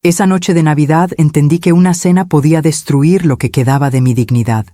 Esa noche de Navidad entendí que una cena podía destruir lo que quedaba de mi dignidad.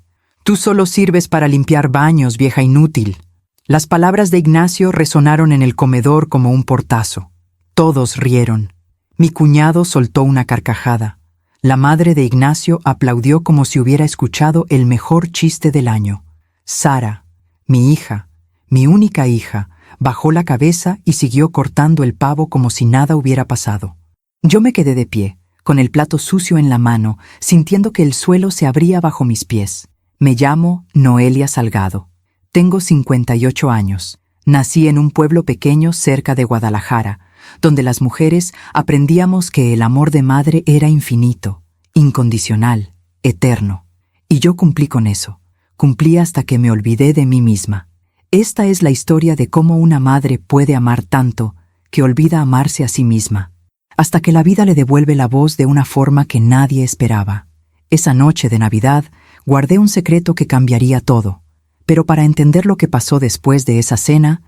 Tú solo sirves para limpiar baños, vieja inútil. Las palabras de Ignacio resonaron en el comedor como un portazo. Todos rieron. Mi cuñado soltó una carcajada. La madre de Ignacio aplaudió como si hubiera escuchado el mejor chiste del año. Sara, mi hija, mi única hija, bajó la cabeza y siguió cortando el pavo como si nada hubiera pasado. Yo me quedé de pie, con el plato sucio en la mano, sintiendo que el suelo se abría bajo mis pies. Me llamo Noelia Salgado. Tengo 58 años. Nací en un pueblo pequeño cerca de Guadalajara, donde las mujeres aprendíamos que el amor de madre era infinito, incondicional, eterno. Y yo cumplí con eso. Cumplí hasta que me olvidé de mí misma. Esta es la historia de cómo una madre puede amar tanto que olvida amarse a sí misma, hasta que la vida le devuelve la voz de una forma que nadie esperaba. Esa noche de Navidad guardé un secreto que cambiaría todo, pero para entender lo que pasó después de esa cena,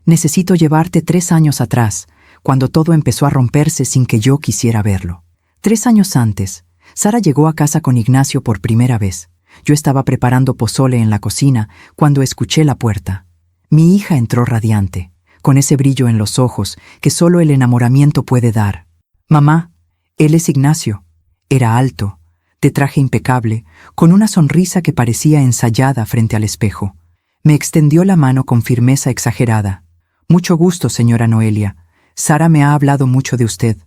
necesito llevarte 3 años atrás, cuando todo empezó a romperse sin que yo quisiera verlo. 3 años antes, Sara llegó a casa con Ignacio por primera vez. Yo estaba preparando pozole en la cocina cuando escuché la puerta. Mi hija entró radiante, con ese brillo en los ojos que solo el enamoramiento puede dar. «Mamá, él es Ignacio». Era alto, de traje impecable, con una sonrisa que parecía ensayada frente al espejo. Me extendió la mano con firmeza exagerada. «Mucho gusto, señora Noelia. Sara me ha hablado mucho de usted».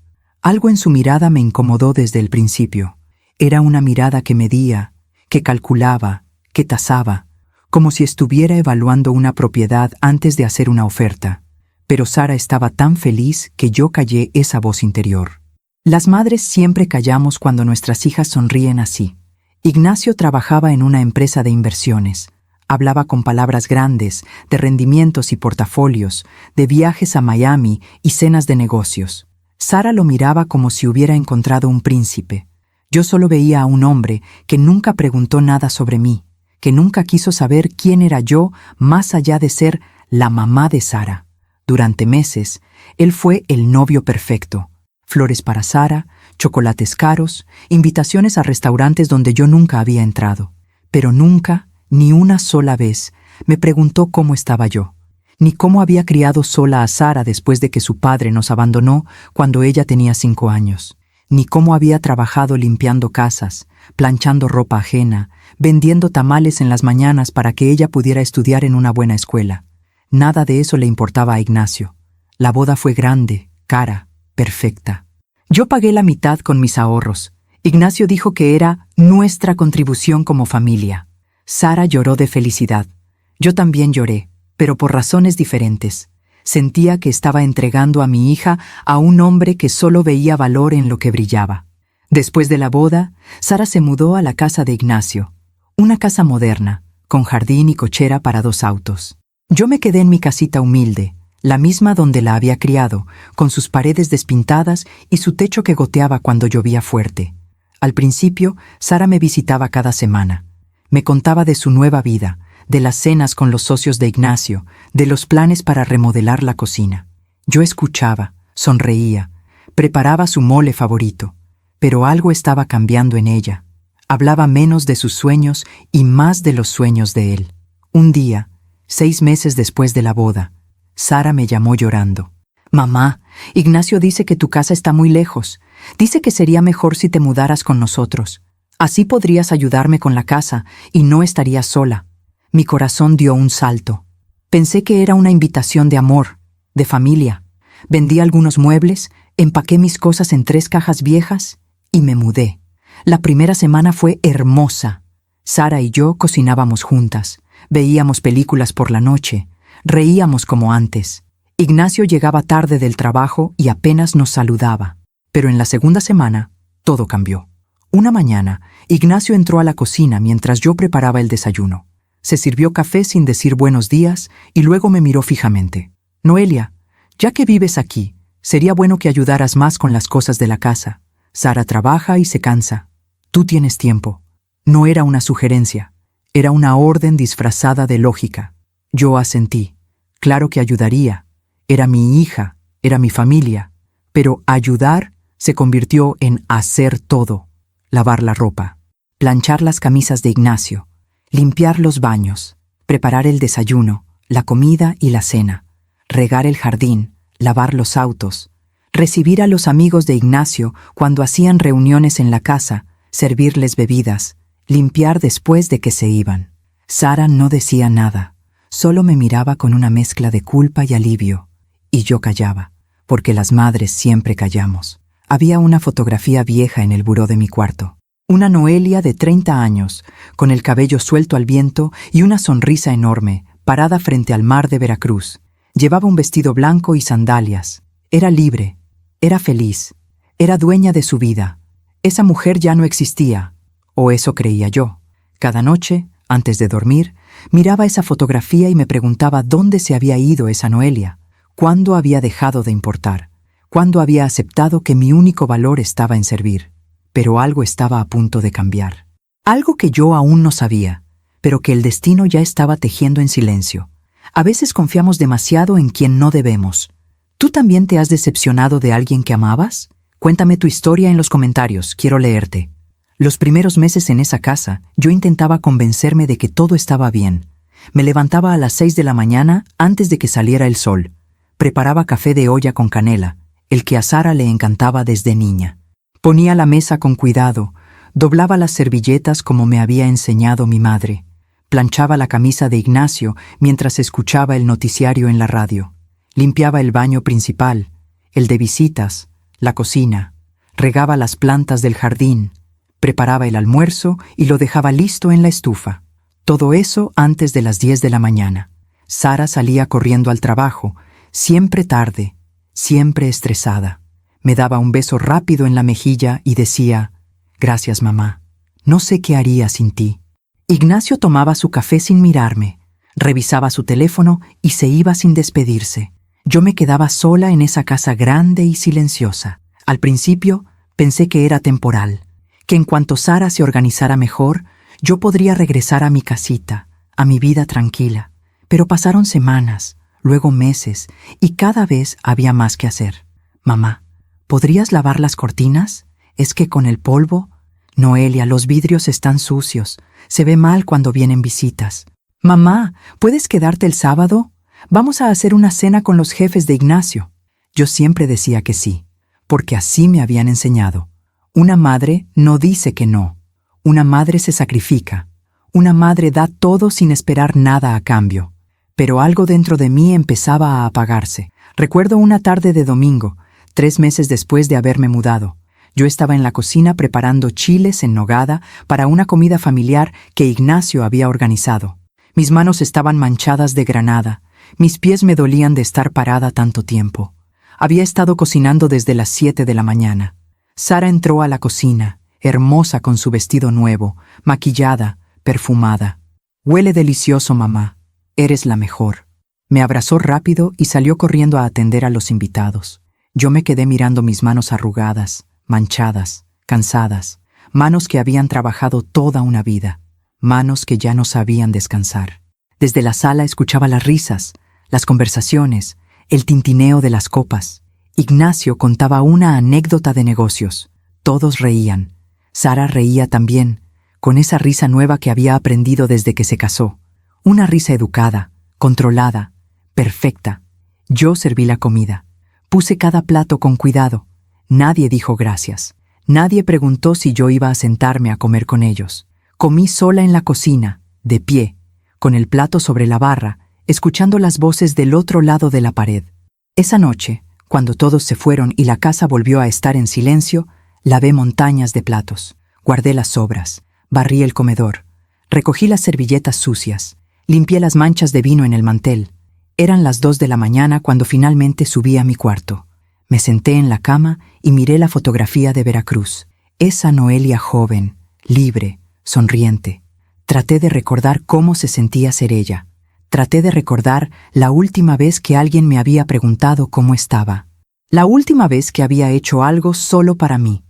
Algo en su mirada me incomodó desde el principio. Era una mirada que medía, que calculaba, que tasaba, como si estuviera evaluando una propiedad antes de hacer una oferta. Pero Sara estaba tan feliz que yo callé esa voz interior. Las madres siempre callamos cuando nuestras hijas sonríen así. Ignacio trabajaba en una empresa de inversiones. Hablaba con palabras grandes, de rendimientos y portafolios, de viajes a Miami y cenas de negocios. Sara lo miraba como si hubiera encontrado un príncipe. Yo solo veía a un hombre que nunca preguntó nada sobre mí, que nunca quiso saber quién era yo más allá de ser la mamá de Sara. Durante meses, él fue el novio perfecto. Flores para Sara, chocolates caros, invitaciones a restaurantes donde yo nunca había entrado. Pero nunca, ni una sola vez, me preguntó cómo estaba yo, ni cómo había criado sola a Sara después de que su padre nos abandonó cuando ella tenía 5 años, ni cómo había trabajado limpiando casas, planchando ropa ajena, vendiendo tamales en las mañanas para que ella pudiera estudiar en una buena escuela. Nada de eso le importaba a Ignacio. La boda fue grande, cara, perfecta. Yo pagué la mitad con mis ahorros. Ignacio dijo que era nuestra contribución como familia. Sara lloró de felicidad. Yo también lloré, pero por razones diferentes. Sentía que estaba entregando a mi hija a un hombre que solo veía valor en lo que brillaba. Después de la boda, Sara se mudó a la casa de Ignacio. Una casa moderna, con jardín y cochera para 2 autos. Yo me quedé en mi casita humilde, la misma donde la había criado, con sus paredes despintadas y su techo que goteaba cuando llovía fuerte. Al principio, Sara me visitaba cada semana. Me contaba de su nueva vida, de las cenas con los socios de Ignacio, de los planes para remodelar la cocina. Yo escuchaba, sonreía, preparaba su mole favorito, pero algo estaba cambiando en ella. Hablaba menos de sus sueños y más de los sueños de él. Un día, 6 meses después de la boda, Sara me llamó llorando. «Mamá, Ignacio dice que tu casa está muy lejos. Dice que sería mejor si te mudaras con nosotros. Así podrías ayudarme con la casa y no estarías sola». Mi corazón dio un salto. Pensé que era una invitación de amor, de familia. Vendí algunos muebles, empaqué mis cosas en 3 cajas viejas y me mudé. La primera semana fue hermosa. Sara y yo cocinábamos juntas, veíamos películas por la noche, reíamos como antes. Ignacio llegaba tarde del trabajo y apenas nos saludaba. Pero en la segunda semana, todo cambió. Una mañana, Ignacio entró a la cocina mientras yo preparaba el desayuno. Se sirvió café sin decir buenos días y luego me miró fijamente. «Noelia, ya que vives aquí, sería bueno que ayudaras más con las cosas de la casa. Sara trabaja y se cansa. Tú tienes tiempo». No era una sugerencia, era una orden disfrazada de lógica. Yo asentí. Claro que ayudaría. Era mi hija, era mi familia. Pero ayudar se convirtió en hacer todo: lavar la ropa, planchar las camisas de Ignacio, limpiar los baños, preparar el desayuno, la comida y la cena, regar el jardín, lavar los autos, recibir a los amigos de Ignacio cuando hacían reuniones en la casa, servirles bebidas, limpiar después de que se iban. Sara no decía nada, solo me miraba con una mezcla de culpa y alivio, y yo callaba, porque las madres siempre callamos. Había una fotografía vieja en el buró de mi cuarto. Una Noelia de 30 años, con el cabello suelto al viento y una sonrisa enorme, parada frente al mar de Veracruz. Llevaba un vestido blanco y sandalias. Era libre, era feliz, era dueña de su vida. Esa mujer ya no existía, o eso creía yo. Cada noche, antes de dormir, miraba esa fotografía y me preguntaba dónde se había ido esa Noelia, cuándo había dejado de importar, cuándo había aceptado que mi único valor estaba en servir. Pero algo estaba a punto de cambiar. Algo que yo aún no sabía, pero que el destino ya estaba tejiendo en silencio. A veces confiamos demasiado en quien no debemos. ¿Tú también te has decepcionado de alguien que amabas? Cuéntame tu historia en los comentarios, quiero leerte. Los primeros meses en esa casa, yo intentaba convencerme de que todo estaba bien. Me levantaba a las 6 de la mañana antes de que saliera el sol. Preparaba café de olla con canela, el que a Sara le encantaba desde niña. Ponía la mesa con cuidado, doblaba las servilletas como me había enseñado mi madre. Planchaba la camisa de Ignacio mientras escuchaba el noticiario en la radio. Limpiaba el baño principal, el de visitas, la cocina. Regaba las plantas del jardín. Preparaba el almuerzo y lo dejaba listo en la estufa. Todo eso antes de las 10 de la mañana. Sara salía corriendo al trabajo, siempre tarde, siempre estresada. Me daba un beso rápido en la mejilla y decía: «Gracias, mamá. No sé qué haría sin ti». Ignacio tomaba su café sin mirarme, revisaba su teléfono y se iba sin despedirse. Yo me quedaba sola en esa casa grande y silenciosa. Al principio pensé que era temporal, que en cuanto Sara se organizara mejor, yo podría regresar a mi casita, a mi vida tranquila. Pero pasaron semanas, luego meses, y cada vez había más que hacer. «Mamá, ¿podrías lavar las cortinas? Es que con el polvo...» «Noelia, los vidrios están sucios. Se ve mal cuando vienen visitas». «Mamá, ¿puedes quedarte el sábado? Vamos a hacer una cena con los jefes de Ignacio». Yo siempre decía que sí, porque así me habían enseñado. Una madre no dice que no. Una madre se sacrifica. Una madre da todo sin esperar nada a cambio. Pero algo dentro de mí empezaba a apagarse. Recuerdo una tarde de domingo, 3 meses después de haberme mudado. Yo estaba en la cocina preparando chiles en nogada para una comida familiar que Ignacio había organizado. Mis manos estaban manchadas de granada. Mis pies me dolían de estar parada tanto tiempo. Había estado cocinando desde las 7 de la mañana. Sara entró a la cocina, hermosa con su vestido nuevo, maquillada, perfumada. «Huele delicioso, mamá. Eres la mejor». Me abrazó rápido y salió corriendo a atender a los invitados. Yo me quedé mirando mis manos arrugadas, manchadas, cansadas, manos que habían trabajado toda una vida, manos que ya no sabían descansar. Desde la sala escuchaba las risas, las conversaciones, el tintineo de las copas. Ignacio contaba una anécdota de negocios. Todos reían. Sara reía también, con esa risa nueva que había aprendido desde que se casó. Una risa educada, controlada, perfecta. Yo serví la comida. Puse cada plato con cuidado. Nadie dijo gracias. Nadie preguntó si yo iba a sentarme a comer con ellos. Comí sola en la cocina, de pie, con el plato sobre la barra, escuchando las voces del otro lado de la pared. Esa noche, cuando todos se fueron y la casa volvió a estar en silencio, lavé montañas de platos, guardé las sobras, barrí el comedor, recogí las servilletas sucias, limpié las manchas de vino en el mantel. Eran las 2 de la mañana cuando finalmente subí a mi cuarto. Me senté en la cama y miré la fotografía de Veracruz. Esa Noelia joven, libre, sonriente. Traté de recordar cómo se sentía ser ella. Traté de recordar la última vez que alguien me había preguntado cómo estaba. La última vez que había hecho algo solo para mí.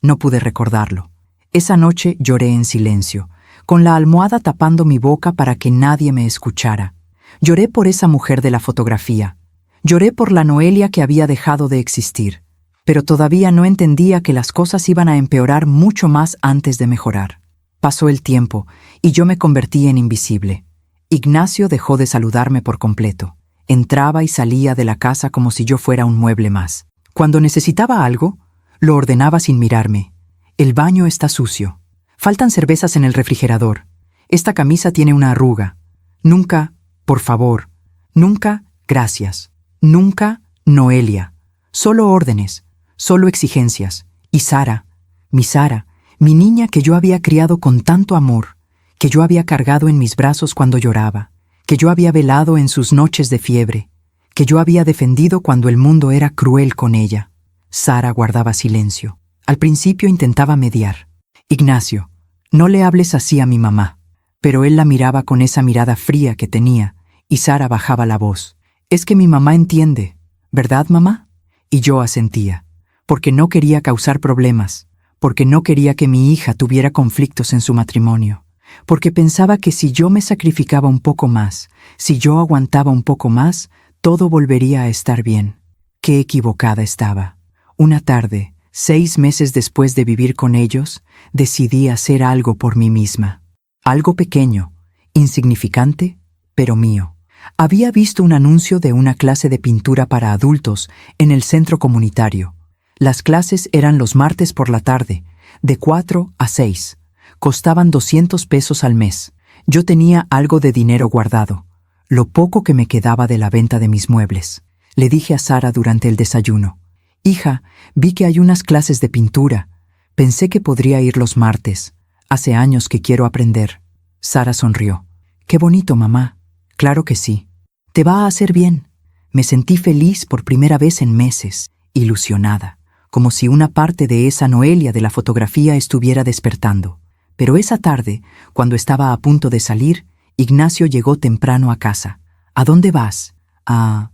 No pude recordarlo. Esa noche lloré en silencio, con la almohada tapando mi boca para que nadie me escuchara. Lloré por esa mujer de la fotografía. Lloré por la Noelia que había dejado de existir. pero todavía no entendía que las cosas iban a empeorar mucho más antes de mejorar. Pasó el tiempo y yo me convertí en invisible. Ignacio dejó de saludarme por completo. Entraba y salía de la casa como si yo fuera un mueble más. Cuando necesitaba algo, lo ordenaba sin mirarme. El baño está sucio. Faltan cervezas en el refrigerador. Esta camisa tiene una arruga. Nunca, por favor. Nunca, gracias. Nunca, Noelia. Solo órdenes, solo exigencias. Y Sara, mi niña que yo había criado con tanto amor, que yo había cargado en mis brazos cuando lloraba, que yo había velado en sus noches de fiebre, que yo había defendido cuando el mundo era cruel con ella. Sara guardaba silencio. Al principio intentaba mediar. Ignacio, no le hables así a mi mamá. Pero él la miraba con esa mirada fría que tenía, y Sara bajaba la voz. Es que mi mamá entiende, ¿verdad, mamá? Y yo asentía, porque no quería causar problemas, porque no quería que mi hija tuviera conflictos en su matrimonio, porque pensaba que si yo me sacrificaba un poco más, si yo aguantaba un poco más, todo volvería a estar bien. Qué equivocada estaba. Una tarde, 6 meses después de vivir con ellos, decidí hacer algo por mí misma. Algo pequeño, insignificante, pero mío. Había visto un anuncio de una clase de pintura para adultos en el centro comunitario. Las clases eran los martes por la tarde, de 4 a 6. Costaban 200 pesos al mes. Yo tenía algo de dinero guardado, lo poco que me quedaba de la venta de mis muebles. Le dije a Sara durante el desayuno: «Hija, vi que hay unas clases de pintura. Pensé que podría ir los martes. Hace años que quiero aprender». Sara sonrió. «Qué bonito, mamá. Claro que sí. Te va a hacer bien». Me sentí feliz por primera vez en meses, ilusionada, como si una parte de esa Noelia de la fotografía estuviera despertando. Pero esa tarde, cuando estaba a punto de salir, Ignacio llegó temprano a casa. «¿A dónde vas?» A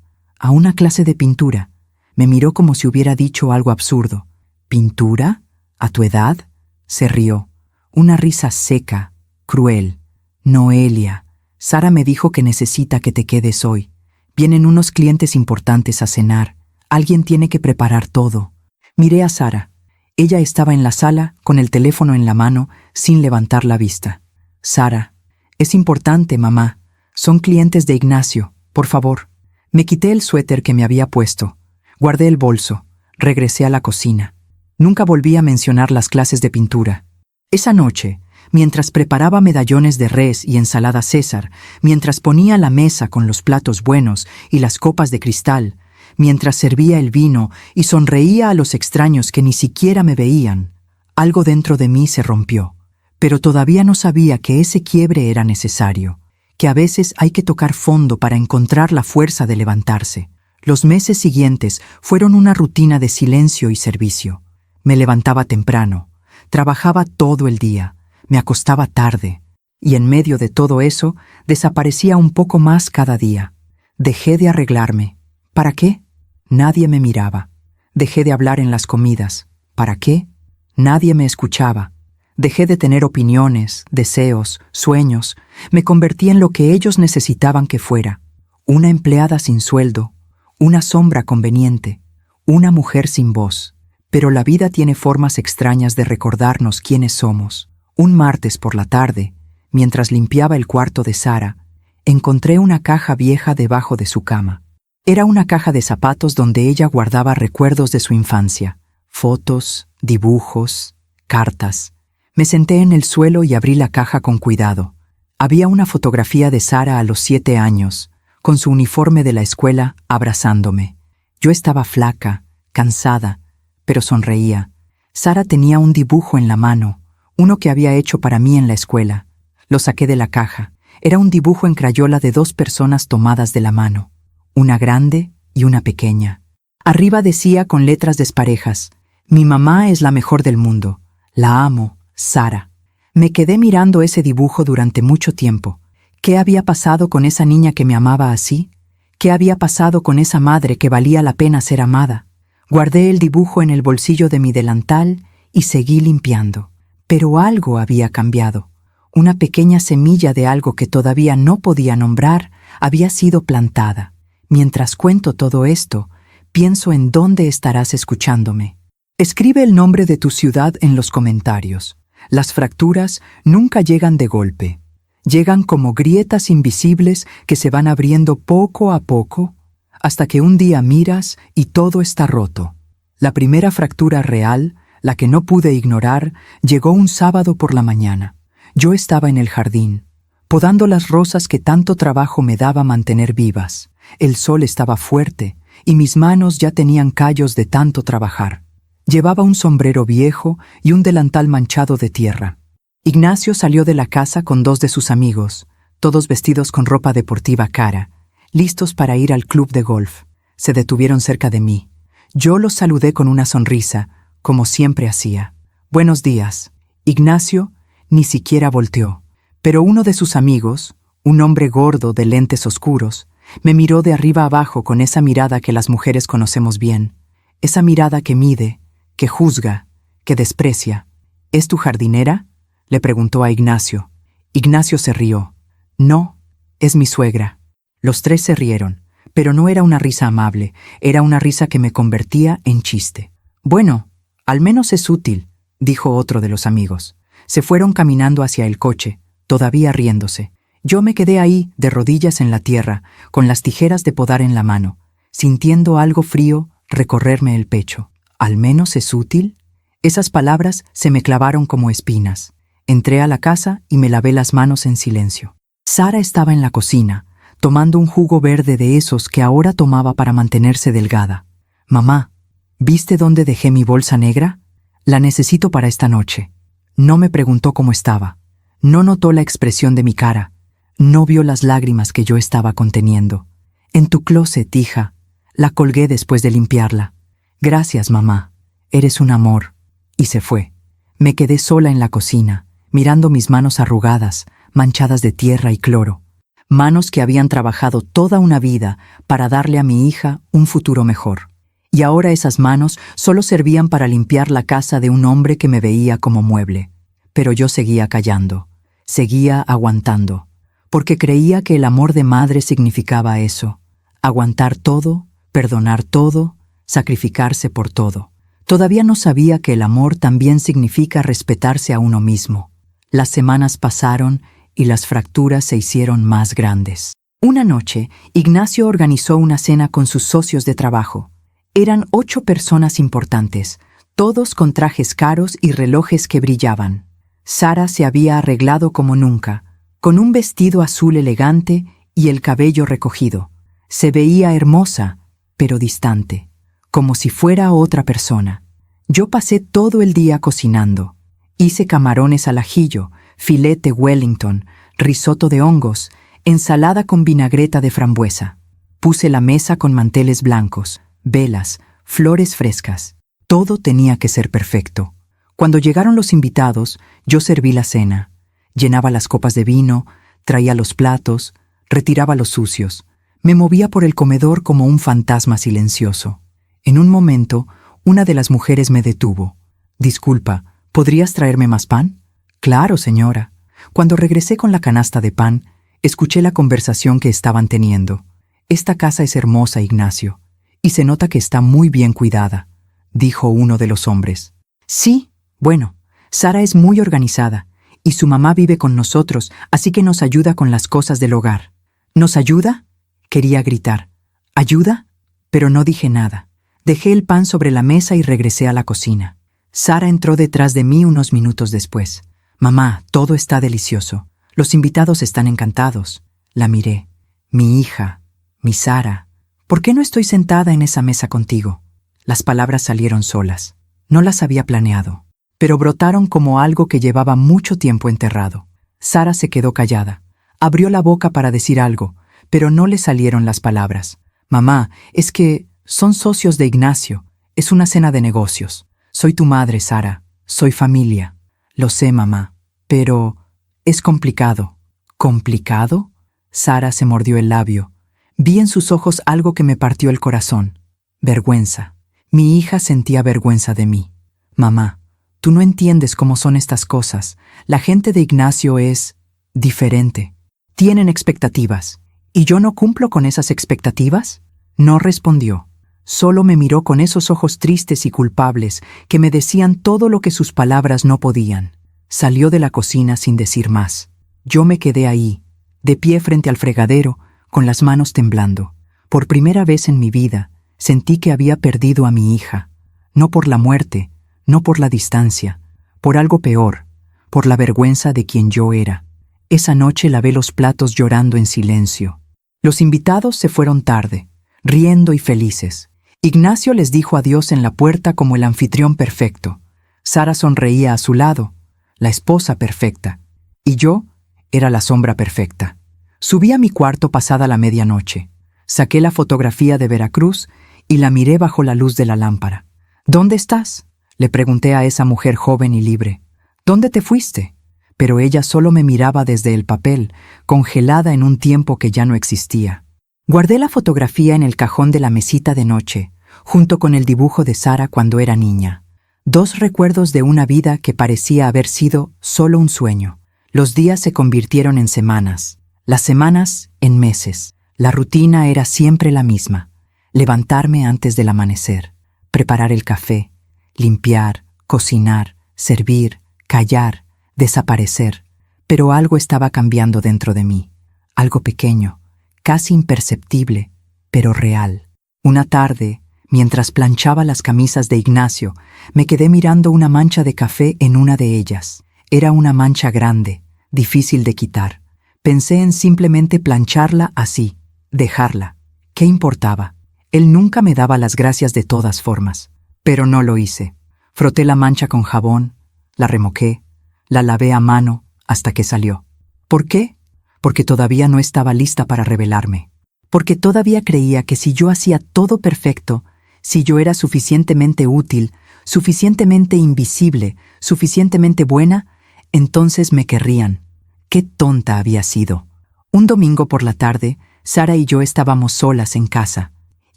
una clase de pintura». Me miró como si hubiera dicho algo absurdo. «¿Pintura? ¿A tu edad?» Se rió. Una risa seca, cruel. «Noelia, Sara me dijo que necesita que te quedes hoy. Vienen unos clientes importantes a cenar. Alguien tiene que preparar todo». Miré a Sara. Ella estaba en la sala, con el teléfono en la mano, sin levantar la vista. «Sara, es importante, mamá. Son clientes de Ignacio. Por favor». Me quité el suéter que me había puesto. Guardé el bolso. Regresé a la cocina. Nunca volví a mencionar las clases de pintura. Esa noche, mientras preparaba medallones de res y ensalada César, mientras ponía la mesa con los platos buenos y las copas de cristal, mientras servía el vino y sonreía a los extraños que ni siquiera me veían, algo dentro de mí se rompió. Pero todavía no sabía que ese quiebre era necesario, que a veces hay que tocar fondo para encontrar la fuerza de levantarse. Los meses siguientes fueron una rutina de silencio y servicio. Me levantaba temprano, trabajaba todo el día, me acostaba tarde, y en medio de todo eso desaparecía un poco más cada día. Dejé de arreglarme. ¿Para qué? Nadie me miraba. Dejé de hablar en las comidas. ¿Para qué? Nadie me escuchaba. Dejé de tener opiniones, deseos, sueños. Me convertí en lo que ellos necesitaban que fuera. Una empleada sin sueldo, una sombra conveniente, una mujer sin voz. Pero la vida tiene formas extrañas de recordarnos quiénes somos. Un martes por la tarde, mientras limpiaba el cuarto de Sara, encontré una caja vieja debajo de su cama. Era una caja de zapatos donde ella guardaba recuerdos de su infancia, fotos, dibujos, cartas. Me senté en el suelo y abrí la caja con cuidado. Había una fotografía de Sara a los 7 años, con su uniforme de la escuela, abrazándome. Yo estaba flaca, cansada, pero sonreía. Sara tenía un dibujo en la mano, uno que había hecho para mí en la escuela. Lo saqué de la caja. Era un dibujo en crayola de 2 personas tomadas de la mano, una grande y una pequeña. Arriba decía con letras desparejas: «Mi mamá es la mejor del mundo. La amo, Sara». Me quedé mirando ese dibujo durante mucho tiempo. ¿Qué había pasado con esa niña que me amaba así? ¿Qué había pasado con esa madre que valía la pena ser amada? Guardé el dibujo en el bolsillo de mi delantal y seguí limpiando. Pero algo había cambiado. Una pequeña semilla de algo que todavía no podía nombrar había sido plantada. Mientras cuento todo esto, pienso en dónde estarás escuchándome. Escribe el nombre de tu ciudad en los comentarios. Las fracturas nunca llegan de golpe. Llegan como grietas invisibles que se van abriendo poco a poco hasta que un día miras y todo está roto. La primera fractura real, la que no pude ignorar, llegó un sábado por la mañana. Yo estaba en el jardín, podando las rosas que tanto trabajo me daba mantener vivas. El sol estaba fuerte y mis manos ya tenían callos de tanto trabajar. Llevaba un sombrero viejo y un delantal manchado de tierra. Ignacio salió de la casa con 2 de sus amigos, todos vestidos con ropa deportiva cara, listos para ir al club de golf. Se detuvieron cerca de mí. Yo los saludé con una sonrisa, como siempre hacía. «Buenos días». Ignacio ni siquiera volteó, pero uno de sus amigos, un hombre gordo de lentes oscuros, me miró de arriba abajo con esa mirada que las mujeres conocemos bien, esa mirada que mide, que juzga, que desprecia. «¿Es tu jardinera?», le preguntó a Ignacio. Ignacio se rió. «No, es mi suegra». Los 3 se rieron, pero no era una risa amable, era una risa que me convertía en chiste. «Bueno, al menos es útil», dijo otro de los amigos. Se fueron caminando hacia el coche, todavía riéndose. Yo me quedé ahí, de rodillas en la tierra, con las tijeras de podar en la mano, sintiendo algo frío recorrerme el pecho. «¿Al menos es útil?». Esas palabras se me clavaron como espinas. Entré a la casa y me lavé las manos en silencio. Sara estaba en la cocina, tomando un jugo verde de esos que ahora tomaba para mantenerse delgada. «Mamá, ¿viste dónde dejé mi bolsa negra? La necesito para esta noche». No me preguntó cómo estaba. No notó la expresión de mi cara. No vio las lágrimas que yo estaba conteniendo. «En tu closet, hija. La colgué después de limpiarla». «Gracias, mamá. Eres un amor». Y se fue. Me quedé sola en la cocina, mirando mis manos arrugadas, manchadas de tierra y cloro. Manos que habían trabajado toda una vida para darle a mi hija un futuro mejor. Y ahora esas manos solo servían para limpiar la casa de un hombre que me veía como mueble. Pero yo seguía callando, seguía aguantando, porque creía que el amor de madre significaba eso: aguantar todo, perdonar todo, sacrificarse por todo. Todavía no sabía que el amor también significa respetarse a uno mismo. Las semanas pasaron y las fracturas se hicieron más grandes. Una noche, Ignacio organizó una cena con sus socios de trabajo. Eran 8 personas importantes, todos con trajes caros y relojes que brillaban. Sara se había arreglado como nunca, con un vestido azul elegante y el cabello recogido. Se veía hermosa, pero distante, como si fuera otra persona. Yo pasé todo el día cocinando. Hice camarones al ajillo, filete Wellington, risotto de hongos, ensalada con vinagreta de frambuesa. Puse la mesa con manteles blancos, velas, flores frescas. Todo tenía que ser perfecto. Cuando llegaron los invitados, yo serví la cena. Llenaba las copas de vino, traía los platos, retiraba los sucios. Me movía por el comedor como un fantasma silencioso. En un momento, una de las mujeres me detuvo. «Disculpa, ¿podrías traerme más pan?». «Claro, señora». Cuando regresé con la canasta de pan, escuché la conversación que estaban teniendo. «Esta casa es hermosa, Ignacio, y se nota que está muy bien cuidada», dijo uno de los hombres. «Sí, bueno, Sara es muy organizada, y su mamá vive con nosotros, así que nos ayuda con las cosas del hogar». «¿Nos ayuda?», quería gritar. «¿Ayuda?». Pero no dije nada. Dejé el pan sobre la mesa y regresé a la cocina. Sara entró detrás de mí unos minutos después. «Mamá, todo está delicioso. Los invitados están encantados». La miré. «Mi hija, mi Sara, ¿por qué no estoy sentada en esa mesa contigo?». Las palabras salieron solas. No las había planeado, pero brotaron como algo que llevaba mucho tiempo enterrado. Sara se quedó callada. Abrió la boca para decir algo, pero no le salieron las palabras. «Mamá, es que son socios de Ignacio. Es una cena de negocios. Soy tu madre, Sara. Soy familia». «Lo sé, mamá. Pero es complicado». «¿Complicado?». Sara se mordió el labio. Vi en sus ojos algo que me partió el corazón. Vergüenza. Mi hija sentía vergüenza de mí. «Mamá, tú no entiendes cómo son estas cosas. La gente de Ignacio es diferente. Tienen expectativas. ¿Y yo no cumplo con esas expectativas?». No respondió. Solo me miró con esos ojos tristes y culpables que me decían todo lo que sus palabras no podían. Salió de la cocina sin decir más. Yo me quedé ahí, de pie frente al fregadero, con las manos temblando. Por primera vez en mi vida, sentí que había perdido a mi hija. No por la muerte, no por la distancia, por algo peor, por la vergüenza de quien yo era. Esa noche lavé los platos llorando en silencio. Los invitados se fueron tarde, riendo y felices. Ignacio les dijo adiós en la puerta como el anfitrión perfecto. Sara sonreía a su lado, la esposa perfecta, y yo era la sombra perfecta. Subí a mi cuarto pasada la medianoche. Saqué la fotografía de Veracruz y la miré bajo la luz de la lámpara. ¿Dónde estás?, le pregunté a esa mujer joven y libre. ¿Dónde te fuiste? Pero ella solo me miraba desde el papel, congelada en un tiempo que ya no existía. Guardé la fotografía en el cajón de la mesita de noche, junto con el dibujo de Sara cuando era niña. 2 recuerdos de una vida que parecía haber sido solo un sueño. Los días se convirtieron en semanas, las semanas en meses. La rutina era siempre la misma: levantarme antes del amanecer, preparar el café, limpiar, cocinar, servir, callar, desaparecer. Pero algo estaba cambiando dentro de mí, algo pequeño, casi imperceptible, pero real. Una tarde, mientras planchaba las camisas de Ignacio, me quedé mirando una mancha de café en una de ellas. Era una mancha grande, difícil de quitar. Pensé en simplemente plancharla así, dejarla. ¿Qué importaba? Él nunca me daba las gracias de todas formas. Pero no lo hice. Froté la mancha con jabón, la remoqué, la lavé a mano hasta que salió. ¿Por qué? Porque todavía no estaba lista para revelarme. Porque todavía creía que si yo hacía todo perfecto, si yo era suficientemente útil, suficientemente invisible, suficientemente buena, entonces me querrían. ¡Qué tonta había sido! Un domingo por la tarde, Sara y yo estábamos solas en casa.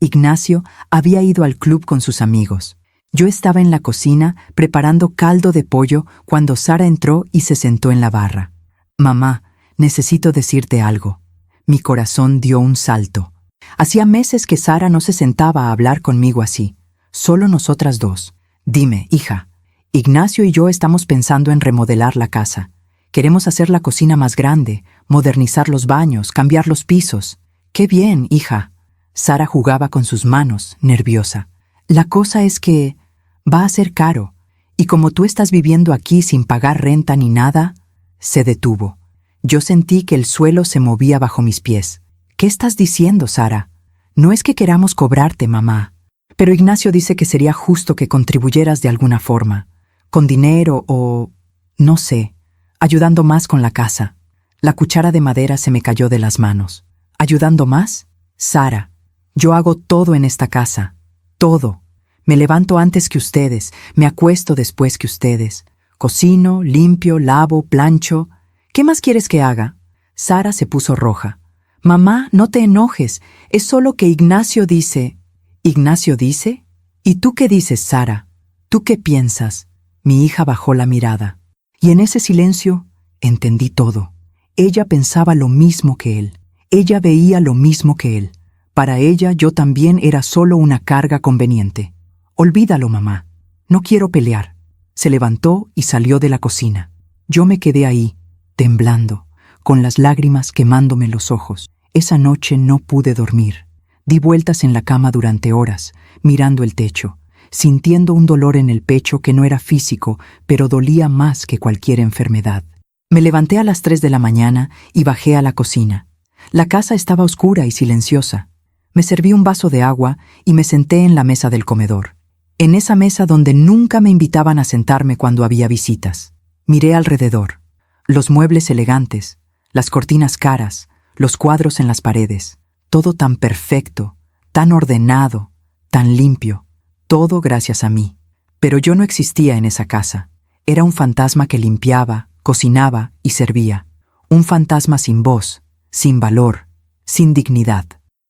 Ignacio había ido al club con sus amigos. Yo estaba en la cocina preparando caldo de pollo cuando Sara entró y se sentó en la barra. «Mamá, necesito decirte algo». Mi corazón dio un salto. Hacía meses que Sara no se sentaba a hablar conmigo así. Solo nosotras dos. «Dime, hija, Ignacio y yo estamos pensando en remodelar la casa. Queremos hacer la cocina más grande, modernizar los baños, cambiar los pisos». «¡Qué bien, hija!». Sara jugaba con sus manos, nerviosa. «La cosa es que va a ser caro, y como tú estás viviendo aquí sin pagar renta ni nada…». Se detuvo. Yo sentí que el suelo se movía bajo mis pies. «¿Qué estás diciendo, Sara? No es que queramos cobrarte, mamá. Pero Ignacio dice que sería justo que contribuyeras de alguna forma, con dinero o… no sé, ayudando más con la casa». La cuchara de madera se me cayó de las manos. ¿Ayudando más? Sara, yo hago todo en esta casa. Todo. Me levanto antes que ustedes, me acuesto después que ustedes. Cocino, limpio, lavo, plancho. ¿Qué más quieres que haga? Sara se puso roja. «Mamá, no te enojes. Es solo que Ignacio dice…». «¿Ignacio dice? ¿Y tú qué dices, Sara? ¿Tú qué piensas?». Mi hija bajó la mirada. Y en ese silencio entendí todo. Ella pensaba lo mismo que él. Ella veía lo mismo que él. Para ella yo también era solo una carga conveniente. «Olvídalo, mamá. No quiero pelear». Se levantó y salió de la cocina. Yo me quedé ahí, temblando, con las lágrimas quemándome los ojos. Esa noche no pude dormir. Di vueltas en la cama durante horas, mirando el techo, sintiendo un dolor en el pecho que no era físico, pero dolía más que cualquier enfermedad. Me levanté a las 3 de la mañana y bajé a la cocina. La casa estaba oscura y silenciosa. Me serví un vaso de agua y me senté en la mesa del comedor. En esa mesa donde nunca me invitaban a sentarme cuando había visitas. Miré alrededor. Los muebles elegantes, las cortinas caras, los cuadros en las paredes. Todo tan perfecto, tan ordenado, tan limpio. Todo gracias a mí. Pero yo no existía en esa casa. Era un fantasma que limpiaba, cocinaba y servía. Un fantasma sin voz, sin valor, sin dignidad.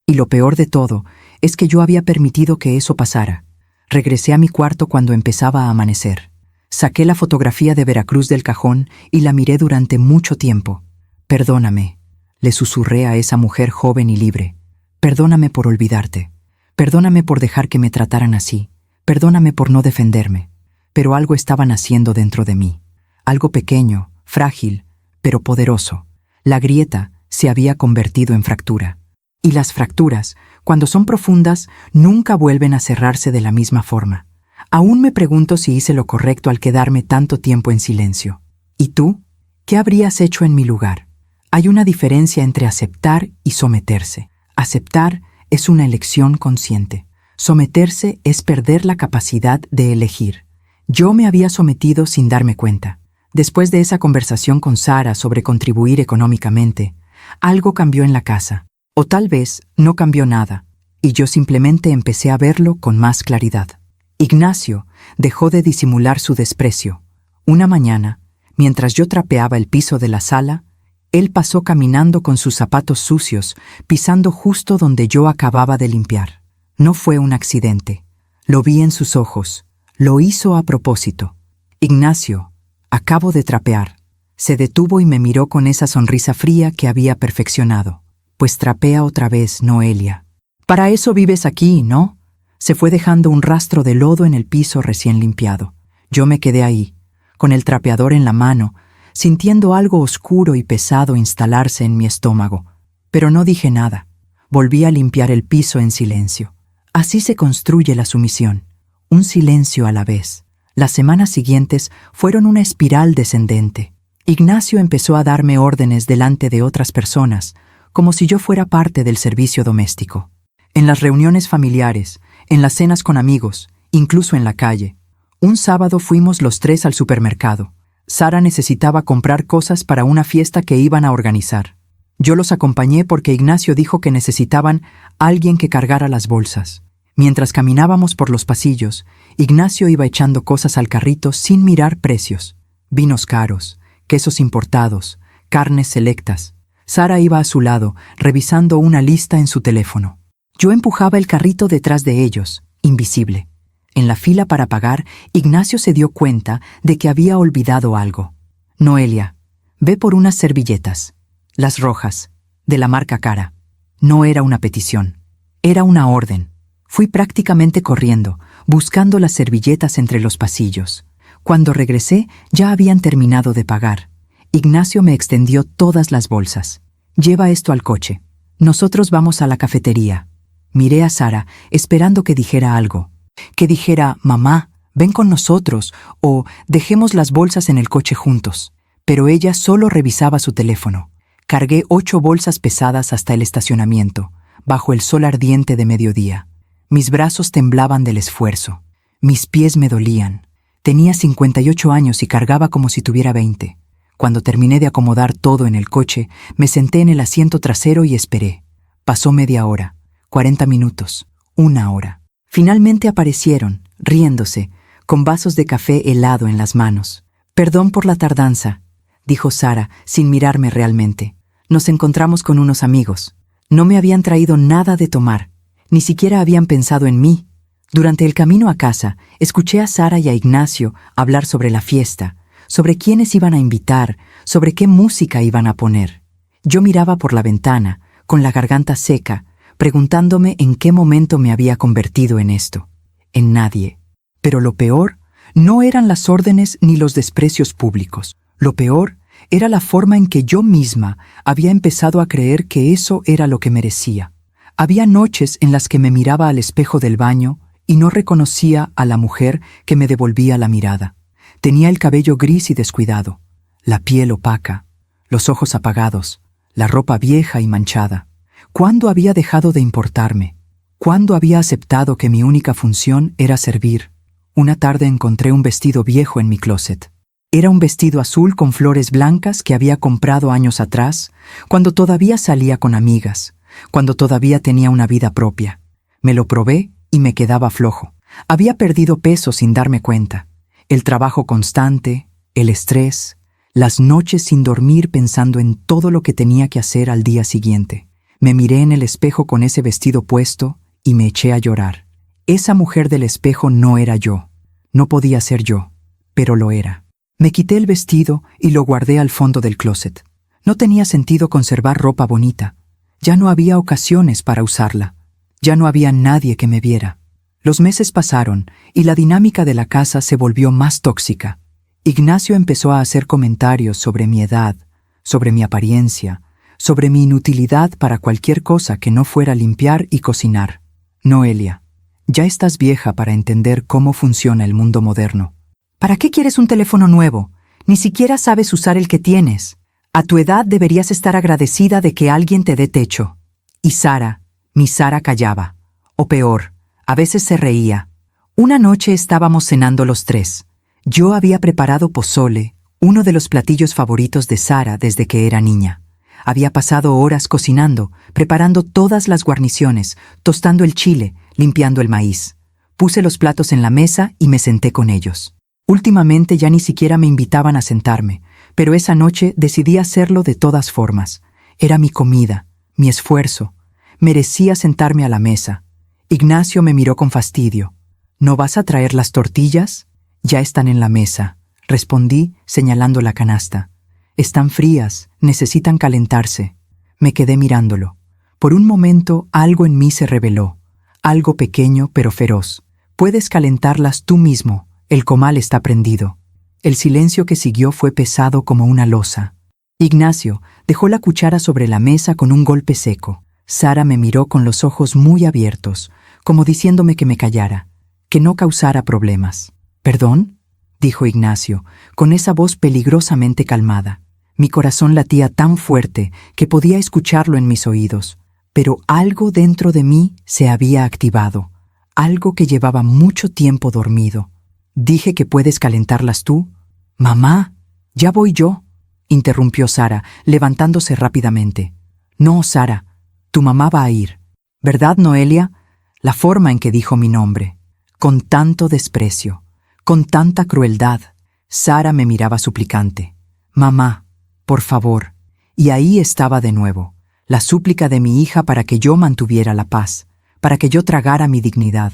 Y lo peor de todo es que yo había permitido que eso pasara. Regresé a mi cuarto cuando empezaba a amanecer. Saqué la fotografía de Veracruz del cajón y la miré durante mucho tiempo. «Perdóname», le susurré a esa mujer joven y libre. «Perdóname por olvidarte. Perdóname por dejar que me trataran así. Perdóname por no defenderme. Pero algo estaba naciendo dentro de mí. Algo pequeño, frágil, pero poderoso. La grieta se había convertido en fractura. Y las fracturas, cuando son profundas, nunca vuelven a cerrarse de la misma forma. Aún me pregunto si hice lo correcto al quedarme tanto tiempo en silencio. ¿Y tú? ¿Qué habrías hecho en mi lugar? Hay una diferencia entre aceptar y someterse. Aceptar es una elección consciente. Someterse es perder la capacidad de elegir. Yo me había sometido sin darme cuenta. Después de esa conversación con Sara sobre contribuir económicamente, algo cambió en la casa. O tal vez no cambió nada, y yo simplemente empecé a verlo con más claridad. Ignacio dejó de disimular su desprecio. Una mañana, mientras yo trapeaba el piso de la sala, él pasó caminando con sus zapatos sucios, pisando justo donde yo acababa de limpiar. No fue un accidente. Lo vi en sus ojos. Lo hizo a propósito. Ignacio, acabo de trapear. Se detuvo y me miró con esa sonrisa fría que había perfeccionado. Pues trapea otra vez, Noelia. Para eso vives aquí, ¿no? Se fue dejando un rastro de lodo en el piso recién limpiado. Yo me quedé ahí, con el trapeador en la mano, sintiendo algo oscuro y pesado instalarse en mi estómago. Pero no dije nada. Volví a limpiar el piso en silencio. Así se construye la sumisión. Un silencio a la vez. Las semanas siguientes fueron una espiral descendente. Ignacio empezó a darme órdenes delante de otras personas, como si yo fuera parte del servicio doméstico. En las reuniones familiares, en las cenas con amigos, incluso en la calle. Un sábado fuimos los tres al supermercado. Sara necesitaba comprar cosas para una fiesta que iban a organizar. Yo los acompañé porque Ignacio dijo que necesitaban alguien que cargara las bolsas. Mientras caminábamos por los pasillos, Ignacio iba echando cosas al carrito sin mirar precios. Vinos caros, quesos importados, carnes selectas. Sara iba a su lado, revisando una lista en su teléfono. Yo empujaba el carrito detrás de ellos, invisible. En la fila para pagar, Ignacio se dio cuenta de que había olvidado algo. Noelia, ve por unas servilletas. Las rojas, de la marca Cara. No era una petición, era una orden. Fui prácticamente corriendo, buscando las servilletas entre los pasillos. Cuando regresé, ya habían terminado de pagar. Ignacio me extendió todas las bolsas. Lleva esto al coche. Nosotros vamos a la cafetería. Miré a Sara, esperando que dijera algo. Que dijera, mamá, ven con nosotros, o dejemos las bolsas en el coche juntos. Pero ella solo revisaba su teléfono. Cargué 8 bolsas pesadas hasta el estacionamiento, bajo el sol ardiente de mediodía. Mis brazos temblaban del esfuerzo. Mis pies me dolían. Tenía 58 años y cargaba como si tuviera 20. Cuando terminé de acomodar todo en el coche, me senté en el asiento trasero y esperé. Pasó media hora, 40 minutos, 1 hora. Finalmente aparecieron, riéndose, con vasos de café helado en las manos. «Perdón por la tardanza», dijo Sara, sin mirarme realmente. «Nos encontramos con unos amigos. No me habían traído nada de tomar. Ni siquiera habían pensado en mí». Durante el camino a casa, escuché a Sara y a Ignacio hablar sobre la fiesta, sobre quiénes iban a invitar, sobre qué música iban a poner. Yo miraba por la ventana, con la garganta seca, preguntándome en qué momento me había convertido en esto. En nadie. Pero lo peor no eran las órdenes ni los desprecios públicos. Lo peor era la forma en que yo misma había empezado a creer que eso era lo que merecía. Había noches en las que me miraba al espejo del baño y no reconocía a la mujer que me devolvía la mirada. Tenía el cabello gris y descuidado, la piel opaca, los ojos apagados, la ropa vieja y manchada. ¿Cuándo había dejado de importarme? ¿Cuándo había aceptado que mi única función era servir? Una tarde encontré un vestido viejo en mi closet. Era un vestido azul con flores blancas que había comprado años atrás, cuando todavía salía con amigas, cuando todavía tenía una vida propia. Me lo probé y me quedaba flojo. Había perdido peso sin darme cuenta. El trabajo constante, el estrés, las noches sin dormir pensando en todo lo que tenía que hacer al día siguiente. Me miré en el espejo con ese vestido puesto y me eché a llorar. Esa mujer del espejo no era yo. No podía ser yo, pero lo era. Me quité el vestido y lo guardé al fondo del closet. No tenía sentido conservar ropa bonita. Ya no había ocasiones para usarla. Ya no había nadie que me viera. Los meses pasaron y la dinámica de la casa se volvió más tóxica. Ignacio empezó a hacer comentarios sobre mi edad, sobre mi apariencia, sobre mi inutilidad para cualquier cosa que no fuera limpiar y cocinar. Noelia, ya estás vieja para entender cómo funciona el mundo moderno. ¿Para qué quieres un teléfono nuevo? Ni siquiera sabes usar el que tienes. A tu edad deberías estar agradecida de que alguien te dé techo. Y Sara, mi Sara callaba. O peor, a veces se reía. Una noche estábamos cenando los tres. Yo había preparado pozole, uno de los platillos favoritos de Sara desde que era niña. Había pasado horas cocinando, preparando todas las guarniciones, tostando el chile, limpiando el maíz. Puse los platos en la mesa y me senté con ellos. Últimamente ya ni siquiera me invitaban a sentarme, pero esa noche decidí hacerlo de todas formas. Era mi comida, mi esfuerzo. Merecía sentarme a la mesa. Ignacio me miró con fastidio. ¿No vas a traer las tortillas? Ya están en la mesa, respondí señalando la canasta. Están frías, necesitan calentarse. Me quedé mirándolo. Por un momento algo en mí se reveló, algo pequeño pero feroz. Puedes calentarlas tú mismo, el comal está prendido. El silencio que siguió fue pesado como una losa. Ignacio dejó la cuchara sobre la mesa con un golpe seco. Sara me miró con los ojos muy abiertos, como diciéndome que me callara, que no causara problemas. ¿Perdón?, dijo Ignacio, con esa voz peligrosamente calmada. Mi corazón latía tan fuerte que podía escucharlo en mis oídos, pero algo dentro de mí se había activado, algo que llevaba mucho tiempo dormido. Dije que puedes calentarlas tú. Mamá, ya voy yo, interrumpió Sara, levantándose rápidamente. No, Sara, tu mamá va a ir. ¿Verdad, Noelia? La forma en que dijo mi nombre, con tanto desprecio, con tanta crueldad. Sara me miraba suplicante. Mamá, por favor. Y ahí estaba de nuevo, la súplica de mi hija para que yo mantuviera la paz, para que yo tragara mi dignidad,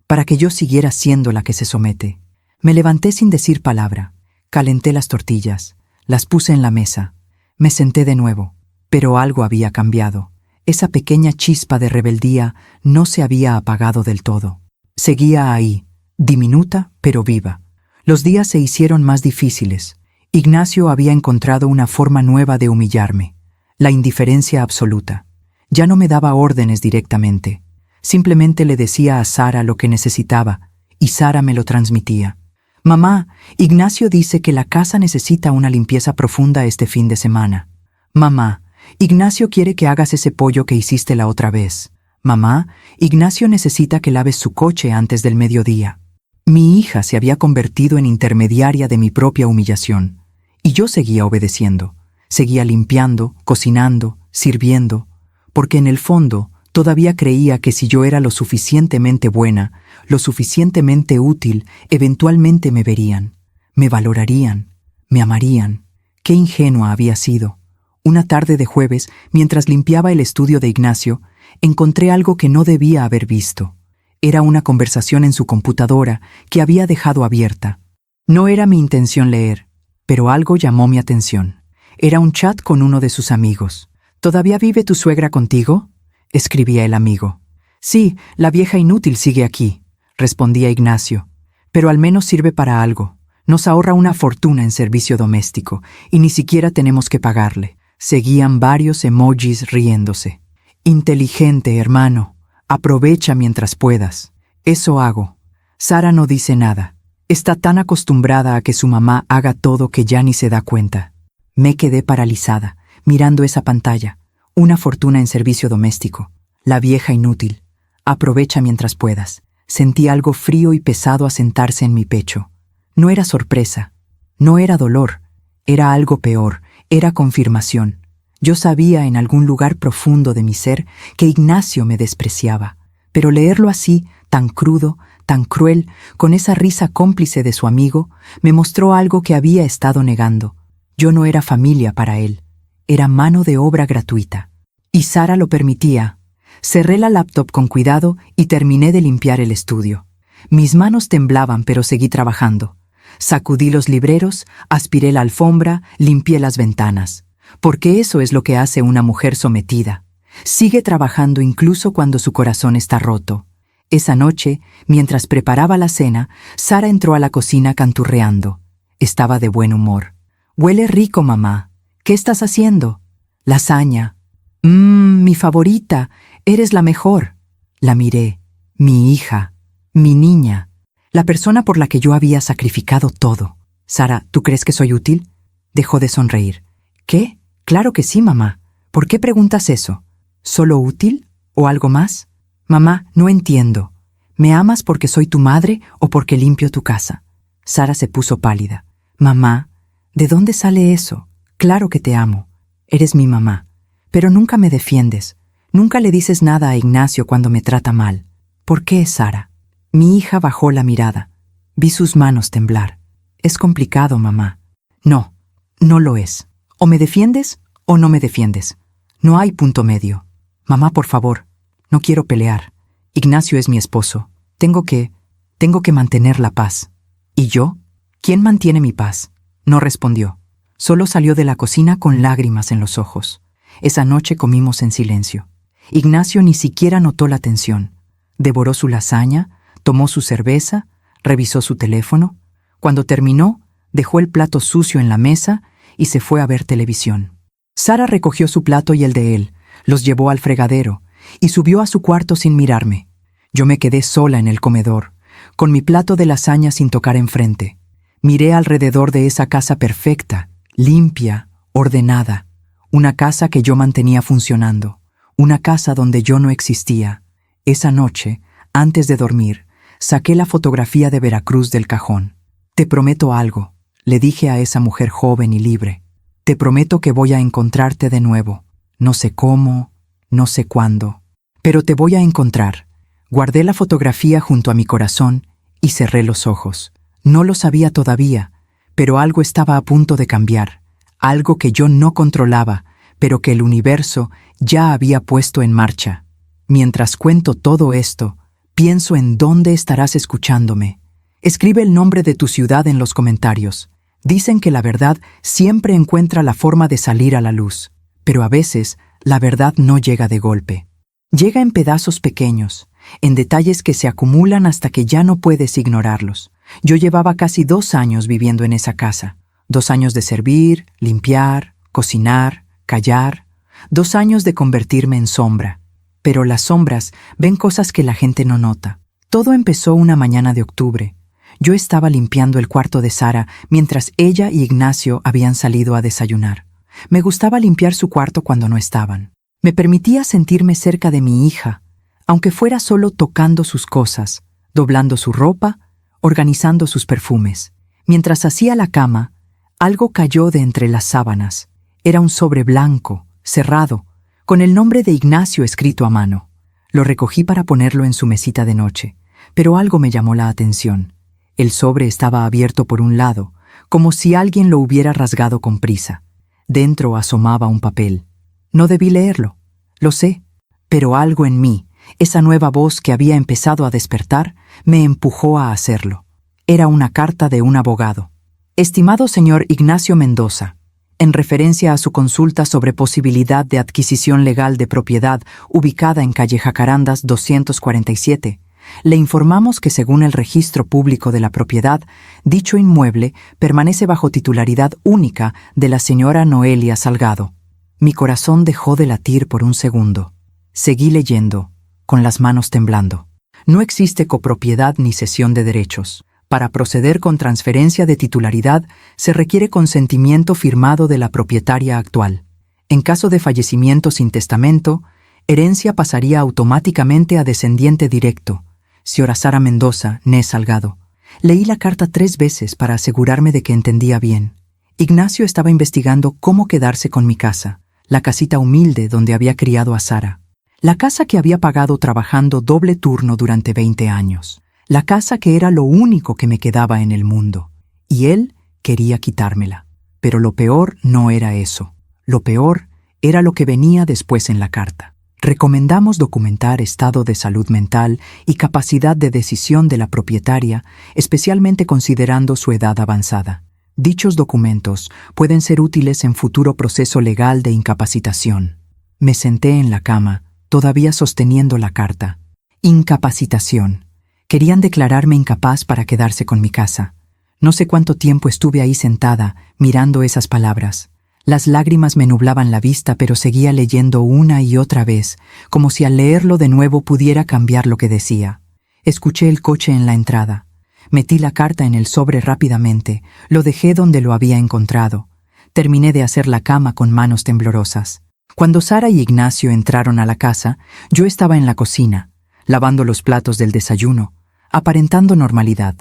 para que yo siguiera siendo la que se somete. Me levanté sin decir palabra, calenté las tortillas, las puse en la mesa, me senté de nuevo, pero algo había cambiado. Esa pequeña chispa de rebeldía no se había apagado del todo. Seguía ahí, diminuta pero viva. Los días se hicieron más difíciles. Ignacio había encontrado una forma nueva de humillarme, la indiferencia absoluta. Ya no me daba órdenes directamente. Simplemente le decía a Sara lo que necesitaba, y Sara me lo transmitía. Mamá, Ignacio dice que la casa necesita una limpieza profunda este fin de semana. Mamá, Ignacio quiere que hagas ese pollo que hiciste la otra vez. Mamá, Ignacio necesita que laves su coche antes del mediodía. Mi hija se había convertido en intermediaria de mi propia humillación, y yo seguía obedeciendo, seguía limpiando, cocinando, sirviendo, porque en el fondo todavía creía que si yo era lo suficientemente buena, lo suficientemente útil, eventualmente me verían, me valorarían, me amarían. Qué ingenua había sido. Una tarde de jueves, mientras limpiaba el estudio de Ignacio, encontré algo que no debía haber visto. Era una conversación en su computadora que había dejado abierta. No era mi intención leer, pero algo llamó mi atención. Era un chat con uno de sus amigos. ¿Todavía vive tu suegra contigo?, escribía el amigo. Sí, la vieja inútil sigue aquí, respondía Ignacio. Pero al menos sirve para algo. Nos ahorra una fortuna en servicio doméstico y ni siquiera tenemos que pagarle. Seguían varios emojis riéndose. Inteligente, hermano. Aprovecha mientras puedas. Eso hago. Sara no dice nada. Está tan acostumbrada a que su mamá haga todo que ya ni se da cuenta. Me quedé paralizada, mirando esa pantalla. Una fortuna en servicio doméstico. La vieja inútil. Aprovecha mientras puedas. Sentí algo frío y pesado asentarse en mi pecho. No era sorpresa. No era dolor. Era algo peor. Era confirmación. Yo sabía en algún lugar profundo de mi ser que Ignacio me despreciaba, pero leerlo así, tan crudo, tan cruel, con esa risa cómplice de su amigo, me mostró algo que había estado negando. Yo no era familia para él, era mano de obra gratuita. Y Sara lo permitía. Cerré la laptop con cuidado y terminé de limpiar el estudio. Mis manos temblaban, pero seguí trabajando. Sacudí los libreros, aspiré la alfombra, limpié las ventanas. Porque eso es lo que hace una mujer sometida. Sigue trabajando incluso cuando su corazón está roto. Esa noche, mientras preparaba la cena, Sara entró a la cocina canturreando. Estaba de buen humor. «Huele rico, mamá. ¿Qué estás haciendo?» «Lasaña». Mi favorita. Eres la mejor». La miré. Mi hija. Mi niña. La persona por la que yo había sacrificado todo. «Sara, ¿tú crees que soy útil?» Dejó de sonreír. «¿Qué? Claro que sí, mamá. ¿Por qué preguntas eso? ¿Solo útil? ¿O algo más?» «Mamá, no entiendo. ¿Me amas porque soy tu madre o porque limpio tu casa?» Sara se puso pálida. «Mamá, ¿de dónde sale eso? Claro que te amo. Eres mi mamá. Pero nunca me defiendes. Nunca le dices nada a Ignacio cuando me trata mal. ¿Por qué, Sara?» Mi hija bajó la mirada. Vi sus manos temblar. «Es complicado, mamá». «No, no lo es. O me defiendes o no me defiendes. No hay punto medio. Mamá, por favor, no quiero pelear. Ignacio es mi esposo. Tengo que mantener la paz». «¿Y yo? ¿Quién mantiene mi paz?» No respondió. Solo salió de la cocina con lágrimas en los ojos. Esa noche comimos en silencio. Ignacio ni siquiera notó la tensión. Devoró su lasaña, tomó su cerveza, revisó su teléfono. Cuando terminó, dejó el plato sucio en la mesa y se fue a ver televisión. Sara recogió su plato y el de él, los llevó al fregadero y subió a su cuarto sin mirarme. Yo me quedé sola en el comedor, con mi plato de lasaña sin tocar enfrente. Miré alrededor de esa casa perfecta, limpia, ordenada. Una casa que yo mantenía funcionando. Una casa donde yo no existía. Esa noche, antes de dormir, saqué la fotografía de Veracruz del cajón. «Te prometo algo», le dije a esa mujer joven y libre. «Te prometo que voy a encontrarte de nuevo. No sé cómo, no sé cuándo, pero te voy a encontrar». Guardé la fotografía junto a mi corazón y cerré los ojos. No lo sabía todavía, pero algo estaba a punto de cambiar. Algo que yo no controlaba, pero que el universo ya había puesto en marcha. Mientras cuento todo esto, pienso en dónde estarás escuchándome. Escribe el nombre de tu ciudad en los comentarios. Dicen que la verdad siempre encuentra la forma de salir a la luz, pero a veces la verdad no llega de golpe. Llega en pedazos pequeños, en detalles que se acumulan hasta que ya no puedes ignorarlos. Yo llevaba casi 2 años viviendo en esa casa. 2 años de servir, limpiar, cocinar, callar. 2 años de convertirme en sombra. Pero las sombras ven cosas que la gente no nota. Todo empezó una mañana de octubre. Yo estaba limpiando el cuarto de Sara mientras ella y Ignacio habían salido a desayunar. Me gustaba limpiar su cuarto cuando no estaban. Me permitía sentirme cerca de mi hija, aunque fuera solo tocando sus cosas, doblando su ropa, organizando sus perfumes. Mientras hacía la cama, algo cayó de entre las sábanas. Era un sobre blanco, cerrado, con el nombre de Ignacio escrito a mano. Lo recogí para ponerlo en su mesita de noche, pero algo me llamó la atención. El sobre estaba abierto por un lado, como si alguien lo hubiera rasgado con prisa. Dentro asomaba un papel. No debí leerlo, lo sé, pero algo en mí, esa nueva voz que había empezado a despertar, me empujó a hacerlo. Era una carta de un abogado. «Estimado señor Ignacio Mendoza, en referencia a su consulta sobre posibilidad de adquisición legal de propiedad ubicada en calle Jacarandas 247, le informamos que según el registro público de la propiedad, dicho inmueble permanece bajo titularidad única de la señora Noelia Salgado». Mi corazón dejó de latir por un segundo. Seguí leyendo, con las manos temblando. No existe copropiedad ni cesión de derechos. Para proceder con transferencia de titularidad, se requiere consentimiento firmado de la propietaria actual. En caso de fallecimiento sin testamento, herencia pasaría automáticamente a descendiente directo. Señora Sara Mendoza, née Salgado. Leí la carta 3 veces para asegurarme de que entendía bien. Ignacio estaba investigando cómo quedarse con mi casa, la casita humilde donde había criado a Sara. La casa que había pagado trabajando doble turno durante 20 años. La casa que era lo único que me quedaba en el mundo. Y él quería quitármela. Pero lo peor no era eso. Lo peor era lo que venía después en la carta. Recomendamos documentar estado de salud mental y capacidad de decisión de la propietaria, especialmente considerando su edad avanzada. Dichos documentos pueden ser útiles en futuro proceso legal de incapacitación. Me senté en la cama, todavía sosteniendo la carta. Incapacitación. Querían declararme incapaz para quedarse con mi casa. No sé cuánto tiempo estuve ahí sentada, mirando esas palabras. Las lágrimas me nublaban la vista, pero seguía leyendo una y otra vez, como si al leerlo de nuevo pudiera cambiar lo que decía. Escuché el coche en la entrada. Metí la carta en el sobre rápidamente, lo dejé donde lo había encontrado. Terminé de hacer la cama con manos temblorosas. Cuando Sara y Ignacio entraron a la casa, yo estaba en la cocina, lavando los platos del desayuno, aparentando normalidad.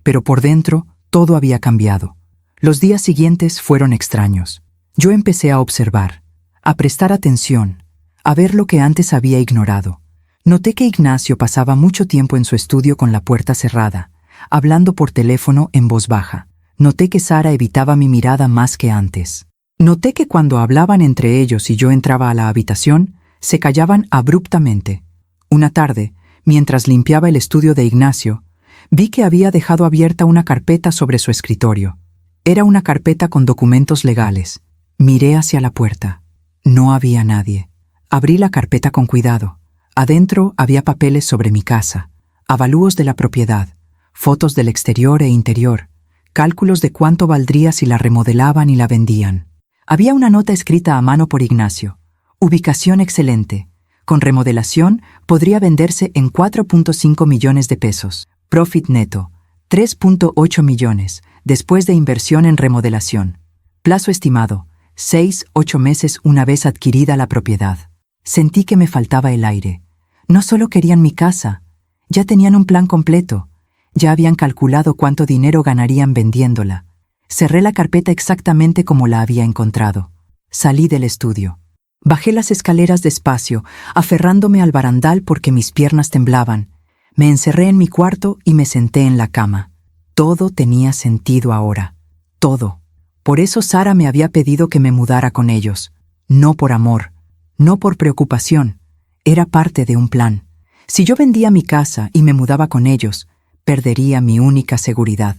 Pero por dentro, todo había cambiado. Los días siguientes fueron extraños. Yo empecé a observar, a prestar atención, a ver lo que antes había ignorado. Noté que Ignacio pasaba mucho tiempo en su estudio con la puerta cerrada, hablando por teléfono en voz baja. Noté que Sara evitaba mi mirada más que antes. Noté que cuando hablaban entre ellos y yo entraba a la habitación, se callaban abruptamente. Una tarde, mientras limpiaba el estudio de Ignacio, vi que había dejado abierta una carpeta sobre su escritorio. Era una carpeta con documentos legales. Miré hacia la puerta. No había nadie. Abrí la carpeta con cuidado. Adentro había papeles sobre mi casa, avalúos de la propiedad, fotos del exterior e interior, cálculos de cuánto valdría si la remodelaban y la vendían. Había una nota escrita a mano por Ignacio. Ubicación excelente. Con remodelación podría venderse en 4.5 millones de pesos. Profit neto, 3.8 millones, después de inversión en remodelación. Plazo estimado, 6-8 meses una vez adquirida la propiedad. Sentí que me faltaba el aire. No solo querían mi casa, ya tenían un plan completo. Ya habían calculado cuánto dinero ganarían vendiéndola. Cerré la carpeta exactamente como la había encontrado. Salí del estudio. Bajé las escaleras despacio, aferrándome al barandal porque mis piernas temblaban. Me encerré en mi cuarto y me senté en la cama. Todo tenía sentido ahora. Todo. Por eso Sara me había pedido que me mudara con ellos. No por amor, no por preocupación. Era parte de un plan. Si yo vendía mi casa y me mudaba con ellos, perdería mi única seguridad.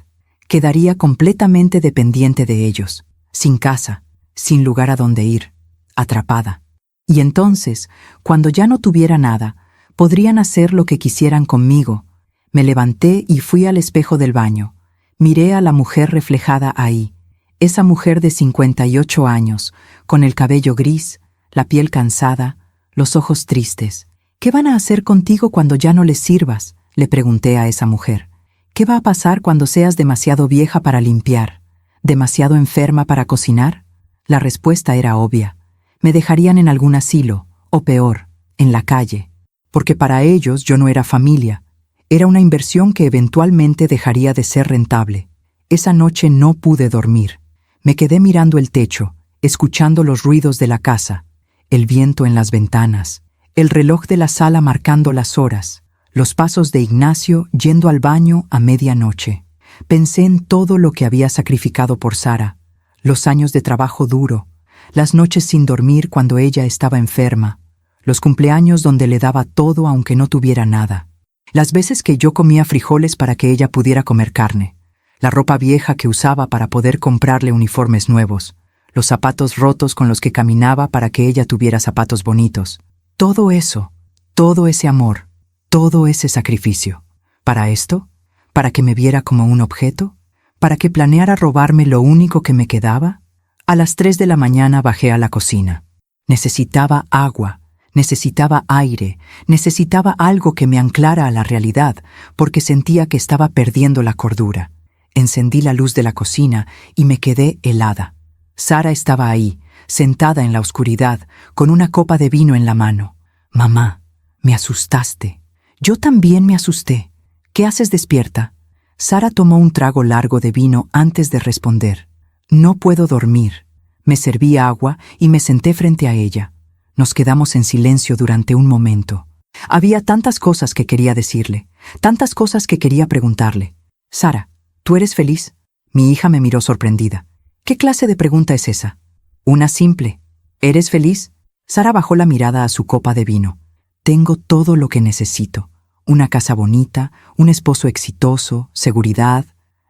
Quedaría completamente dependiente de ellos, sin casa, sin lugar a donde ir, atrapada. Y entonces, cuando ya no tuviera nada, podrían hacer lo que quisieran conmigo. Me levanté y fui al espejo del baño. Miré a la mujer reflejada ahí. Esa mujer de 58 años, con el cabello gris, la piel cansada, los ojos tristes. ¿Qué van a hacer contigo cuando ya no les sirvas?, le pregunté a esa mujer. ¿Qué va a pasar cuando seas demasiado vieja para limpiar? ¿Demasiado enferma para cocinar? La respuesta era obvia. Me dejarían en algún asilo, o peor, en la calle. Porque para ellos yo no era familia. Era una inversión que eventualmente dejaría de ser rentable. Esa noche no pude dormir. Me quedé mirando el techo, escuchando los ruidos de la casa, el viento en las ventanas, el reloj de la sala marcando las horas, los pasos de Ignacio yendo al baño a medianoche. Pensé en todo lo que había sacrificado por Sara, los años de trabajo duro, las noches sin dormir cuando ella estaba enferma, los cumpleaños donde le daba todo aunque no tuviera nada, las veces que yo comía frijoles para que ella pudiera comer carne, la ropa vieja que usaba para poder comprarle uniformes nuevos, los zapatos rotos con los que caminaba para que ella tuviera zapatos bonitos. Todo eso, todo ese amor, todo ese sacrificio. ¿Para esto? ¿Para que me viera como un objeto? ¿Para que planeara robarme lo único que me quedaba? A las 3 de la mañana bajé a la cocina. Necesitaba agua, necesitaba aire, necesitaba algo que me anclara a la realidad, porque sentía que estaba perdiendo la cordura. Encendí la luz de la cocina y me quedé helada. Sara estaba ahí, sentada en la oscuridad, con una copa de vino en la mano. «Mamá, me asustaste». «Yo también me asusté. ¿Qué haces despierta?» Sara tomó un trago largo de vino antes de responder. «No puedo dormir». Me serví agua y me senté frente a ella. Nos quedamos en silencio durante un momento. Había tantas cosas que quería decirle, tantas cosas que quería preguntarle. «Sara, ¿tú eres feliz?» Mi hija me miró sorprendida. «¿Qué clase de pregunta es esa?» «Una simple. ¿Eres feliz?» Sara bajó la mirada a su copa de vino. «Tengo todo lo que necesito. Una casa bonita, un esposo exitoso, seguridad.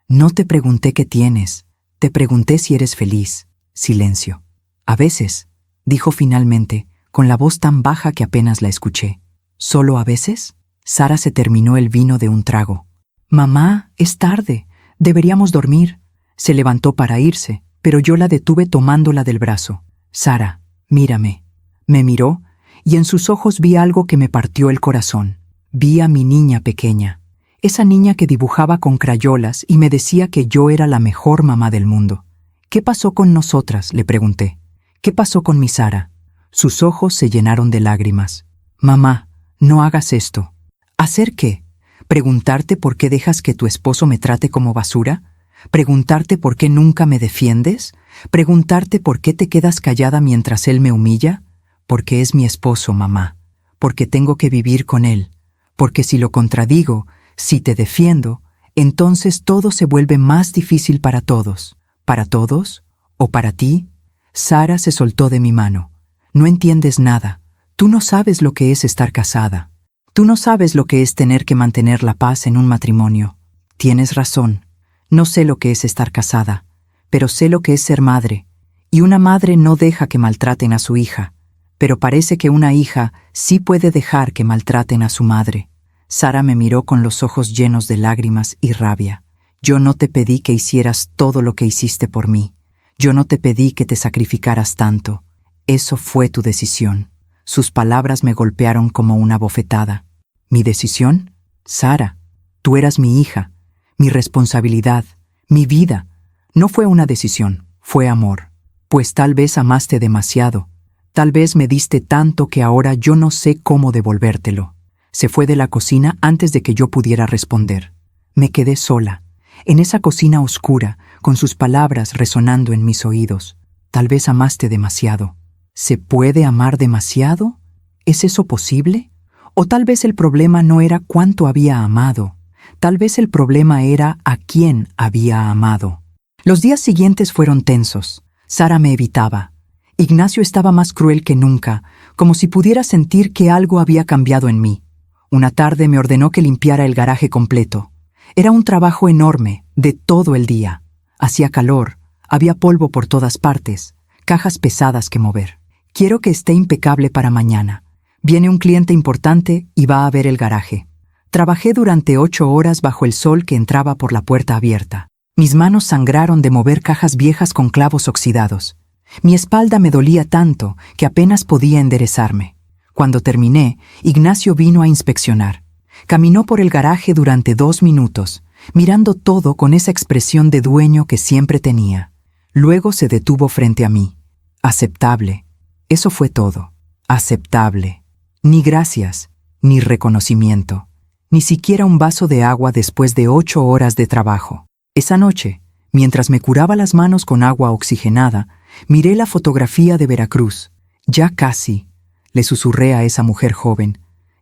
No te pregunté qué tienes. Te pregunté si eres feliz». Silencio. «A veces», dijo finalmente, con la voz tan baja que apenas la escuché. ¿Solo a veces? Sara se terminó el vino de un trago. Mamá, es tarde. Deberíamos dormir. Se levantó para irse, pero yo la detuve tomándola del brazo. Sara, mírame. Me miró, y en sus ojos vi algo que me partió el corazón. Vi a mi niña pequeña. Esa niña que dibujaba con crayolas y me decía que yo era la mejor mamá del mundo. ¿Qué pasó con nosotras?, le pregunté. ¿Qué pasó con mi Sara? Sus ojos se llenaron de lágrimas. Mamá, no hagas esto. ¿Hacer qué? ¿Preguntarte por qué dejas que tu esposo me trate como basura? ¿Preguntarte por qué nunca me defiendes? ¿Preguntarte por qué te quedas callada mientras él me humilla? Porque es mi esposo, mamá. Porque tengo que vivir con él. Porque si lo contradigo, si te defiendo, entonces todo se vuelve más difícil para todos. ¿Para todos? ¿O para ti? Sara se soltó de mi mano. No entiendes nada. Tú no sabes lo que es estar casada. Tú no sabes lo que es tener que mantener la paz en un matrimonio. Tienes razón. No sé lo que es estar casada, pero sé lo que es ser madre. Y una madre no deja que maltraten a su hija, pero parece que una hija sí puede dejar que maltraten a su madre. Sara me miró con los ojos llenos de lágrimas y rabia. Yo no te pedí que hicieras todo lo que hiciste por mí. Yo no te pedí que te sacrificaras tanto. Eso fue tu decisión. Sus palabras me golpearon como una bofetada. ¿Mi decisión? Sara, tú eras mi hija, mi responsabilidad, mi vida. No fue una decisión, fue amor. Pues tal vez amaste demasiado. Tal vez me diste tanto que ahora yo no sé cómo devolvértelo. Se fue de la cocina antes de que yo pudiera responder. Me quedé sola, en esa cocina oscura, con sus palabras resonando en mis oídos. Tal vez amaste demasiado. ¿Se puede amar demasiado? ¿Es eso posible? O tal vez el problema no era cuánto había amado. Tal vez el problema era a quién había amado. Los días siguientes fueron tensos. Sara me evitaba. Ignacio estaba más cruel que nunca, como si pudiera sentir que algo había cambiado en mí. Una tarde me ordenó que limpiara el garaje completo. Era un trabajo enorme, de todo el día. Hacía calor, había polvo por todas partes, cajas pesadas que mover. Quiero que esté impecable para mañana. Viene un cliente importante y va a ver el garaje. Trabajé durante 8 horas bajo el sol que entraba por la puerta abierta. Mis manos sangraron de mover cajas viejas con clavos oxidados. Mi espalda me dolía tanto que apenas podía enderezarme. Cuando terminé, Ignacio vino a inspeccionar. Caminó por el garaje durante 2 minutos, mirando todo con esa expresión de dueño que siempre tenía. Luego se detuvo frente a mí. Aceptable. Eso fue todo. Aceptable. Ni gracias, ni reconocimiento. Ni siquiera un vaso de agua después de 8 horas de trabajo. Esa noche, mientras me curaba las manos con agua oxigenada, miré la fotografía de Veracruz. Ya casi, le susurré a esa mujer joven,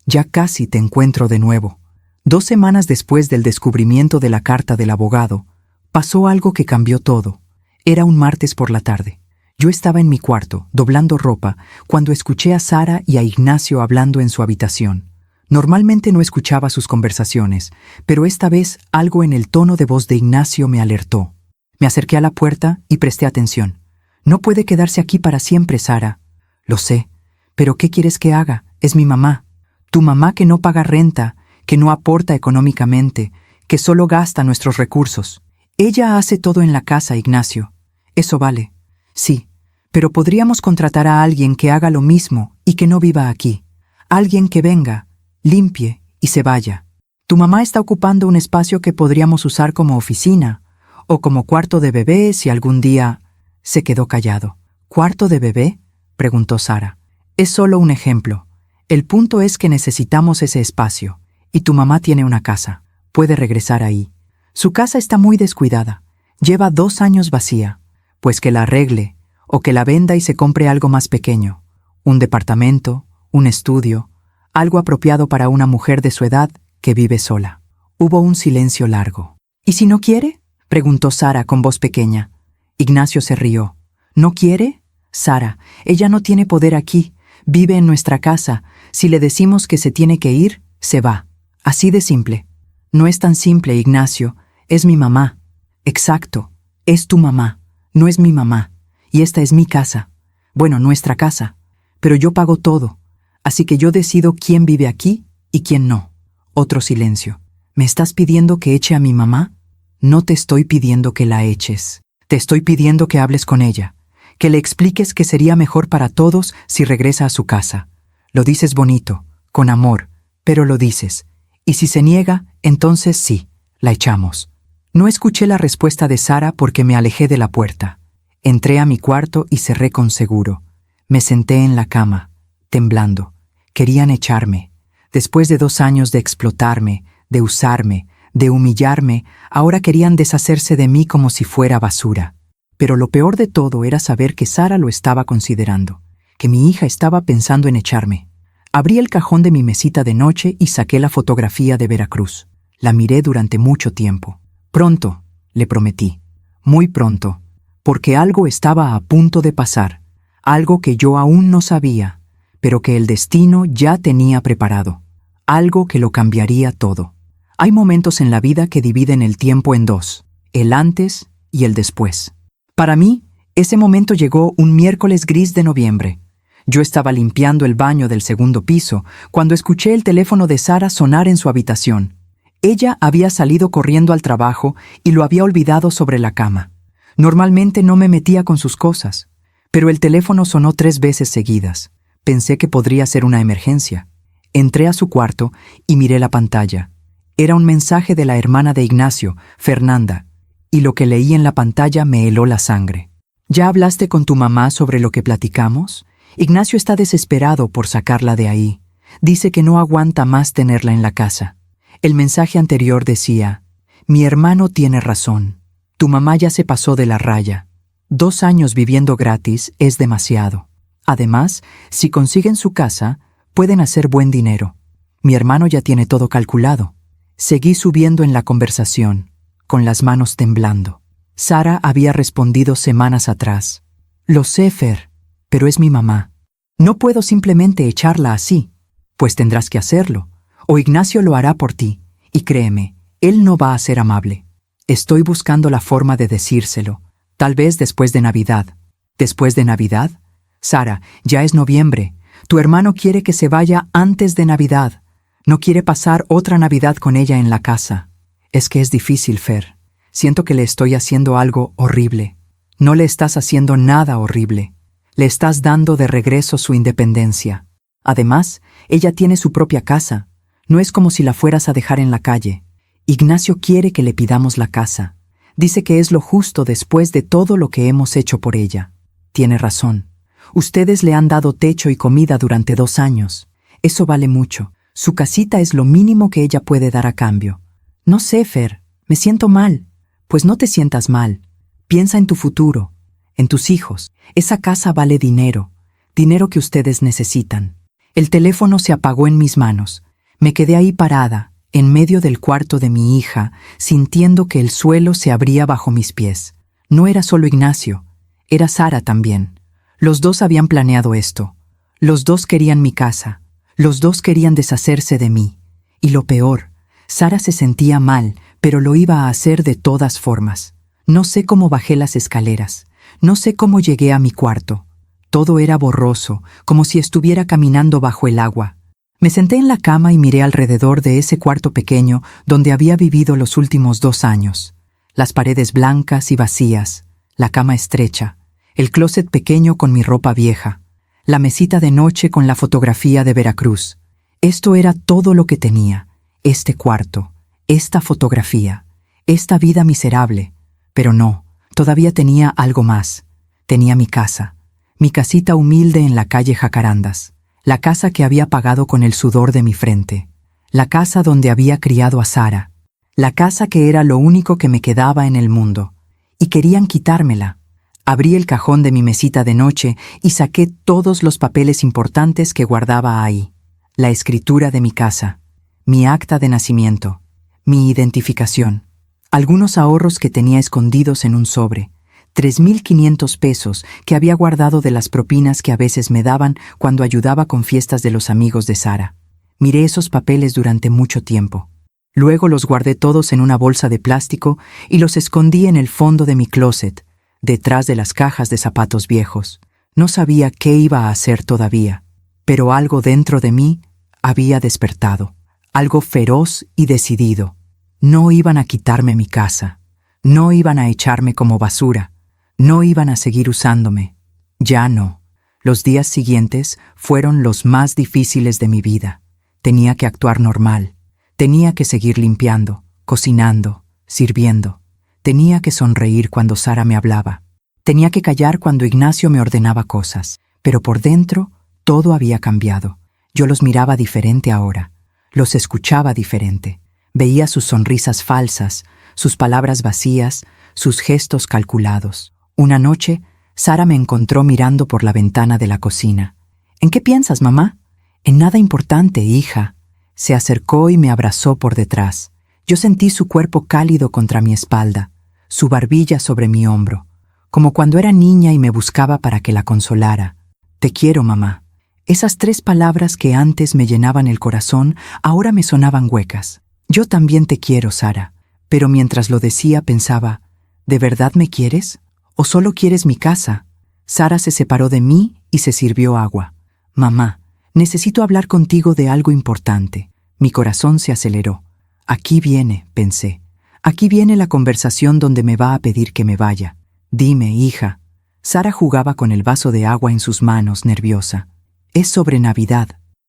ya casi te encuentro de nuevo. 2 semanas después del descubrimiento de la carta del abogado, pasó algo que cambió todo. Era un martes por la tarde. Yo estaba en mi cuarto, doblando ropa, cuando escuché a Sara y a Ignacio hablando en su habitación. Normalmente no escuchaba sus conversaciones, pero esta vez algo en el tono de voz de Ignacio me alertó. Me acerqué a la puerta y presté atención. No puede quedarse aquí para siempre, Sara. Lo sé, pero ¿qué quieres que haga? Es mi mamá. Tu mamá que no paga renta, que no aporta económicamente, que solo gasta nuestros recursos. Ella hace todo en la casa, Ignacio. Eso vale. Sí, pero podríamos contratar a alguien que haga lo mismo y que no viva aquí. Alguien que venga, limpie y se vaya. Tu mamá está ocupando un espacio que podríamos usar como oficina o como cuarto de bebé si algún día... Se quedó callado. ¿Cuarto de bebé?, preguntó Sara. Es solo un ejemplo. El punto es que necesitamos ese espacio. Y tu mamá tiene una casa. Puede regresar ahí. Su casa está muy descuidada. Lleva 2 años vacía. Pues que la arregle, o que la venda y se compre algo más pequeño. Un departamento, un estudio, algo apropiado para una mujer de su edad que vive sola. Hubo un silencio largo. ¿Y si no quiere?, preguntó Sara con voz pequeña. Ignacio se rió. ¿No quiere? Sara, ella no tiene poder aquí. Vive en nuestra casa. Si le decimos que se tiene que ir, se va. Así de simple. No es tan simple, Ignacio. Es mi mamá. Exacto. Es tu mamá. No es mi mamá. Y esta es mi casa. Bueno, nuestra casa. pero yo pago todo, así que yo decido quién vive aquí y quién no. Otro silencio. ¿Me estás pidiendo que eche a mi mamá? No te estoy pidiendo que la eches. Te estoy pidiendo que hables con ella, que le expliques que sería mejor para todos si regresa a su casa. Lo dices bonito, con amor, pero lo dices. Y si se niega, entonces sí, la echamos. No escuché la respuesta de Sara porque me alejé de la puerta. Entré a mi cuarto y cerré con seguro. Me senté en la cama, temblando. Querían echarme. Después de 2 años de explotarme, de usarme, de humillarme, ahora querían deshacerse de mí como si fuera basura. Pero lo peor de todo era saber que Sara lo estaba considerando, que mi hija estaba pensando en echarme. Abrí el cajón de mi mesita de noche y saqué la fotografía de Veracruz. La miré durante mucho tiempo. Pronto, le prometí. Muy pronto. Porque algo estaba a punto de pasar. Algo que yo aún no sabía, pero que el destino ya tenía preparado. Algo que lo cambiaría todo. Hay momentos en la vida que dividen el tiempo en 2, el antes y el después. Para mí, ese momento llegó un miércoles gris de noviembre. Yo estaba limpiando el baño del 2º piso cuando escuché el teléfono de Sara sonar en su habitación. Ella había salido corriendo al trabajo y lo había olvidado sobre la cama. Normalmente no me metía con sus cosas, pero el teléfono sonó 3 veces seguidas. Pensé que podría ser una emergencia. Entré a su cuarto y miré la pantalla. Era un mensaje de la hermana de Ignacio, Fernanda, y lo que leí en la pantalla me heló la sangre. ¿Ya hablaste con tu mamá sobre lo que platicamos? Ignacio está desesperado por sacarla de ahí. Dice que no aguanta más tenerla en la casa. El mensaje anterior decía: mi hermano tiene razón. Tu mamá ya se pasó de la raya. 2 años viviendo gratis es demasiado. Además, si consiguen su casa, pueden hacer buen dinero. Mi hermano ya tiene todo calculado. Seguí subiendo en la conversación, con las manos temblando. Sara había respondido semanas atrás. Lo sé, Fer, pero es mi mamá. No puedo simplemente echarla así, pues tendrás que hacerlo, o Ignacio lo hará por ti, y créeme, él no va a ser amable. Estoy buscando la forma de decírselo, tal vez después de Navidad. ¿Después de Navidad? Sara, ya es noviembre. Tu hermano quiere que se vaya antes de Navidad. No quiere pasar otra Navidad con ella en la casa. Es que es difícil, Fer. Siento que le estoy haciendo algo horrible. No le estás haciendo nada horrible. Le estás dando de regreso su independencia. Además, ella tiene su propia casa. No es como si la fueras a dejar en la calle. Ignacio quiere que le pidamos la casa. Dice que es lo justo después de todo lo que hemos hecho por ella. Tiene razón. Ustedes le han dado techo y comida durante 2 años. Eso vale mucho. Su casita es lo mínimo que ella puede dar a cambio. No sé, Fer, me siento mal. Pues no te sientas mal. Piensa en tu futuro, en tus hijos. Esa casa vale dinero, dinero que ustedes necesitan. El teléfono se apagó en mis manos. Me quedé ahí parada, en medio del cuarto de mi hija, sintiendo que el suelo se abría bajo mis pies. No era solo Ignacio, era Sara también. Los 2 habían planeado esto. Los 2 querían mi casa. Los 2 querían deshacerse de mí. Y lo peor, Sara se sentía mal, pero lo iba a hacer de todas formas. No sé cómo bajé las escaleras. No sé cómo llegué a mi cuarto. Todo era borroso, como si estuviera caminando bajo el agua. Me senté en la cama y miré alrededor de ese cuarto pequeño donde había vivido los últimos 2 años. Las paredes blancas y vacías, la cama estrecha, el closet pequeño con mi ropa vieja, la mesita de noche con la fotografía de Veracruz. Esto era todo lo que tenía, este cuarto, esta fotografía, esta vida miserable. Pero no, todavía tenía algo más. Tenía mi casa, mi casita humilde en la calle Jacarandas, la casa que había pagado con el sudor de mi frente, la casa donde había criado a Sara, la casa que era lo único que me quedaba en el mundo. Y querían quitármela. Abrí el cajón de mi mesita de noche y saqué todos los papeles importantes que guardaba ahí. La escritura de mi casa, mi acta de nacimiento, mi identificación, algunos ahorros que tenía escondidos en un sobre, 3,500 pesos que había guardado de las propinas que a veces me daban cuando ayudaba con fiestas de los amigos de Sara. Miré esos papeles durante mucho tiempo. Luego los guardé todos en una bolsa de plástico y los escondí en el fondo de mi closet, detrás de las cajas de zapatos viejos. No sabía qué iba a hacer todavía, pero algo dentro de mí había despertado, algo feroz y decidido. No iban a quitarme mi casa, no iban a echarme como basura, no iban a seguir usándome. Ya no. Los días siguientes fueron los más difíciles de mi vida. Tenía que actuar normal, tenía que seguir limpiando, cocinando, sirviendo. Tenía que sonreír cuando Sara me hablaba. Tenía que callar cuando Ignacio me ordenaba cosas. Pero por dentro todo había cambiado. Yo los miraba diferente ahora. Los escuchaba diferente. Veía sus sonrisas falsas, sus palabras vacías, sus gestos calculados. Una noche, Sara me encontró mirando por la ventana de la cocina. «¿En qué piensas, mamá?» «En nada importante, hija». Se acercó y me abrazó por detrás. Yo sentí su cuerpo cálido contra mi espalda, su barbilla sobre mi hombro, como cuando era niña y me buscaba para que la consolara. «Te quiero, mamá». Esas 3 palabras que antes me llenaban el corazón, ahora me sonaban huecas. «Yo también te quiero, Sara». Pero mientras lo decía pensaba, ¿de verdad me quieres? ¿O solo quieres mi casa? Sara se separó de mí y se sirvió agua. «Mamá, necesito hablar contigo de algo importante». Mi corazón se aceleró. «Aquí viene», pensé. «Aquí viene la conversación donde me va a pedir que me vaya». «Dime, hija». Sara jugaba con el vaso de agua en sus manos, nerviosa. «Es sobre Navidad.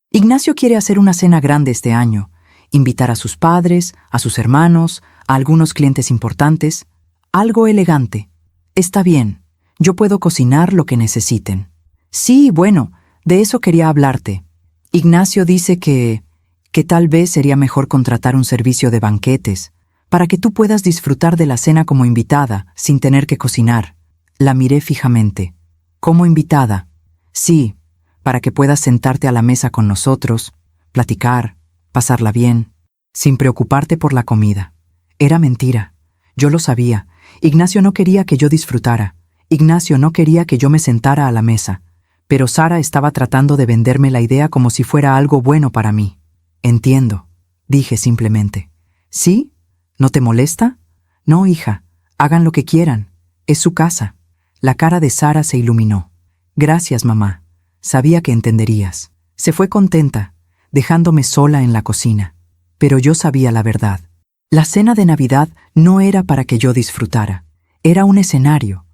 Ignacio quiere hacer una cena grande este año. Invitar a sus padres, a sus hermanos, a algunos clientes importantes. Algo elegante. Está bien. Yo puedo cocinar lo que necesiten». «Sí, bueno, de eso quería hablarte. Ignacio dice que tal vez sería mejor contratar un servicio de banquetes, para que tú puedas disfrutar de la cena como invitada, sin tener que cocinar». La miré fijamente. «¿Como invitada?» «Sí, para que puedas sentarte a la mesa con nosotros, platicar, pasarla bien, sin preocuparte por la comida». Era mentira. Yo lo sabía. Ignacio no quería que yo disfrutara. Ignacio no quería que yo me sentara a la mesa. Pero Sara estaba tratando de venderme la idea como si fuera algo bueno para mí. «Entiendo», dije simplemente. «¿Sí? ¿No te molesta?» «No, hija. Hagan lo que quieran. Es su casa». La cara de Sara se iluminó. «Gracias, mamá. Sabía que entenderías». Se fue contenta, dejándome sola en la cocina. Pero yo sabía la verdad. La cena de Navidad no era para que yo disfrutara. Era un escenario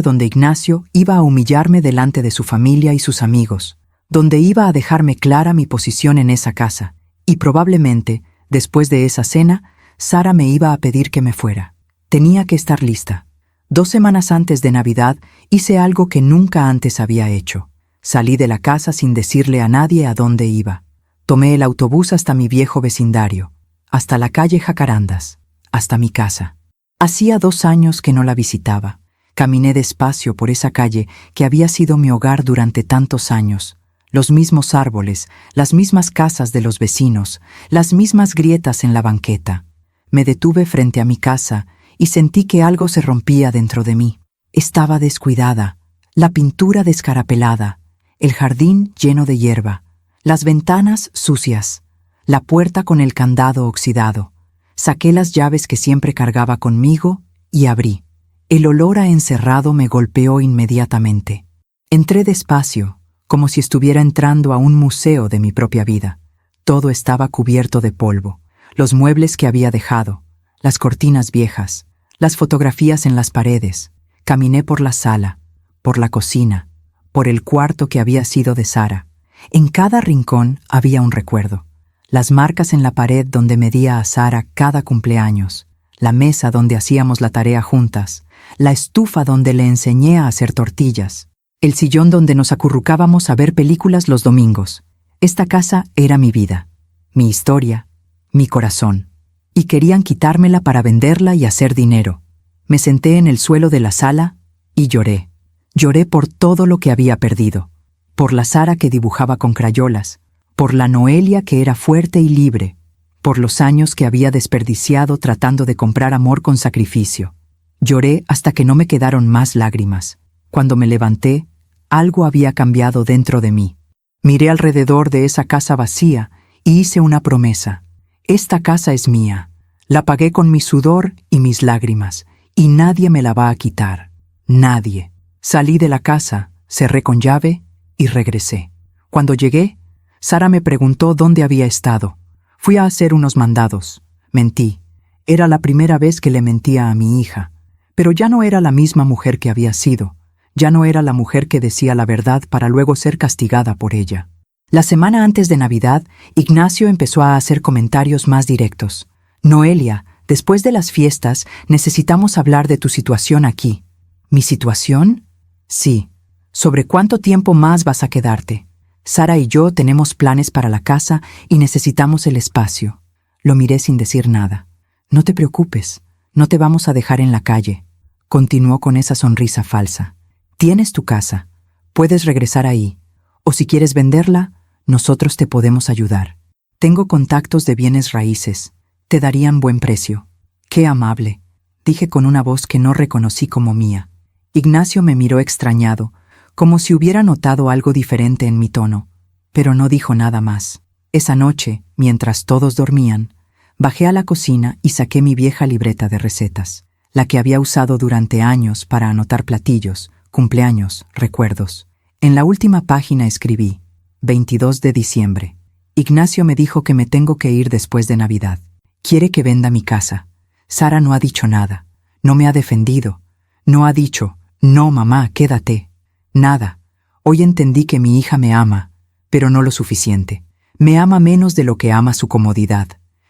donde Ignacio iba a humillarme delante de su familia y sus amigos, donde iba a dejarme clara mi posición en esa casa, y probablemente, después de esa cena, Sara me iba a pedir que me fuera. Tenía que estar lista. 2 semanas antes de Navidad hice algo que nunca antes había hecho. Salí de la casa sin decirle a nadie a dónde iba. Tomé el autobús hasta mi viejo vecindario, hasta la calle Jacarandas, hasta mi casa. Hacía 2 años que no la visitaba. Caminé despacio por esa calle que había sido mi hogar durante tantos años. Los mismos árboles, las mismas casas de los vecinos, las mismas grietas en la banqueta. Me detuve frente a mi casa y sentí que algo se rompía dentro de mí. Estaba descuidada, la pintura descarapelada, el jardín lleno de hierba, las ventanas sucias, la puerta con el candado oxidado. Saqué las llaves que siempre cargaba conmigo y abrí. El olor a encerrado me golpeó inmediatamente. Entré despacio, como si estuviera entrando a un museo de mi propia vida. Todo estaba cubierto de polvo, los muebles que había dejado, las cortinas viejas, las fotografías en las paredes. Caminé por la sala, por la cocina, por el cuarto que había sido de Sara. En cada rincón había un recuerdo. Las marcas en la pared donde medía a Sara cada cumpleaños, la mesa donde hacíamos la tarea juntas, la estufa donde le enseñé a hacer tortillas, el sillón donde nos acurrucábamos a ver películas los domingos. Esta casa era mi vida, mi historia, mi corazón. Y querían quitármela para venderla y hacer dinero. Me senté en el suelo de la sala y lloré. Lloré por todo lo que había perdido. Por la Sara que dibujaba con crayolas, por la Noelia que era fuerte y libre, por los años que había desperdiciado tratando de comprar amor con sacrificio. Lloré hasta que no me quedaron más lágrimas. Cuando me levanté, algo había cambiado dentro de mí. Miré alrededor de esa casa vacía y hice una promesa. Esta casa es mía. La pagué con mi sudor y mis lágrimas, y nadie me la va a quitar. Nadie. Salí de la casa, Cerré con llave y regresé. Cuando llegué, Sara me preguntó dónde había estado. Fui a hacer unos mandados. Mentí. Era la primera vez que le mentía a mi hija. Pero ya no era la misma mujer que había sido. Ya no era la mujer que decía la verdad para luego ser castigada por ella. La semana antes de Navidad, Ignacio empezó a hacer comentarios más directos. Noelia, después de las fiestas, necesitamos hablar de tu situación aquí. ¿Mi situación? Sí. ¿Sobre cuánto tiempo más vas a quedarte? Sara y yo tenemos planes para la casa y necesitamos el espacio. Lo miré sin decir nada. No te preocupes, no te vamos a dejar en la calle. Continuó con esa sonrisa falsa. Tienes tu casa, puedes regresar ahí. O si quieres venderla, nosotros te podemos ayudar. Tengo contactos de bienes raíces. Te darían buen precio. Qué amable, dije con una voz que no reconocí como mía. Ignacio me miró extrañado, como si hubiera notado algo diferente en mi tono, pero no dijo nada más. Esa noche, mientras todos dormían, bajé a la cocina y saqué mi vieja libreta de recetas, la que había usado durante años para anotar platillos, cumpleaños, recuerdos. En la última página escribí, 22 de diciembre. Ignacio me dijo que me tengo que ir después de Navidad. Quiere que venda mi casa. Sara no ha dicho nada, no me ha defendido, no ha dicho, no mamá, quédate. Nada. Hoy entendí que mi hija me ama, pero no lo suficiente. Me ama menos de lo que ama su comodidad.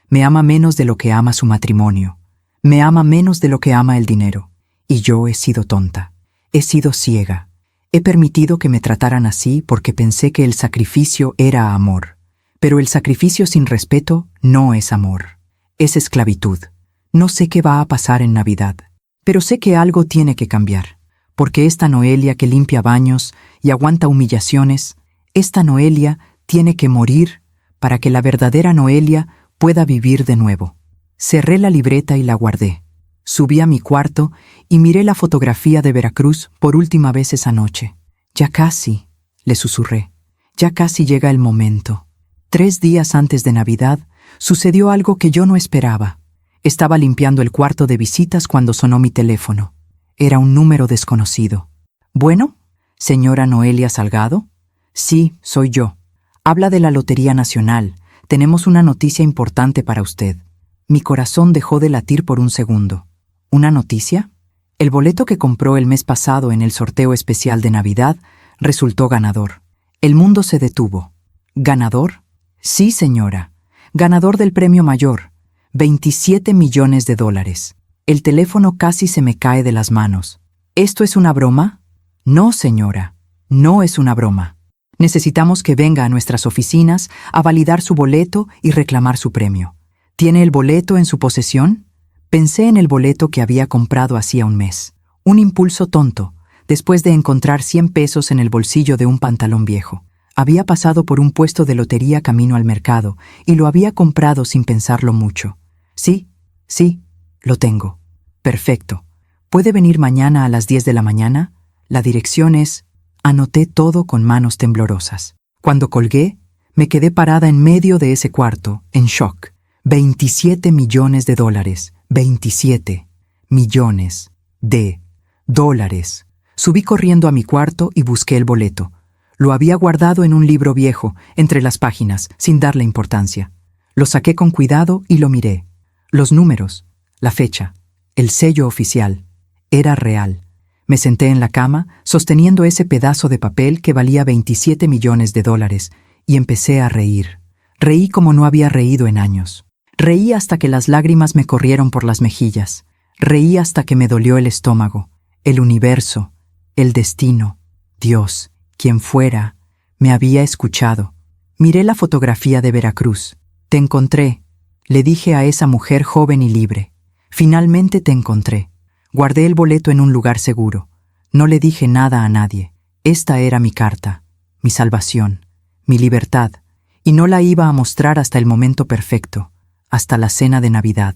Me ama menos de lo que ama su matrimonio. Me ama menos de lo que ama el dinero. Y yo he sido tonta. He sido ciega. He permitido que me trataran así porque pensé que el sacrificio era amor. Pero el sacrificio sin respeto no es amor. Es esclavitud. No sé qué va a pasar en Navidad, pero sé que algo tiene que cambiar. Porque esta Noelia que limpia baños y aguanta humillaciones, esta Noelia tiene que morir para que la verdadera Noelia pueda vivir de nuevo. Cerré la libreta y la guardé. Subí a mi cuarto y miré la fotografía de Veracruz por última vez esa noche. Ya casi, le susurré, ya casi llega el momento. 3 días antes de Navidad, sucedió algo que yo no esperaba. Estaba limpiando el cuarto de visitas cuando sonó mi teléfono. Era un número desconocido. ¿Bueno? ¿Señora Noelia Salgado? Sí, soy yo. Habla de la Lotería Nacional. Tenemos una noticia importante para usted. Mi corazón dejó de latir por un segundo. ¿Una noticia? El boleto que compró el mes pasado en el sorteo especial de Navidad resultó ganador. El mundo se detuvo. ¿Ganador? Sí, señora. Ganador del premio mayor. 27 millones de dólares. El teléfono casi se me cae de las manos. ¿Esto es una broma? No, señora. No es una broma. Necesitamos que venga a nuestras oficinas a validar su boleto y reclamar su premio. ¿Tiene el boleto en su posesión? Pensé en el boleto que había comprado hacía un mes. Un impulso tonto, después de encontrar 100 pesos en el bolsillo de un pantalón viejo. Había pasado por un puesto de lotería camino al mercado y lo había comprado sin pensarlo mucho. Sí, lo tengo. Perfecto. ¿Puede venir mañana a las 10 de la mañana? La dirección es... Anoté todo con manos temblorosas. Cuando colgué, me quedé parada en medio de ese cuarto, en shock. 27 millones de dólares. 27 millones de dólares. Subí corriendo a mi cuarto y busqué el boleto. Lo había guardado en un libro viejo, entre las páginas, sin darle importancia. Lo saqué con cuidado y lo miré. Los números, la fecha, el sello oficial. Era real. Me senté en la cama, sosteniendo ese pedazo de papel que valía 27 millones de dólares, y empecé a reír. Reí como no había reído en años. Reí hasta que las lágrimas me corrieron por las mejillas. Reí hasta que me dolió el estómago. El universo, el destino, Dios, quien fuera, me había escuchado. Miré la fotografía de Veracruz. Te encontré, le dije a esa mujer joven y libre. Finalmente te encontré. Guardé el boleto en un lugar seguro. No le dije nada a nadie. Esta era mi carta, mi salvación, mi libertad, y no la iba a mostrar hasta el momento perfecto, hasta la cena de Navidad.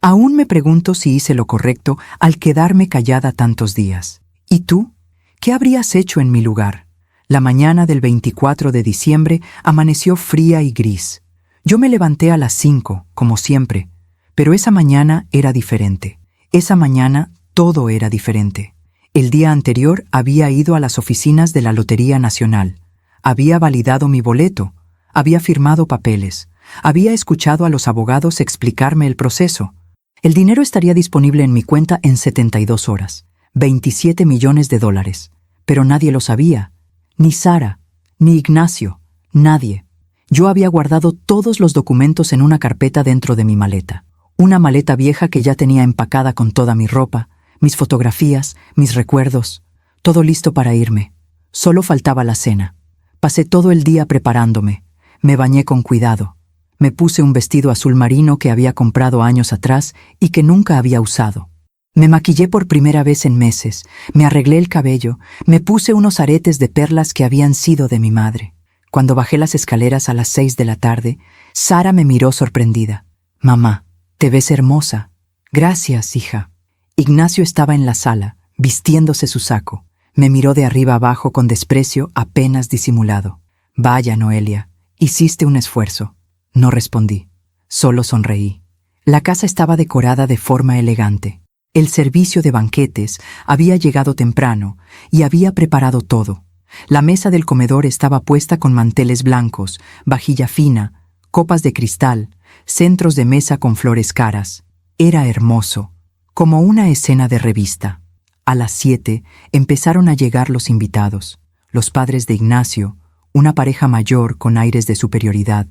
Aún me pregunto si hice lo correcto al quedarme callada tantos días. ¿Y tú? ¿Qué habrías hecho en mi lugar? La mañana del 24 de diciembre amaneció fría y gris. Yo me levanté a las 5, como siempre, pero esa mañana era diferente. Esa mañana todo era diferente. El día anterior había ido a las oficinas de la Lotería Nacional. Había validado mi boleto. Había firmado papeles. Había escuchado a los abogados explicarme el proceso. El dinero estaría disponible en mi cuenta en 72 horas. 27 millones de dólares. Pero nadie lo sabía. Ni Sara, ni Ignacio, nadie. Yo había guardado todos los documentos en una carpeta dentro de mi maleta. Una maleta vieja que ya tenía empacada con toda mi ropa, mis fotografías, mis recuerdos, todo listo para irme. Solo faltaba la cena. Pasé todo el día preparándome. Me bañé con cuidado. Me puse un vestido azul marino que había comprado años atrás y que nunca había usado. Me maquillé por primera vez en meses, me arreglé el cabello, me puse unos aretes de perlas que habían sido de mi madre. Cuando bajé las escaleras a las 6 de la tarde, Sara me miró sorprendida. «Mamá, te ves hermosa». «Gracias, hija». Ignacio estaba en la sala, vistiéndose su saco. Me miró de arriba abajo con desprecio apenas disimulado. «Vaya, Noelia, hiciste un esfuerzo». No respondí, solo sonreí. La casa estaba decorada de forma elegante. El servicio de banquetes había llegado temprano y había preparado todo. La mesa del comedor estaba puesta con manteles blancos, vajilla fina, copas de cristal, centros de mesa con flores caras. Era hermoso, como una escena de revista. A las 7 empezaron a llegar los invitados, los padres de Ignacio, una pareja mayor con aires de superioridad,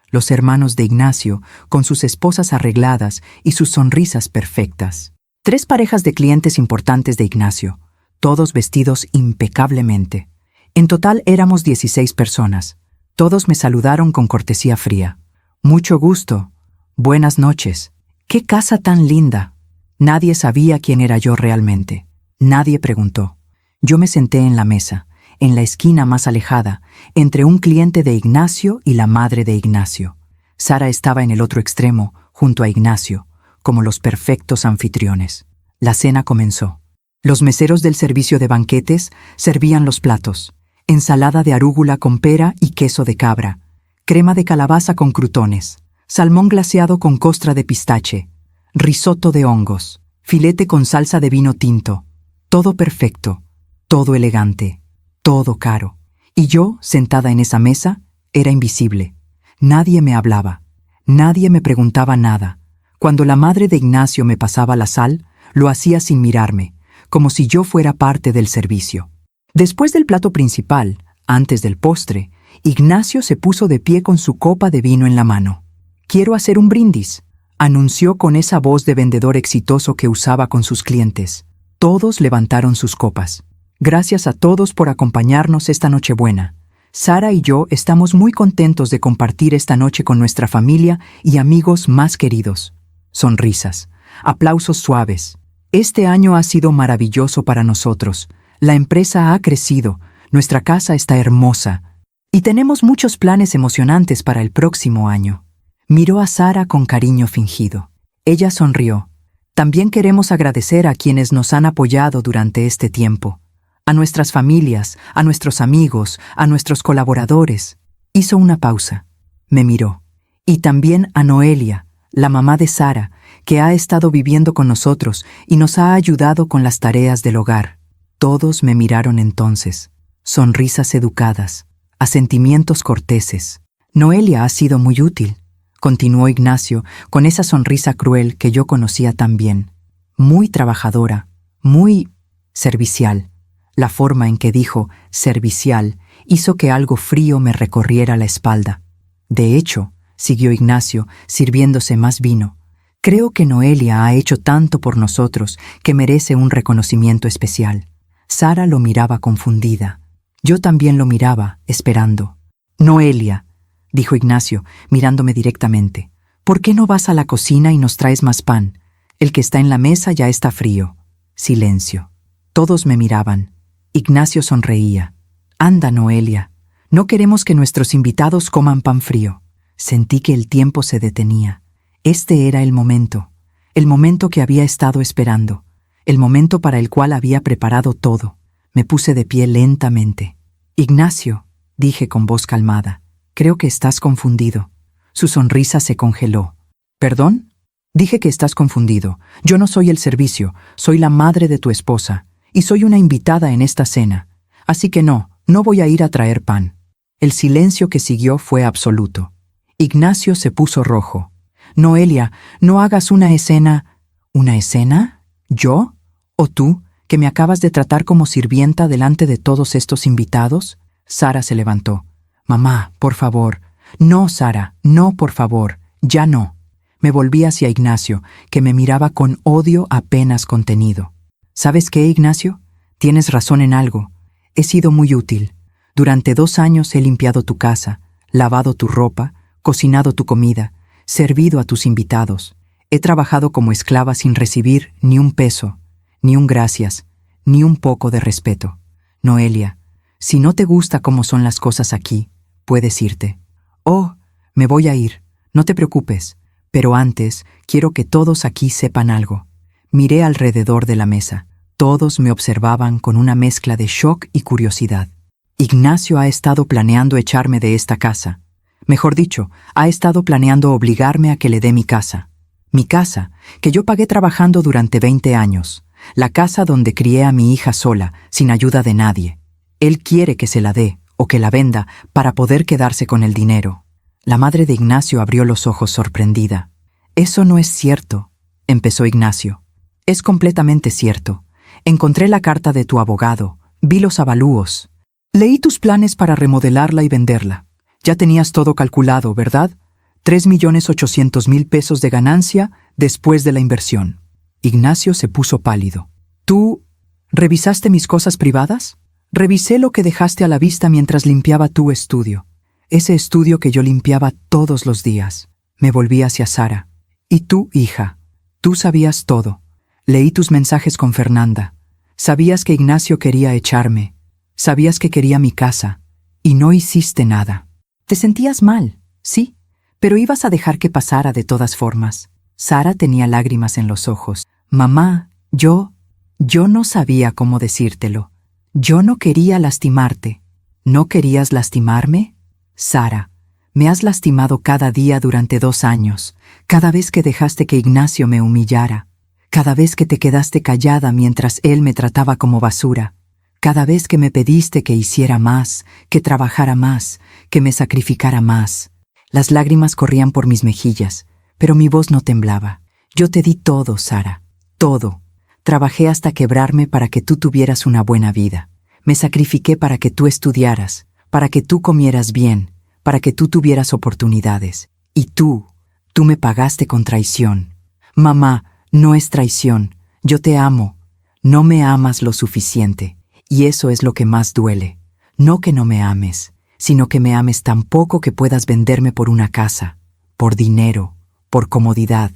los hermanos de Ignacio con sus esposas arregladas y sus sonrisas perfectas. 3 parejas de clientes importantes de Ignacio, todos vestidos impecablemente. En total éramos 16 personas. Todos me saludaron con cortesía fría. «Mucho gusto. Buenas noches. ¡Qué casa tan linda!». Nadie sabía quién era yo realmente. Nadie preguntó. Yo me senté en la mesa, en la esquina más alejada, entre un cliente de Ignacio y la madre de Ignacio. Sara estaba en el otro extremo, junto a Ignacio, como los perfectos anfitriones. La cena comenzó. Los meseros del servicio de banquetes servían los platos. Ensalada de arúgula con pera y queso de cabra, crema de calabaza con crutones, salmón glaseado con costra de pistache, risotto de hongos, filete con salsa de vino tinto. Todo perfecto, todo elegante, todo caro. Y yo, sentada en esa mesa, era invisible. Nadie me hablaba, nadie me preguntaba nada. Cuando la madre de Ignacio me pasaba la sal, lo hacía sin mirarme, como si yo fuera parte del servicio. Después del plato principal, antes del postre, Ignacio se puso de pie con su copa de vino en la mano. «Quiero hacer un brindis», anunció con esa voz de vendedor exitoso que usaba con sus clientes. Todos levantaron sus copas. «Gracias a todos por acompañarnos esta Nochebuena. Sara y yo estamos muy contentos de compartir esta noche con nuestra familia y amigos más queridos». Sonrisas, aplausos suaves. «Este año ha sido maravilloso para nosotros. La empresa ha crecido, nuestra casa está hermosa y tenemos muchos planes emocionantes para el próximo año». Miró a Sara con cariño fingido. Ella sonrió. «También queremos agradecer a quienes nos han apoyado durante este tiempo. A nuestras familias, a nuestros amigos, a nuestros colaboradores». Hizo una pausa. Me miró. «Y también a Noelia, la mamá de Sara, que ha estado viviendo con nosotros y nos ha ayudado con las tareas del hogar». Todos me miraron entonces. Sonrisas educadas, asentimientos corteses. «Noelia ha sido muy útil», continuó Ignacio con esa sonrisa cruel que yo conocía tan bien. Muy trabajadora, muy servicial. La forma en que dijo «servicial» hizo que algo frío me recorriera la espalda. «De hecho», siguió Ignacio, sirviéndose más vino, «creo que Noelia ha hecho tanto por nosotros que merece un reconocimiento especial». Sara lo miraba confundida. Yo también lo miraba, esperando. «Noelia», dijo Ignacio, mirándome directamente, «¿por qué no vas a la cocina y nos traes más pan? El que está en la mesa ya está frío». Silencio. Todos me miraban. Ignacio sonreía. «Anda, Noelia. No queremos que nuestros invitados coman pan frío». Sentí que el tiempo se detenía. Este era el momento que había estado esperando, el momento para el cual había preparado todo. Me puse de pie lentamente. «Ignacio», dije con voz calmada, «creo que estás confundido». Su sonrisa se congeló. «¿Perdón?» Dije que estás confundido. Yo no soy el servicio, soy la madre de tu esposa. y soy una invitada en esta cena, así que no voy a ir a traer pan. El silencio que siguió fue absoluto. Ignacio se puso rojo. Noelia, no hagas una escena. ¿Una escena? ¿Yo? ¿O tú, que me acabas de tratar como sirvienta delante de todos estos invitados? Sara se levantó. Mamá, por favor. No, Sara, no, por favor. Ya no. Me volví hacia Ignacio, que me miraba con odio apenas contenido. ¿Sabes qué, Ignacio? Tienes razón en algo. He sido muy útil. Durante 2 años he limpiado tu casa, lavado tu ropa, cocinado tu comida, servido a tus invitados. He trabajado como esclava sin recibir ni un peso, ni un gracias, ni un poco de respeto. Noelia, si no te gusta cómo son las cosas aquí, puedes irte. Oh, me voy a ir, no te preocupes, pero antes quiero que todos aquí sepan algo. Miré alrededor de la mesa. Todos me observaban con una mezcla de shock y curiosidad. Ignacio ha estado planeando echarme de esta casa. Mejor dicho, ha estado planeando obligarme a que le dé mi casa. Mi casa, que yo pagué trabajando durante 20 años. La casa donde crié a mi hija sola, sin ayuda de nadie. Él quiere que se la dé o que la venda para poder quedarse con el dinero. La madre de Ignacio abrió los ojos sorprendida. Eso no es cierto, empezó Ignacio. Es completamente cierto. Encontré la carta de tu abogado, vi los avalúos. Leí tus planes para remodelarla y venderla. Ya tenías todo calculado, ¿verdad? 3.800.000 pesos de ganancia después de la inversión. Ignacio se puso pálido. ¿Tú revisaste mis cosas privadas? Revisé lo que dejaste a la vista mientras limpiaba tu estudio. Ese estudio que yo limpiaba todos los días. Me volví hacia Sara. Y tú, hija, tú sabías todo. Leí tus mensajes con Fernanda. Sabías que Ignacio quería echarme. Sabías que quería mi casa. Y no hiciste nada. Te sentías mal, sí, pero ibas a dejar que pasara de todas formas. Sara tenía lágrimas en los ojos. Mamá, yo no sabía cómo decírtelo. Yo no quería lastimarte. ¿No querías lastimarme? Sara, me has lastimado cada día durante 2 años, cada vez que dejaste que Ignacio me humillara. Cada vez que te quedaste callada mientras él me trataba como basura, cada vez que me pediste que hiciera más, que trabajara más, que me sacrificara más. Las lágrimas corrían por mis mejillas, pero mi voz no temblaba. Yo te di todo, Sara, todo. Trabajé hasta quebrarme para que tú tuvieras una buena vida. Me sacrifiqué para que tú estudiaras, para que tú comieras bien, para que tú tuvieras oportunidades. Y tú me pagaste con traición. Mamá, no es traición. Yo te amo. No me amas lo suficiente. Y eso es lo que más duele. No que no me ames, sino que me ames tan poco que puedas venderme por una casa, por dinero, por comodidad.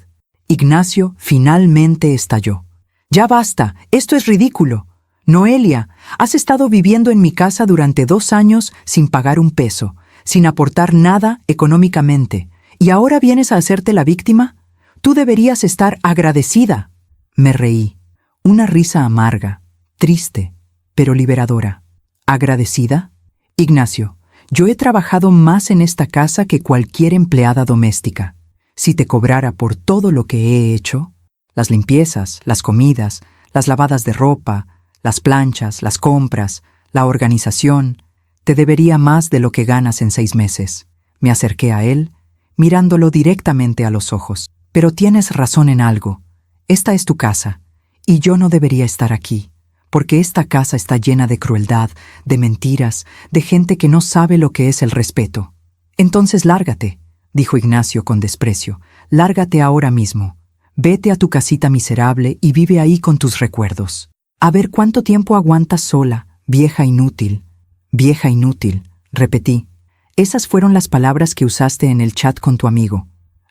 Ignacio finalmente estalló. Ya basta, esto es ridículo. Noelia, has estado viviendo en mi casa durante 2 años sin pagar un peso, sin aportar nada económicamente, ¿y ahora vienes a hacerte la víctima? Tú deberías estar agradecida. Me reí. Una risa amarga, triste, pero liberadora. ¿Agradecida? Ignacio, yo he trabajado más en esta casa que cualquier empleada doméstica. Si te cobrara por todo lo que he hecho, las limpiezas, las comidas, las lavadas de ropa, las planchas, las compras, la organización, te debería más de lo que ganas en 6 meses. Me acerqué a él, mirándolo directamente a los ojos. Pero tienes razón en algo. Esta es tu casa, y yo no debería estar aquí, porque esta casa está llena de crueldad, de mentiras, de gente que no sabe lo que es el respeto. Entonces lárgate, dijo Ignacio con desprecio. Lárgate ahora mismo. Vete a tu casita miserable y vive ahí con tus recuerdos. A ver cuánto tiempo aguantas sola, vieja inútil. Vieja inútil, repetí. Esas fueron las palabras que usaste en el chat con tu amigo.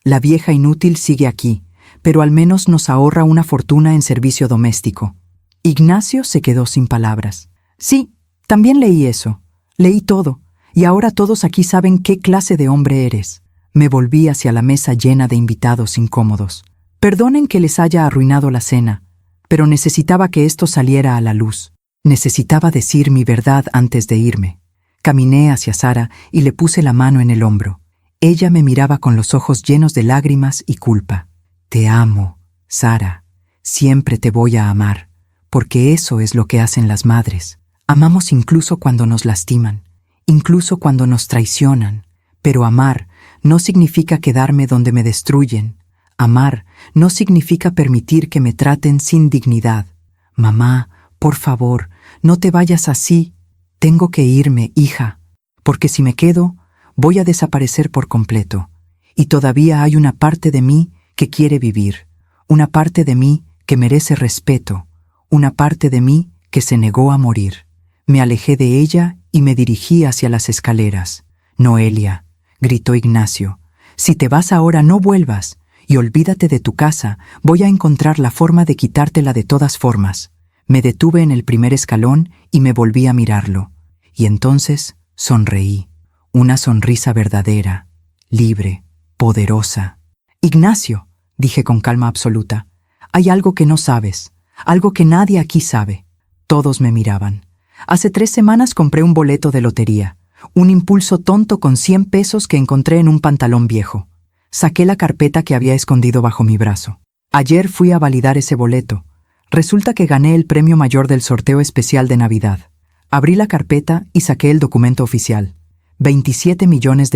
La vieja inútil sigue aquí, pero al menos nos ahorra una fortuna en servicio doméstico. Ignacio se quedó sin palabras. Sí, también leí eso. Leí todo, y ahora todos aquí saben qué clase de hombre eres. Me volví hacia la mesa llena de invitados incómodos. Perdonen que les haya arruinado la cena, pero necesitaba que esto saliera a la luz. Necesitaba decir mi verdad antes de irme. Caminé hacia Sara y le puse la mano en el hombro. Ella me miraba con los ojos llenos de lágrimas y culpa. Te amo, Sara. Siempre te voy a amar. porque eso es lo que hacen las madres. Amamos incluso cuando nos lastiman, incluso cuando nos traicionan. Pero amar no significa quedarme donde me destruyen. Amar no significa permitir que me traten sin dignidad. Mamá, por favor, no te vayas así. Tengo que irme, hija, porque si me quedo, voy a desaparecer por completo. Y todavía hay una parte de mí que quiere vivir, una parte de mí que merece respeto, una parte de mí que se negó a morir. Me alejé de ella y me dirigí hacia las escaleras. «Noelia», gritó Ignacio, «si te vas ahora no vuelvas, y olvídate de tu casa, voy a encontrar la forma de quitártela de todas formas». Me detuve en el primer escalón y me volví a mirarlo. Y entonces sonreí. Una sonrisa verdadera, libre, poderosa. «Ignacio», dije con calma absoluta, «hay algo que no sabes, algo que nadie aquí sabe». Todos me miraban. Hace 3 semanas compré un boleto de lotería, un impulso tonto con 100 pesos que encontré en un pantalón viejo. Saqué la carpeta que había escondido bajo mi brazo. Ayer fui a validar ese boleto. Resulta que gané el premio mayor del sorteo especial de Navidad. Abrí la carpeta y saqué el documento oficial. $27 millones.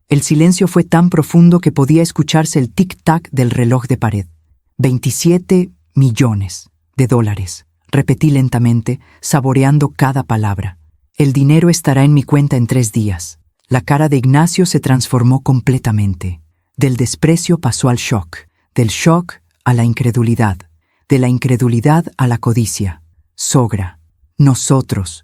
El silencio fue tan profundo que podía escucharse el tic-tac del reloj de pared. $27 millones. Repetí lentamente, saboreando cada palabra. El dinero estará en mi cuenta en 3 días. La cara de Ignacio se transformó completamente. Del desprecio pasó al shock, del shock a la incredulidad, de la incredulidad a la codicia. «Sogra, nosotros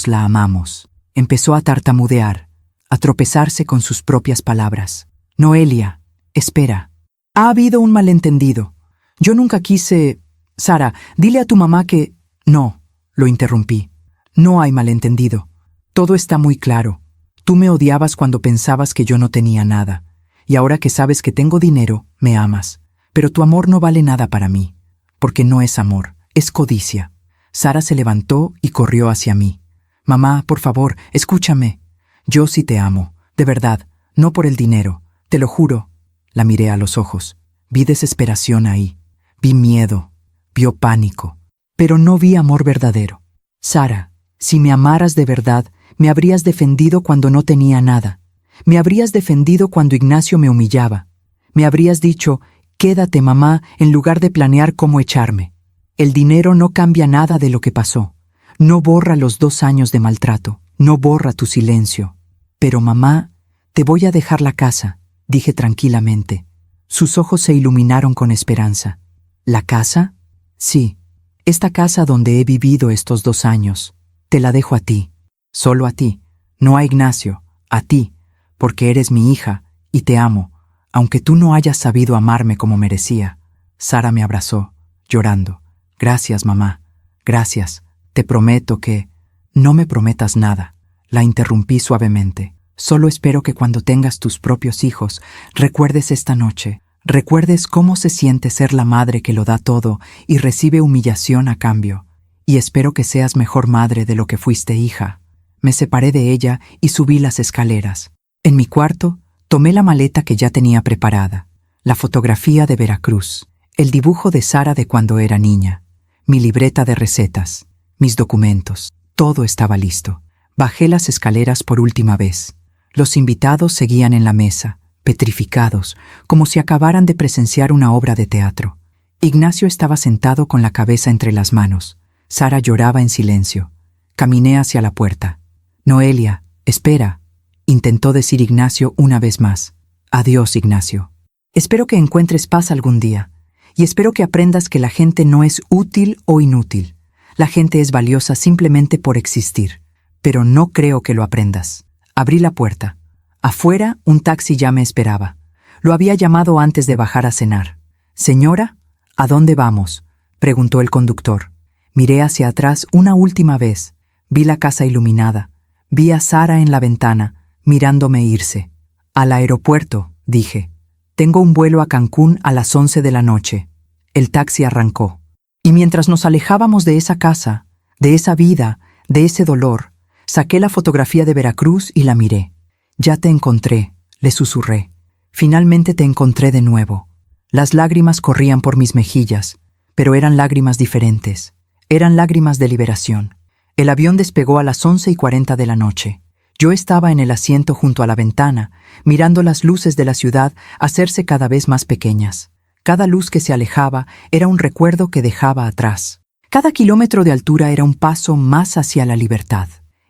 la amamos». Empezó a tartamudear, a tropezarse con sus propias palabras. «Noelia, espera. Ha habido un malentendido. Yo nunca quise... Sara, dile a tu mamá que...». «No», lo interrumpí. «No hay malentendido. Todo está muy claro. Tú me odiabas cuando pensabas que yo no tenía nada. Y ahora que sabes que tengo dinero, me amas. Pero tu amor no vale nada para mí. Porque no es amor, es codicia». Sara se levantó y corrió hacia mí. «Mamá, por favor, escúchame. Yo sí te amo, de verdad, no por el dinero, te lo juro». La miré a los ojos. Vi desesperación ahí. Vi miedo. Vi pánico. Pero no vi amor verdadero. «Sara, si me amaras de verdad, me habrías defendido cuando no tenía nada. Me habrías defendido cuando Ignacio me humillaba. Me habrías dicho, quédate, mamá, en lugar de planear cómo echarme. El dinero no cambia nada de lo que pasó. No borra los 2 años de maltrato. No borra tu silencio. Pero, mamá, te voy a dejar la casa», dije tranquilamente. Sus ojos se iluminaron con esperanza. «¿La casa?» «Sí, esta casa donde he vivido estos 2 años. Te la dejo a ti. Solo a ti. No a Ignacio. A ti. Porque eres mi hija y te amo, aunque tú no hayas sabido amarme como merecía». Sara me abrazó, llorando. «Gracias, mamá. Gracias. Te prometo que...». «No me prometas nada», la interrumpí suavemente. «Solo espero que cuando tengas tus propios hijos, recuerdes esta noche, recuerdes cómo se siente ser la madre que lo da todo y recibe humillación a cambio. Y espero que seas mejor madre de lo que fuiste hija». Me separé de ella y subí las escaleras. En mi cuarto, tomé la maleta que ya tenía preparada, la fotografía de Veracruz, el dibujo de Sara de cuando era niña, mi libreta de recetas, mis documentos. Todo estaba listo. Bajé las escaleras por última vez. Los invitados seguían en la mesa, petrificados, como si acabaran de presenciar una obra de teatro. Ignacio estaba sentado con la cabeza entre las manos. Sara lloraba en silencio. Caminé hacia la puerta. «Noelia, espera», intentó decir Ignacio una vez más. «Adiós, Ignacio. Espero que encuentres paz algún día. Y espero que aprendas que la gente no es útil o inútil. La gente es valiosa simplemente por existir. Pero no creo que lo aprendas». Abrí la puerta. Afuera, un taxi ya me esperaba. Lo había llamado antes de bajar a cenar. «Señora, ¿a dónde vamos?», preguntó el conductor. Miré hacia atrás una última vez. Vi la casa iluminada. Vi a Sara en la ventana, mirándome irse. «Al aeropuerto», dije. «Tengo un vuelo a Cancún a las 11 de la noche». El taxi arrancó. Y mientras nos alejábamos de esa casa, de esa vida, de ese dolor, saqué la fotografía de Veracruz y la miré. «Ya te encontré», le susurré. «Finalmente te encontré de nuevo». Las lágrimas corrían por mis mejillas, pero eran lágrimas diferentes. Eran lágrimas de liberación. El avión despegó a las 11:40 de la noche. Yo estaba en el asiento junto a la ventana, mirando las luces de la ciudad hacerse cada vez más pequeñas. Cada luz que se alejaba era un recuerdo que dejaba atrás. Cada kilómetro de altura era un paso más hacia la libertad.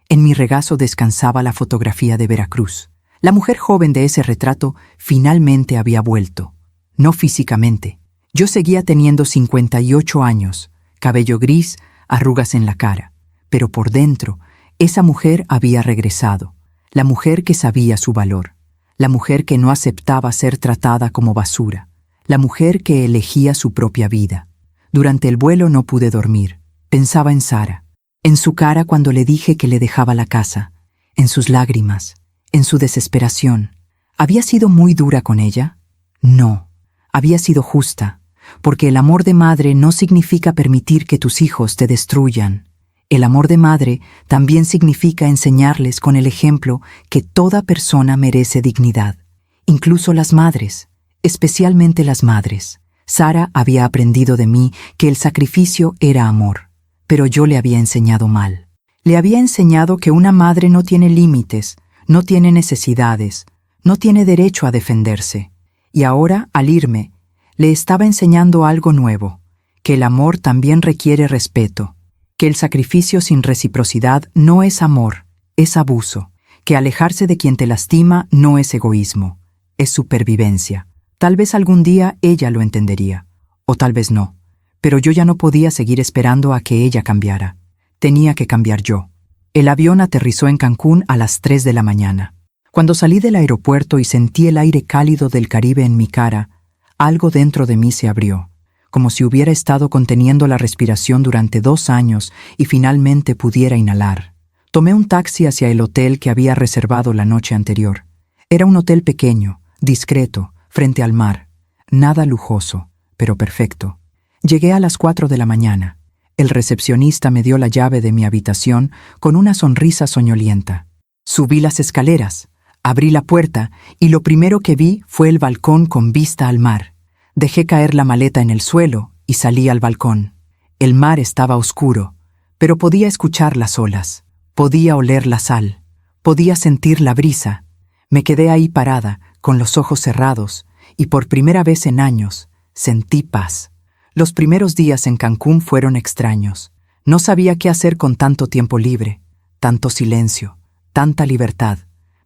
En mi regazo descansaba la fotografía de Veracruz. La mujer joven de ese retrato finalmente había vuelto. No físicamente. Yo seguía teniendo 58 años, cabello gris, arrugas en la cara. Pero por dentro, esa mujer había regresado. La mujer que sabía su valor. La mujer que no aceptaba ser tratada como basura. La mujer que elegía su propia vida. Durante el vuelo no pude dormir. Pensaba en Sara. En su cara cuando le dije que le dejaba la casa. En sus lágrimas. En su desesperación. ¿Había sido muy dura con ella? No. Había sido justa. Porque el amor de madre no significa permitir que tus hijos te destruyan. El amor de madre también significa enseñarles con el ejemplo que toda persona merece dignidad. Incluso las madres. Especialmente las madres. Sara había aprendido de mí que el sacrificio era amor, pero yo le había enseñado mal. Le había enseñado que una madre no tiene límites, no tiene necesidades, no tiene derecho a defenderse. Y ahora, al irme, le estaba enseñando algo nuevo, que el amor también requiere respeto, que el sacrificio sin reciprocidad no es amor, es abuso, que alejarse de quien te lastima no es egoísmo, es supervivencia. Tal vez algún día ella lo entendería, o tal vez no, pero yo ya no podía seguir esperando a que ella cambiara. Tenía que cambiar yo. El avión aterrizó en Cancún a las 3 de la mañana. Cuando salí del aeropuerto y sentí el aire cálido del Caribe en mi cara, algo dentro de mí se abrió, como si hubiera estado conteniendo la respiración durante 2 años y finalmente pudiera inhalar. Tomé un taxi hacia el hotel que había reservado la noche anterior. Era un hotel pequeño, discreto, frente al mar. Nada lujoso, pero perfecto. Llegué a las 4 de la mañana. El recepcionista me dio la llave de mi habitación con una sonrisa soñolienta. Subí las escaleras, abrí la puerta y lo primero que vi fue el balcón con vista al mar. Dejé caer la maleta en el suelo y salí al balcón. El mar estaba oscuro, pero podía escuchar las olas, podía oler la sal, podía sentir la brisa. Me quedé ahí parada, con los ojos cerrados, y por primera vez en años sentí paz. Los primeros días en Cancún fueron extraños. No sabía qué hacer con tanto tiempo libre, tanto silencio, tanta libertad.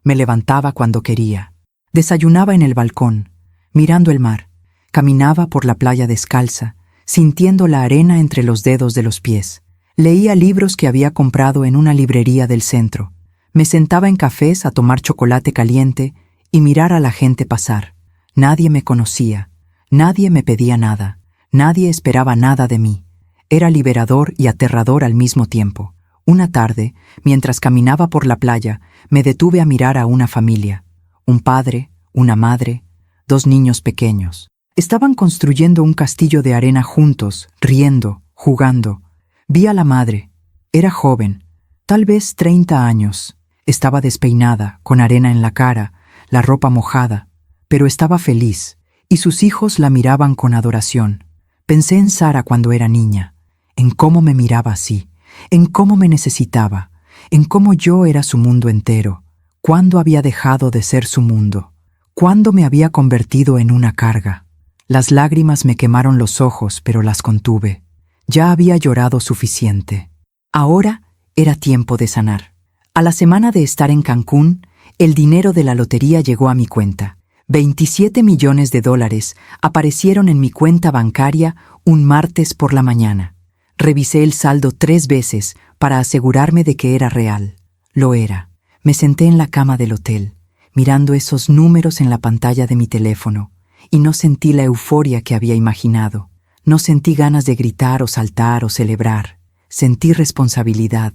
Me levantaba cuando quería. Desayunaba en el balcón, mirando el mar. Caminaba por la playa descalza, sintiendo la arena entre los dedos de los pies. Leía libros que había comprado en una librería del centro. Me sentaba en cafés a tomar chocolate caliente y mirar a la gente pasar. Nadie me conocía, nadie me pedía nada, nadie esperaba nada de mí. Era liberador y aterrador al mismo tiempo. Una tarde, mientras caminaba por la playa, me detuve a mirar a una familia. Un padre, una madre, 2 niños pequeños. Estaban construyendo un castillo de arena juntos, riendo, jugando. Vi a la madre. Era joven, tal vez 30 años. Estaba despeinada, con arena en la cara, la ropa mojada, pero estaba feliz, y sus hijos la miraban con adoración. Pensé en Sara cuando era niña, en cómo me miraba así, en cómo me necesitaba, en cómo yo era su mundo entero, cuándo había dejado de ser su mundo, cuándo me había convertido en una carga. Las lágrimas me quemaron los ojos, pero las contuve. Ya había llorado suficiente. Ahora era tiempo de sanar. A la semana de estar en Cancún, el dinero de la lotería llegó a mi cuenta. $27 millones aparecieron en mi cuenta bancaria un martes por la mañana. Revisé el saldo 3 veces para asegurarme de que era real. Lo era. Me senté en la cama del hotel, mirando esos números en la pantalla de mi teléfono, y no sentí la euforia que había imaginado. No sentí ganas de gritar o saltar o celebrar. Sentí responsabilidad,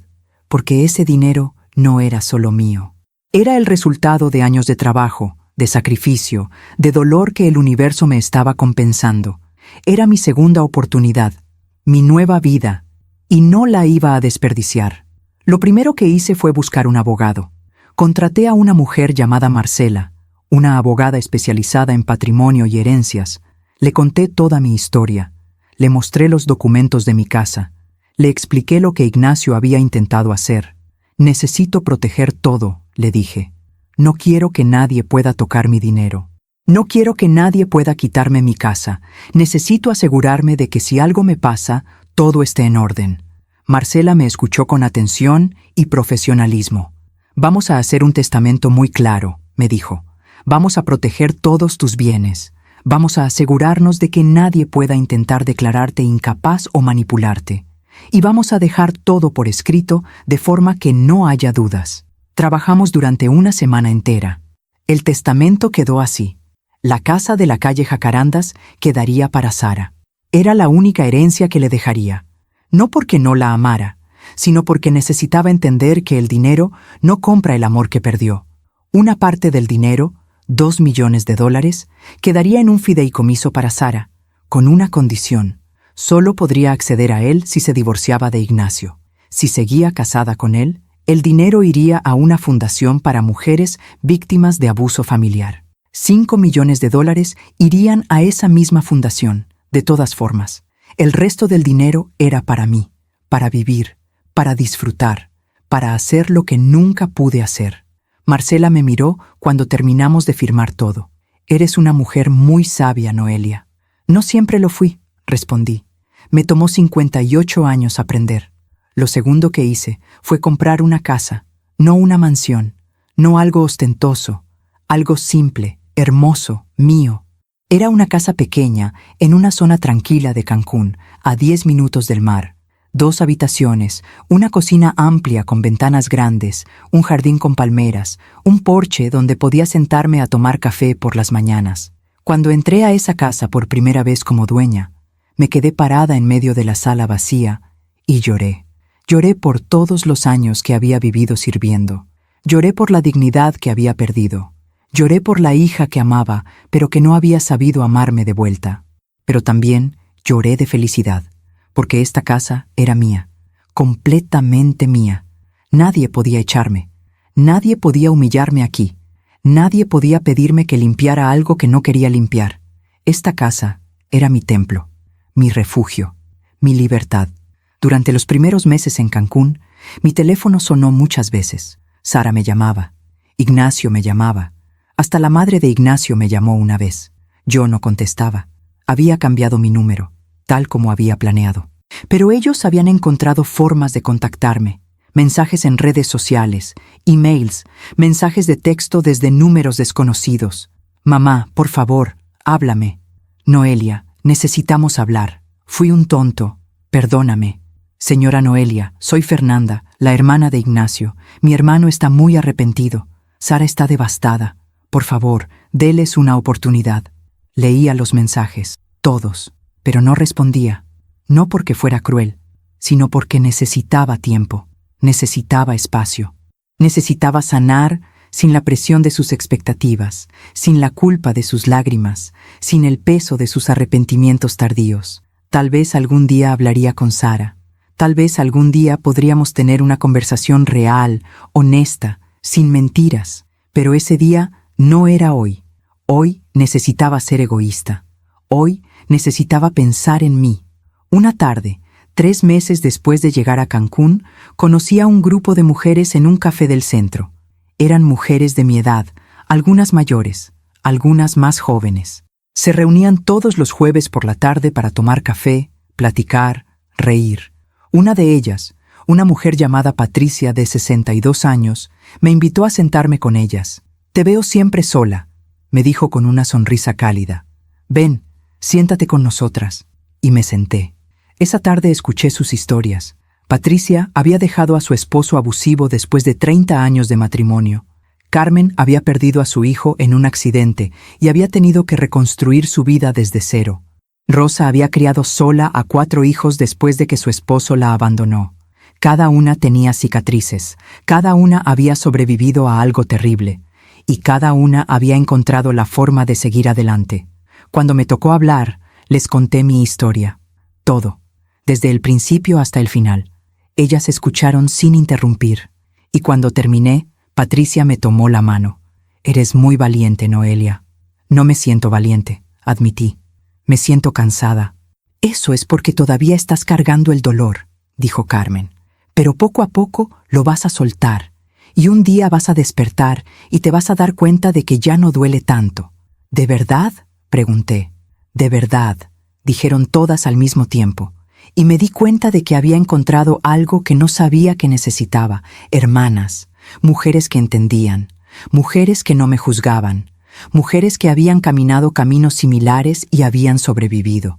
porque ese dinero no era solo mío. Era el resultado de años de trabajo, de sacrificio, de dolor que el universo me estaba compensando. Era mi segunda oportunidad, mi nueva vida, y no la iba a desperdiciar. Lo primero que hice fue buscar un abogado. Contraté a una mujer llamada Marcela, una abogada especializada en patrimonio y herencias. Le conté toda mi historia. Le mostré los documentos de mi casa. Le expliqué lo que Ignacio había intentado hacer. Necesito proteger todo, le dije. No quiero que nadie pueda tocar mi dinero. No quiero que nadie pueda quitarme mi casa. Necesito asegurarme de que si algo me pasa, todo esté en orden. Marcela me escuchó con atención y profesionalismo. Vamos a hacer un testamento muy claro, me dijo. Vamos a proteger todos tus bienes. Vamos a asegurarnos de que nadie pueda intentar declararte incapaz o manipularte. Y vamos a dejar todo por escrito de forma que no haya dudas. Trabajamos durante una semana entera. El testamento quedó así. La casa de la calle Jacarandas quedaría para Sara. Era la única herencia que le dejaría. No porque no la amara, sino porque necesitaba entender que el dinero no compra el amor que perdió. Una parte del dinero, $2 millones, quedaría en un fideicomiso para Sara, con una condición. Solo podría acceder a él si se divorciaba de Ignacio. Si seguía casada con él, el dinero iría a una fundación para mujeres víctimas de abuso familiar. $5 millones irían a esa misma fundación, de todas formas. El resto del dinero era para mí, para vivir, para disfrutar, para hacer lo que nunca pude hacer. Marcela me miró cuando terminamos de firmar todo. Eres una mujer muy sabia, Noelia. No siempre lo fui, respondí. Me tomó 58 años aprender. Lo segundo que hice fue comprar una casa, no una mansión, no algo ostentoso, algo simple, hermoso, mío. Era una casa pequeña en una zona tranquila de Cancún, a 10 minutos del mar. 2 habitaciones, una cocina amplia con ventanas grandes, un jardín con palmeras, un porche donde podía sentarme a tomar café por las mañanas. Cuando entré a esa casa por primera vez como dueña, me quedé parada en medio de la sala vacía y lloré. Lloré por todos los años que había vivido sirviendo. Lloré por la dignidad que había perdido. Lloré por la hija que amaba, pero que no había sabido amarme de vuelta. Pero también lloré de felicidad, porque esta casa era mía, completamente mía. Nadie podía echarme, nadie podía humillarme aquí, nadie podía pedirme que limpiara algo que no quería limpiar. Esta casa era mi templo, mi refugio, mi libertad. Durante los primeros meses en Cancún, mi teléfono sonó muchas veces. Sara me llamaba, Ignacio me llamaba. Hasta la madre de Ignacio me llamó una vez. Yo no contestaba. Había cambiado mi número, tal como había planeado. Pero ellos habían encontrado formas de contactarme. Mensajes en redes sociales, emails, mensajes de texto desde números desconocidos. Mamá, por favor, háblame. Noelia, necesitamos hablar. Fui un tonto. Perdóname. Señora Noelia, soy Fernanda, la hermana de Ignacio. Mi hermano está muy arrepentido. Sara está devastada. Por favor, déles una oportunidad. Leía los mensajes, todos, pero no respondía. No porque fuera cruel, sino porque necesitaba tiempo, necesitaba espacio. Necesitaba sanar sin la presión de sus expectativas, sin la culpa de sus lágrimas, sin el peso de sus arrepentimientos tardíos. Tal vez algún día hablaría con Sara. Tal vez algún día podríamos tener una conversación real, honesta, sin mentiras. Pero ese día no era hoy. Hoy necesitaba ser egoísta. Hoy necesitaba pensar en mí. Una tarde, 3 meses después de llegar a Cancún, conocí a un grupo de mujeres en un café del centro. Eran mujeres de mi edad, algunas mayores, algunas más jóvenes. Se reunían todos los jueves por la tarde para tomar café, platicar, reír. Una de ellas, una mujer llamada Patricia de 62 años, me invitó a sentarme con ellas. «Te veo siempre sola», me dijo con una sonrisa cálida. «Ven, siéntate con nosotras». Y me senté. Esa tarde escuché sus historias. Patricia había dejado a su esposo abusivo después de 30 años de matrimonio. Carmen había perdido a su hijo en un accidente y había tenido que reconstruir su vida desde cero. Rosa había criado sola a 4 hijos después de que su esposo la abandonó. Cada una tenía cicatrices, cada una había sobrevivido a algo terrible, y cada una había encontrado la forma de seguir adelante. Cuando me tocó hablar, les conté mi historia. Todo, desde el principio hasta el final. Ellas escucharon sin interrumpir, y cuando terminé, Patricia me tomó la mano. «Eres muy valiente, Noelia». «No me siento valiente», admití. «Me siento cansada». Eso es porque todavía estás cargando el dolor, dijo Carmen. Pero poco a poco lo vas a soltar, y un día vas a despertar y te vas a dar cuenta de que ya no duele tanto. ¿De verdad?, pregunté. De verdad, dijeron todas al mismo tiempo, y me di cuenta de que había encontrado algo que no sabía que necesitaba: hermanas, mujeres que entendían, mujeres que no me juzgaban, mujeres que habían caminado caminos similares y habían sobrevivido.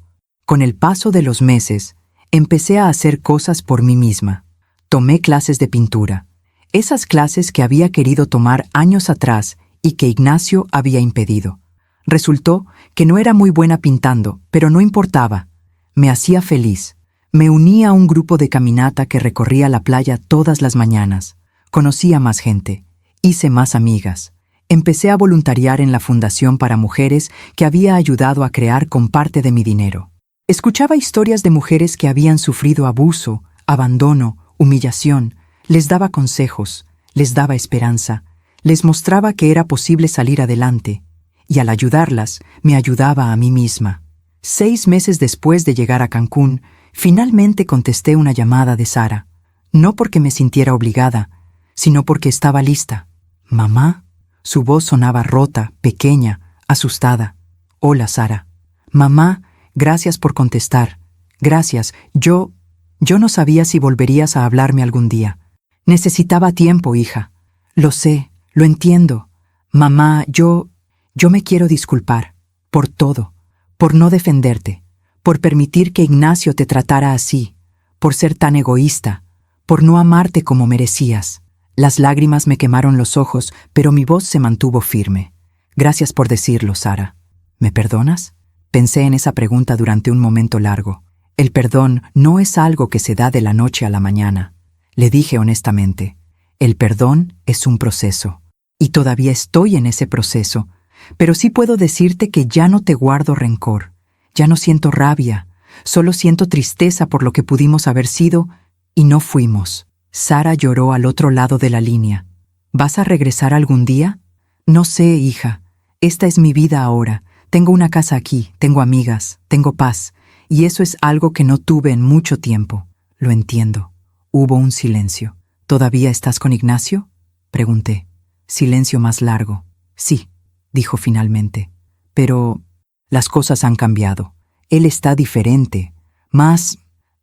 Con el paso de los meses, empecé a hacer cosas por mí misma. Tomé clases de pintura, esas clases que había querido tomar años atrás y que Ignacio había impedido. Resultó que no era muy buena pintando, pero no importaba. Me hacía feliz. Me uní a un grupo de caminata que recorría la playa todas las mañanas. Conocí a más gente. Hice más amigas. Empecé a voluntariar en la Fundación para Mujeres que había ayudado a crear con parte de mi dinero. Escuchaba historias de mujeres que habían sufrido abuso, abandono, humillación. Les daba consejos, les daba esperanza, les mostraba que era posible salir adelante. Y al ayudarlas, me ayudaba a mí misma. 6 meses después de llegar a Cancún, finalmente contesté una llamada de Sara. No porque me sintiera obligada, sino porque estaba lista. «¿Mamá?» Su voz sonaba rota, pequeña, asustada. «Hola, Sara». «Mamá, gracias por contestar. Gracias. Yo no sabía si volverías a hablarme algún día. Necesitaba tiempo, hija. Lo sé, lo entiendo. Mamá, yo me quiero disculpar. Por todo. Por no defenderte. Por permitir que Ignacio te tratara así. Por ser tan egoísta. Por no amarte como merecías». Las lágrimas me quemaron los ojos, pero mi voz se mantuvo firme. «Gracias por decirlo, Sara». «¿Me perdonas?» Pensé en esa pregunta durante un momento largo. El perdón no es algo que se da de la noche a la mañana. Le dije honestamente, el perdón es un proceso. Y todavía estoy en ese proceso. Pero sí puedo decirte que ya no te guardo rencor. Ya no siento rabia. Solo siento tristeza por lo que pudimos haber sido y no fuimos. Sara lloró al otro lado de la línea. ¿Vas a regresar algún día? No sé, hija. Esta es mi vida ahora. Tengo una casa aquí, tengo amigas, tengo paz. Y eso es algo que no tuve en mucho tiempo. Lo entiendo. Hubo un silencio. ¿Todavía estás con Ignacio?, pregunté. Silencio más largo. Sí, dijo finalmente. Pero las cosas han cambiado. Él está diferente. Más,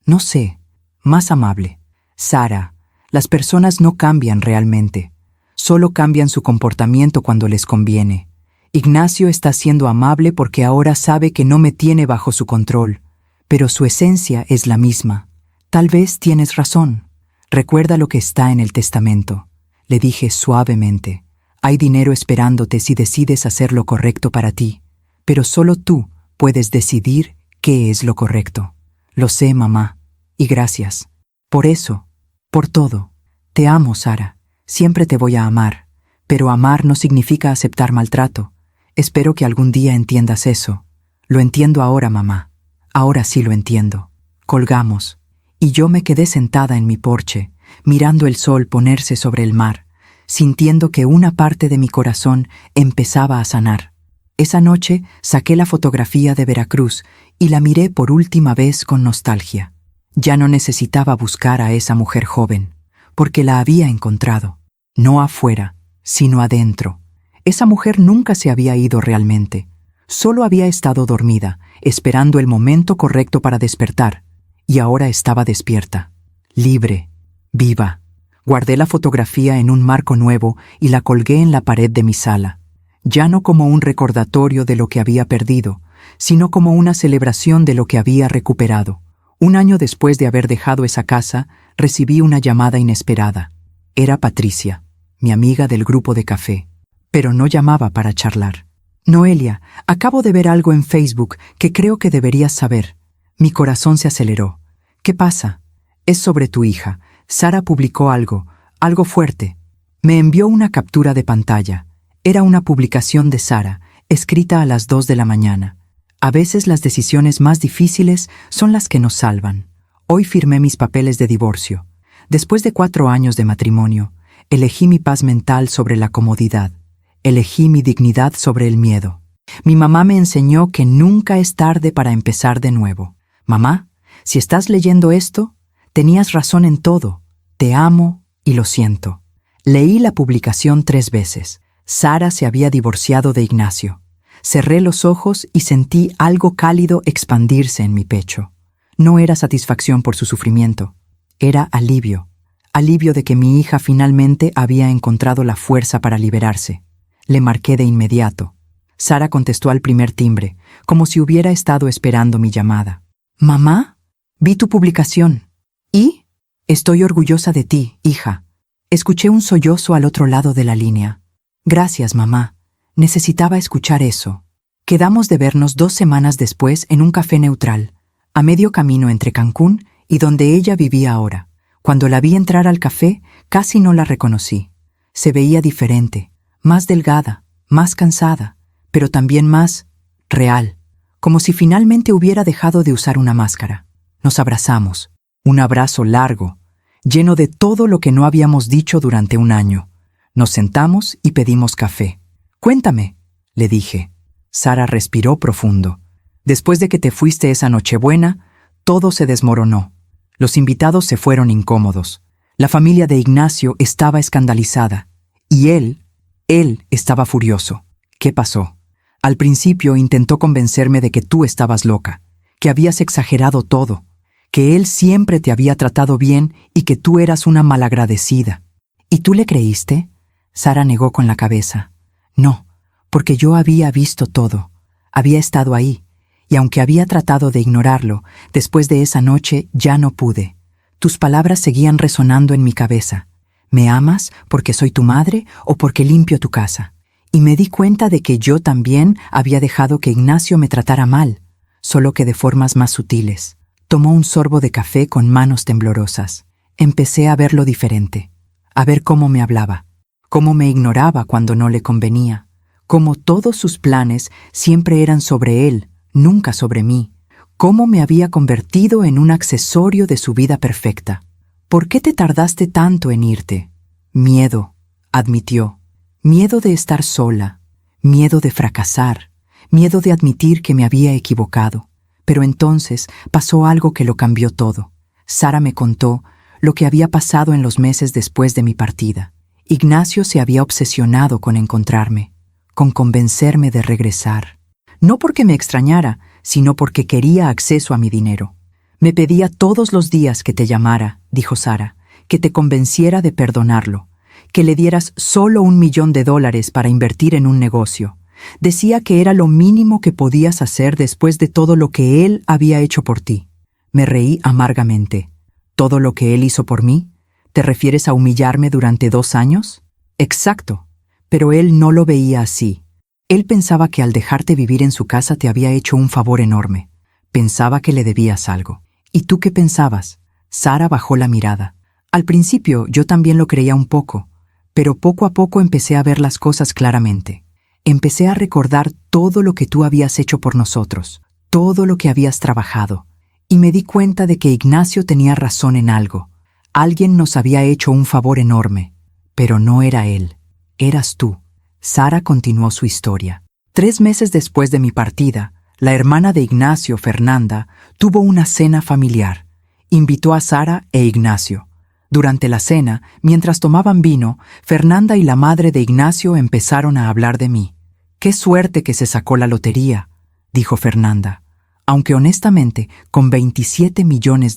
no sé, más amable. Sara, las personas no cambian realmente. Solo cambian su comportamiento cuando les conviene. Ignacio está siendo amable porque ahora sabe que no me tiene bajo su control. Pero su esencia es la misma. Tal vez tienes razón. Recuerda lo que está en el testamento. Le dije suavemente. Hay dinero esperándote si decides hacer lo correcto para ti. Pero solo tú puedes decidir qué es lo correcto. Lo sé, mamá. Y gracias. Por eso. Por todo. Te amo, Sara. Siempre te voy a amar. Pero amar no significa aceptar maltrato. Espero que algún día entiendas eso. Lo entiendo ahora, mamá. Ahora sí lo entiendo. Colgamos. Y yo me quedé sentada en mi porche, mirando el sol ponerse sobre el mar, sintiendo que una parte de mi corazón empezaba a sanar. Esa noche saqué la fotografía de Veracruz y la miré por última vez con nostalgia. Ya no necesitaba buscar a esa mujer joven, porque la había encontrado. No afuera, sino adentro. Esa mujer nunca se había ido realmente. Solo había estado dormida, esperando el momento correcto para despertar, y ahora estaba despierta, libre, viva. Guardé la fotografía en un marco nuevo y la colgué en la pared de mi sala, ya no como un recordatorio de lo que había perdido, sino como una celebración de lo que había recuperado. 1 año después de haber dejado esa casa, recibí una llamada inesperada. Era Patricia, mi amiga del grupo de café, pero no llamaba para charlar. «Noelia, acabo de ver algo en Facebook que creo que deberías saber». Mi corazón se aceleró. «¿Qué pasa?» «Es sobre tu hija. Sara publicó algo fuerte». Me envió una captura de pantalla. Era una publicación de Sara, escrita a las 2 de la mañana. A veces las decisiones más difíciles son las que nos salvan. Hoy firmé mis papeles de divorcio. Después de 4 años de matrimonio, elegí mi paz mental sobre la comodidad. Elegí mi dignidad sobre el miedo. Mi mamá me enseñó que nunca es tarde para empezar de nuevo. Mamá, si estás leyendo esto, tenías razón en todo. Te amo y lo siento. Leí la publicación 3 veces. Sara se había divorciado de Ignacio. Cerré los ojos y sentí algo cálido expandirse en mi pecho. No era satisfacción por su sufrimiento. Era alivio. Alivio de que mi hija finalmente había encontrado la fuerza para liberarse. Le marqué de inmediato. Sara contestó al primer timbre, como si hubiera estado esperando mi llamada. «Mamá, vi tu publicación. ¿Y? Estoy orgullosa de ti, hija». Escuché un sollozo al otro lado de la línea. «Gracias, mamá. Necesitaba escuchar eso». Quedamos de vernos 2 semanas después en un café neutral, a medio camino entre Cancún y donde ella vivía ahora. Cuando la vi entrar al café, casi no la reconocí. Se veía diferente, más delgada, más cansada, pero también más real, como si finalmente hubiera dejado de usar una máscara. Nos abrazamos, un abrazo largo, lleno de todo lo que no habíamos dicho durante un año. Nos sentamos y pedimos café. «Cuéntame», le dije. Sara respiró profundo. «Después de que te fuiste esa Nochebuena, todo se desmoronó. Los invitados se fueron incómodos. La familia de Ignacio estaba escandalizada. Y él estaba furioso. ¿Qué pasó? Al principio intentó convencerme de que tú estabas loca, que habías exagerado todo, que él siempre te había tratado bien y que tú eras una malagradecida». «¿Y tú le creíste?» Sara negó con la cabeza. «No, porque yo había visto todo. Había estado ahí. Y aunque había tratado de ignorarlo, después de esa noche ya no pude. Tus palabras seguían resonando en mi cabeza. ¿Me amas porque soy tu madre o porque limpio tu casa?» Y me di cuenta de que yo también había dejado que Ignacio me tratara mal, solo que de formas más sutiles. Tomó un sorbo de café con manos temblorosas. Empecé a verlo diferente, a ver cómo me hablaba, cómo me ignoraba cuando no le convenía, cómo todos sus planes siempre eran sobre él, nunca sobre mí, cómo me había convertido en un accesorio de su vida perfecta. «¿Por qué te tardaste tanto en irte?» «Miedo», admitió. «Miedo de estar sola, miedo de fracasar, miedo de admitir que me había equivocado». Pero entonces pasó algo que lo cambió todo. Sara me contó lo que había pasado en los meses después de mi partida. Ignacio se había obsesionado con encontrarme, con convencerme de regresar. No porque me extrañara, sino porque quería acceso a mi dinero. «Me pedía todos los días que te llamara», dijo Sara, «que te convenciera de perdonarlo, que le dieras solo $1 millón para invertir en un negocio. Decía que era lo mínimo que podías hacer después de todo lo que él había hecho por ti». Me reí amargamente. «¿Todo lo que él hizo por mí? ¿Te refieres a humillarme durante 2 años?» «Exacto, pero él no lo veía así. Él pensaba que al dejarte vivir en su casa te había hecho un favor enorme. Pensaba que le debías algo». «¿Y tú qué pensabas?» Sara bajó la mirada. «Al principio yo también lo creía un poco, pero poco a poco empecé a ver las cosas claramente. Empecé a recordar todo lo que tú habías hecho por nosotros, todo lo que habías trabajado, y me di cuenta de que Ignacio tenía razón en algo. Alguien nos había hecho un favor enorme, pero no era él, eras tú». Sara continuó su historia. 3 meses después de mi partida, la hermana de Ignacio, Fernanda, tuvo una cena familiar. Invitó a Sara e Ignacio. Durante la cena, mientras tomaban vino, Fernanda y la madre de Ignacio empezaron a hablar de mí. «Qué suerte que se sacó la lotería», dijo Fernanda. «Aunque honestamente, con $27 millones,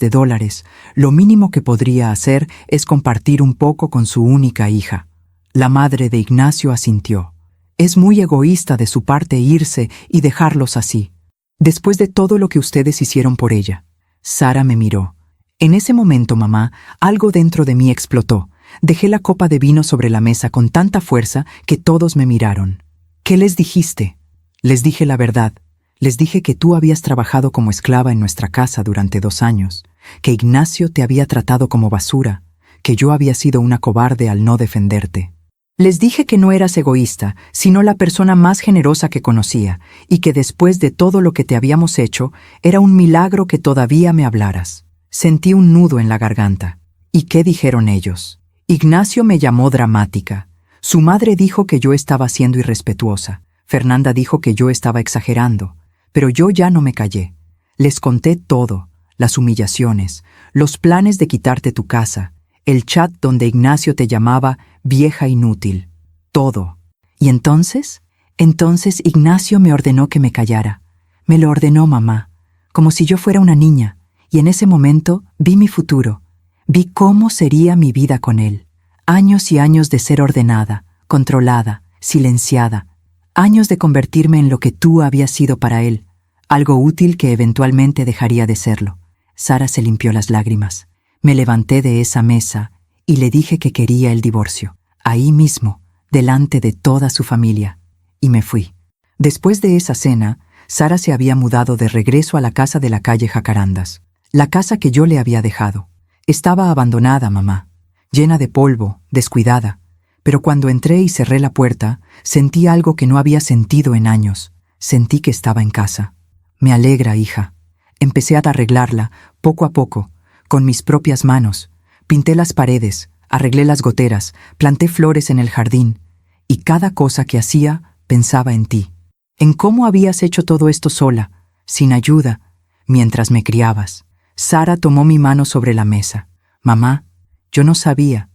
lo mínimo que podría hacer es compartir un poco con su única hija». La madre de Ignacio asintió. «Es muy egoísta de su parte irse y dejarlos así, después de todo lo que ustedes hicieron por ella». Sara me miró. En ese momento, mamá, algo dentro de mí explotó. Dejé la copa de vino sobre la mesa con tanta fuerza que todos me miraron. «¿Qué les dijiste?» «Les dije la verdad. Les dije que tú habías trabajado como esclava en nuestra casa durante 2 años, que Ignacio te había tratado como basura, que yo había sido una cobarde al no defenderte. Les dije que no eras egoísta, sino la persona más generosa que conocía, y que después de todo lo que te habíamos hecho, era un milagro que todavía me hablaras». Sentí un nudo en la garganta. ¿Y qué dijeron ellos? Ignacio me llamó dramática. Su madre dijo que yo estaba siendo irrespetuosa. Fernanda dijo que yo estaba exagerando. Pero yo ya no me callé. Les conté todo, las humillaciones, los planes de quitarte tu casa, el chat donde Ignacio te llamaba vieja inútil, todo. ¿Y entonces? Entonces Ignacio me ordenó que me callara. Me lo ordenó mamá, como si yo fuera una niña, y en ese momento vi mi futuro. Vi cómo sería mi vida con él. Años y años de ser ordenada, controlada, silenciada. Años de convertirme en lo que tú habías sido para él, algo útil que eventualmente dejaría de serlo. Sara se limpió las lágrimas. Me levanté de esa mesa y le dije que quería el divorcio, ahí mismo, delante de toda su familia, y me fui. Después de esa cena, Sara se había mudado de regreso a la casa de la calle Jacarandas, la casa que yo le había dejado. Estaba abandonada, mamá, llena de polvo, descuidada, pero cuando entré y cerré la puerta, sentí algo que no había sentido en años. Sentí que estaba en casa. Me alegra, hija. Empecé a arreglarla, poco a poco, con mis propias manos. Pinté las paredes, arreglé las goteras, planté flores en el jardín, y cada cosa que hacía pensaba en ti, en cómo habías hecho todo esto sola, sin ayuda, mientras me criabas. Sara tomó mi mano sobre la mesa. Mamá, yo no sabía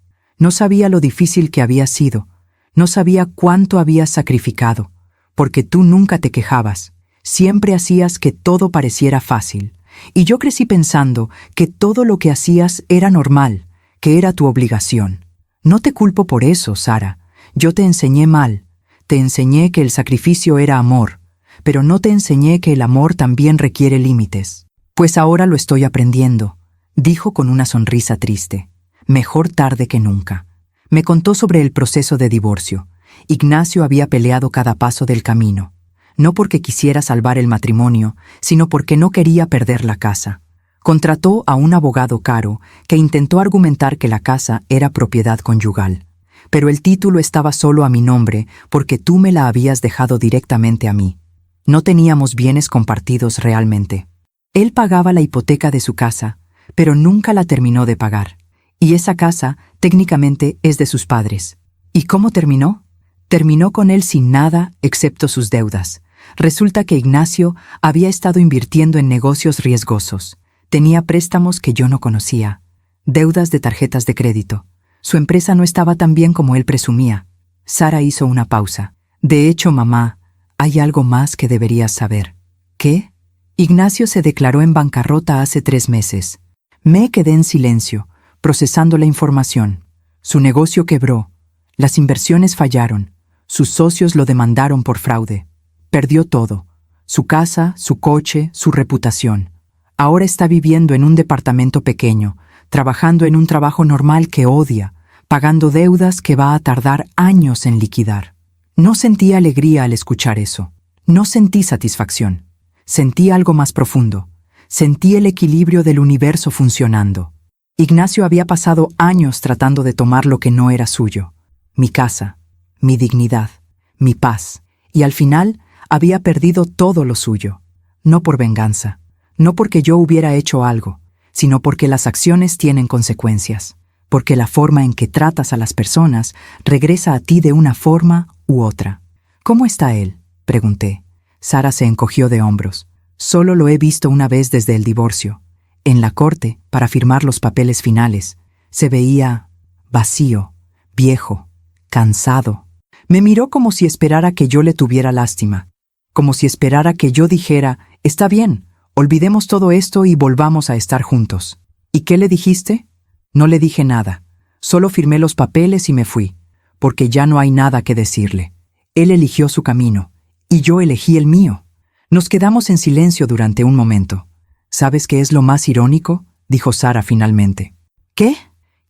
lo difícil que había sido, no sabía cuánto habías sacrificado, porque tú nunca te quejabas, siempre hacías que todo pareciera fácil, y yo crecí pensando que todo lo que hacías era normal, que era tu obligación. No te culpo por eso, Sara, yo te enseñé mal, te enseñé que el sacrificio era amor, pero no te enseñé que el amor también requiere límites. Pues ahora lo estoy aprendiendo, dijo con una sonrisa triste. Mejor tarde que nunca. Me contó sobre el proceso de divorcio. Ignacio había peleado cada paso del camino, no porque quisiera salvar el matrimonio, sino porque no quería perder la casa. Contrató a un abogado caro que intentó argumentar que la casa era propiedad conyugal, pero el título estaba solo a mi nombre porque tú me la habías dejado directamente a mí. No teníamos bienes compartidos realmente. Él pagaba la hipoteca de su casa, pero nunca la terminó de pagar. Y esa casa, técnicamente, es de sus padres. ¿Y cómo terminó? Terminó con él sin nada excepto sus deudas. Resulta que Ignacio había estado invirtiendo en negocios riesgosos. Tenía préstamos que yo no conocía, deudas de tarjetas de crédito. Su empresa no estaba tan bien como él presumía. Sara hizo una pausa. De hecho, mamá, hay algo más que deberías saber. ¿Qué? Ignacio se declaró en bancarrota hace 3 meses. Me quedé en silencio, procesando la información. Su negocio quebró, las inversiones fallaron, sus socios lo demandaron por fraude. Perdió todo, su casa, su coche, su reputación. Ahora está viviendo en un departamento pequeño, trabajando en un trabajo normal que odia, pagando deudas que va a tardar años en liquidar. No sentí alegría al escuchar eso. No sentí satisfacción. Sentí algo más profundo. Sentí el equilibrio del universo funcionando. Ignacio había pasado años tratando de tomar lo que no era suyo, mi casa, mi dignidad, mi paz, y al final había perdido todo lo suyo, no por venganza, no porque yo hubiera hecho algo, sino porque las acciones tienen consecuencias, porque la forma en que tratas a las personas regresa a ti de una forma u otra. ¿Cómo está él?, pregunté. Sara se encogió de hombros. Solo lo he visto una vez desde el divorcio. En la corte, para firmar los papeles finales, se veía vacío, viejo, cansado. Me miró como si esperara que yo le tuviera lástima, como si esperara que yo dijera, está bien, olvidemos todo esto y volvamos a estar juntos. ¿Y qué le dijiste? No le dije nada, solo firmé los papeles y me fui, porque ya no hay nada que decirle. Él eligió su camino, y yo elegí el mío. Nos quedamos en silencio durante un momento. ¿Sabes qué es lo más irónico?, dijo Sara finalmente. ¿Qué?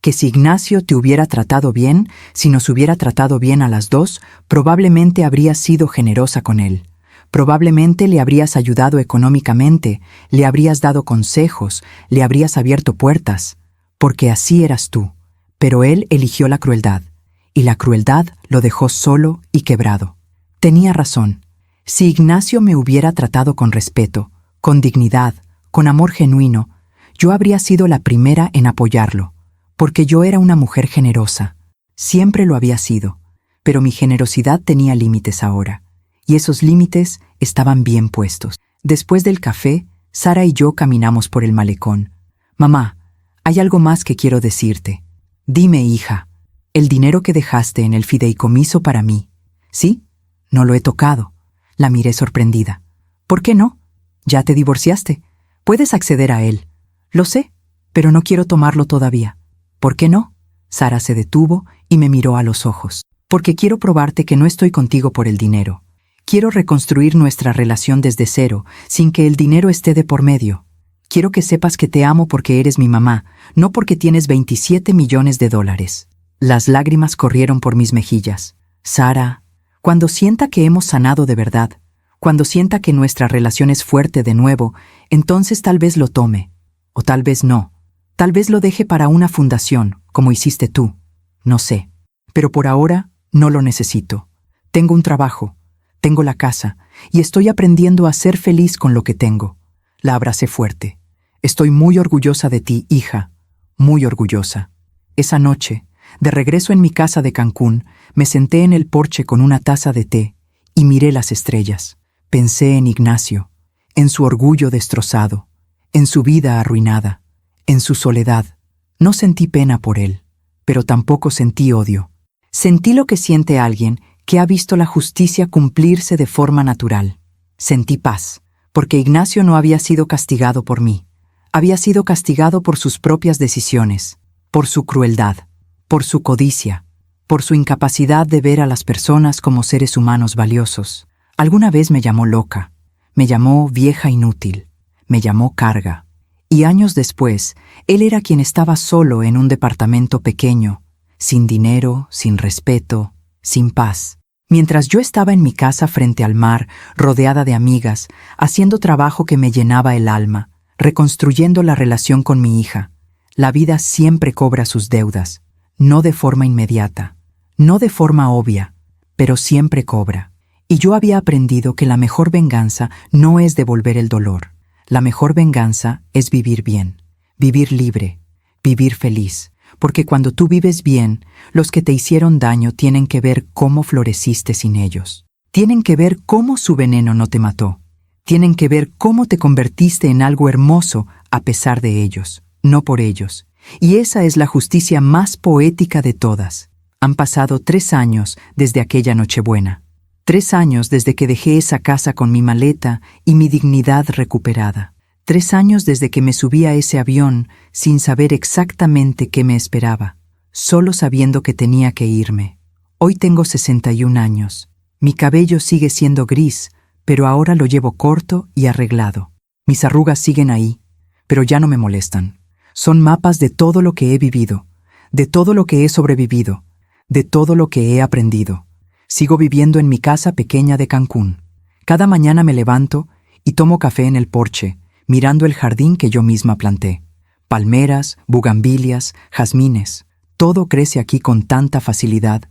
Que si Ignacio te hubiera tratado bien, si nos hubiera tratado bien a las dos, probablemente habrías sido generosa con él. Probablemente le habrías ayudado económicamente, le habrías dado consejos, le habrías abierto puertas, porque así eras tú. Pero él eligió la crueldad, y la crueldad lo dejó solo y quebrado. Tenía razón. Si Ignacio me hubiera tratado con respeto, con dignidad, con amor genuino, yo habría sido la primera en apoyarlo, porque yo era una mujer generosa. Siempre lo había sido, pero mi generosidad tenía límites ahora, y esos límites estaban bien puestos. Después del café, Sara y yo caminamos por el malecón. Mamá, hay algo más que quiero decirte. Dime, hija, el dinero que dejaste en el fideicomiso para mí, ¿sí? No lo he tocado. La miré sorprendida. ¿Por qué no? Ya te divorciaste. Puedes acceder a él. Lo sé, pero no quiero tomarlo todavía. ¿Por qué no? Sara se detuvo y me miró a los ojos. Porque quiero probarte que no estoy contigo por el dinero. Quiero reconstruir nuestra relación desde cero, sin que el dinero esté de por medio. Quiero que sepas que te amo porque eres mi mamá, no porque tienes 27 millones de dólares. Las lágrimas corrieron por mis mejillas. Sara, cuando sienta que hemos sanado de verdad, cuando sienta que nuestra relación es fuerte de nuevo, entonces tal vez lo tome. O tal vez no. Tal vez lo deje para una fundación, como hiciste tú. No sé. Pero por ahora no lo necesito. Tengo un trabajo. Tengo la casa, y estoy aprendiendo a ser feliz con lo que tengo. La abracé fuerte. Estoy muy orgullosa de ti, hija, muy orgullosa. Esa noche, de regreso en mi casa de Cancún, me senté en el porche con una taza de té y miré las estrellas. Pensé en Ignacio, en su orgullo destrozado, en su vida arruinada, en su soledad. No sentí pena por él, pero tampoco sentí odio. Sentí lo que siente alguien que ha visto la justicia cumplirse de forma natural. Sentí paz, porque Ignacio no había sido castigado por mí. Había sido castigado por sus propias decisiones, por su crueldad, por su codicia, por su incapacidad de ver a las personas como seres humanos valiosos. Alguna vez me llamó loca, me llamó vieja inútil, me llamó carga. Y años después, él era quien estaba solo en un departamento pequeño, sin dinero, sin respeto, sin paz. Mientras yo estaba en mi casa frente al mar, rodeada de amigas, haciendo trabajo que me llenaba el alma, reconstruyendo la relación con mi hija. La vida siempre cobra sus deudas, no de forma inmediata, no de forma obvia, pero siempre cobra. Y yo había aprendido que la mejor venganza no es devolver el dolor. La mejor venganza es vivir bien, vivir libre, vivir feliz. Porque cuando tú vives bien, los que te hicieron daño tienen que ver cómo floreciste sin ellos. Tienen que ver cómo su veneno no te mató. Tienen que ver cómo te convertiste en algo hermoso a pesar de ellos, no por ellos. Y esa es la justicia más poética de todas. Han pasado 3 años desde aquella Nochebuena. 3 años desde que dejé esa casa con mi maleta y mi dignidad recuperada. 3 años desde que me subí a ese avión sin saber exactamente qué me esperaba, solo sabiendo que tenía que irme. Hoy tengo 61 años. Mi cabello sigue siendo gris, pero ahora lo llevo corto y arreglado. Mis arrugas siguen ahí, pero ya no me molestan. Son mapas de todo lo que he vivido, de todo lo que he sobrevivido, de todo lo que he aprendido. Sigo viviendo en mi casa pequeña de Cancún. Cada mañana me levanto y tomo café en el porche, mirando el jardín que yo misma planté. Palmeras, bugambilias, jazmines, todo crece aquí con tanta facilidad,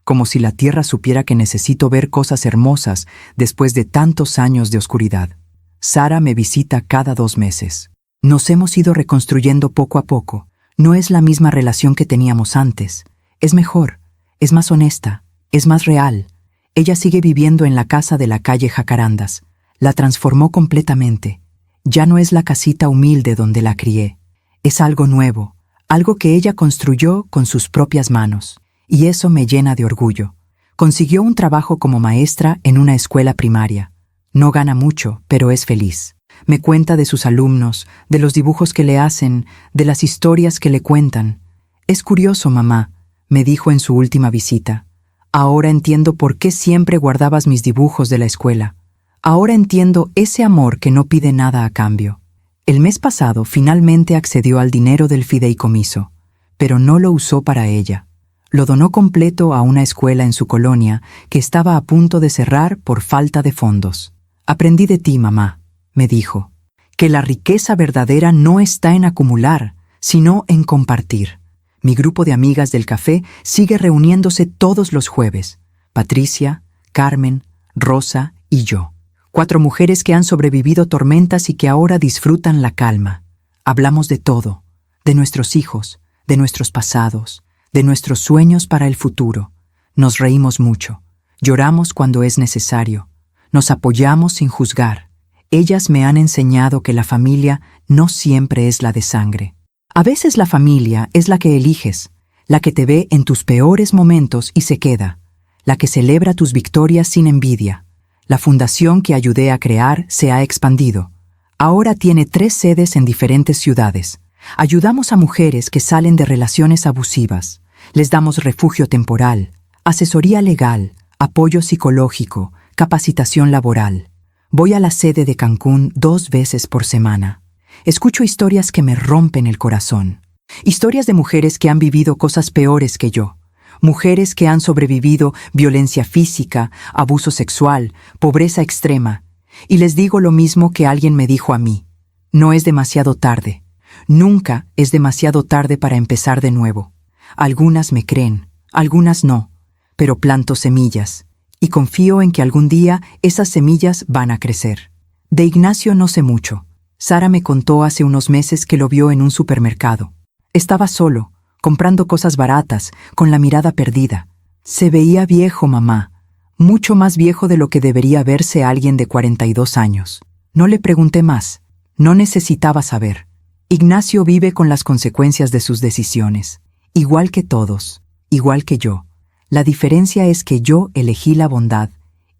como si la tierra supiera que necesito ver cosas hermosas después de tantos años de oscuridad. Sara me visita cada 2 meses. Nos hemos ido reconstruyendo poco a poco. No es la misma relación que teníamos antes. Es mejor, es más honesta, es más real. Ella sigue viviendo en la casa de la calle Jacarandas. La transformó completamente. Ya no es la casita humilde donde la crié. Es algo nuevo, algo que ella construyó con sus propias manos. Y eso me llena de orgullo. Consiguió un trabajo como maestra en una escuela primaria. No gana mucho, pero es feliz. Me cuenta de sus alumnos, de los dibujos que le hacen, de las historias que le cuentan. Es curioso, mamá, me dijo en su última visita. Ahora entiendo por qué siempre guardabas mis dibujos de la escuela. Ahora entiendo ese amor que no pide nada a cambio. El mes pasado finalmente accedió al dinero del fideicomiso, pero no lo usó para ella. Lo donó completo a una escuela en su colonia que estaba a punto de cerrar por falta de fondos. Aprendí de ti, mamá, me dijo, que la riqueza verdadera no está en acumular, sino en compartir. Mi grupo de amigas del café sigue reuniéndose todos los jueves. Patricia, Carmen, Rosa y yo. 4 mujeres que han sobrevivido tormentas y que ahora disfrutan la calma. Hablamos de todo, de nuestros hijos, de nuestros pasados, de nuestros sueños para el futuro. Nos reímos mucho, lloramos cuando es necesario, nos apoyamos sin juzgar. Ellas me han enseñado que la familia no siempre es la de sangre. A veces la familia es la que eliges, la que te ve en tus peores momentos y se queda, la que celebra tus victorias sin envidia. La fundación que ayudé a crear se ha expandido. Ahora tiene 3 sedes en diferentes ciudades. Ayudamos a mujeres que salen de relaciones abusivas. Les damos refugio temporal, asesoría legal, apoyo psicológico, capacitación laboral. Voy a la sede de Cancún 2 veces por semana. Escucho historias que me rompen el corazón. Historias de mujeres que han vivido cosas peores que yo. Mujeres que han sobrevivido violencia física, abuso sexual, pobreza extrema. Y les digo lo mismo que alguien me dijo a mí. No es demasiado tarde. Nunca es demasiado tarde para empezar de nuevo. Algunas me creen, algunas no, pero planto semillas y confío en que algún día esas semillas van a crecer. De Ignacio no sé mucho. Sara me contó hace unos meses que lo vio en un supermercado. Estaba solo, comprando cosas baratas, con la mirada perdida. Se veía viejo, mamá, mucho más viejo de lo que debería verse alguien de 42 años. No le pregunté más, no necesitaba saber. Ignacio vive con las consecuencias de sus decisiones, igual que todos, igual que yo. La diferencia es que yo elegí la bondad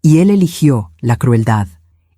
y él eligió la crueldad,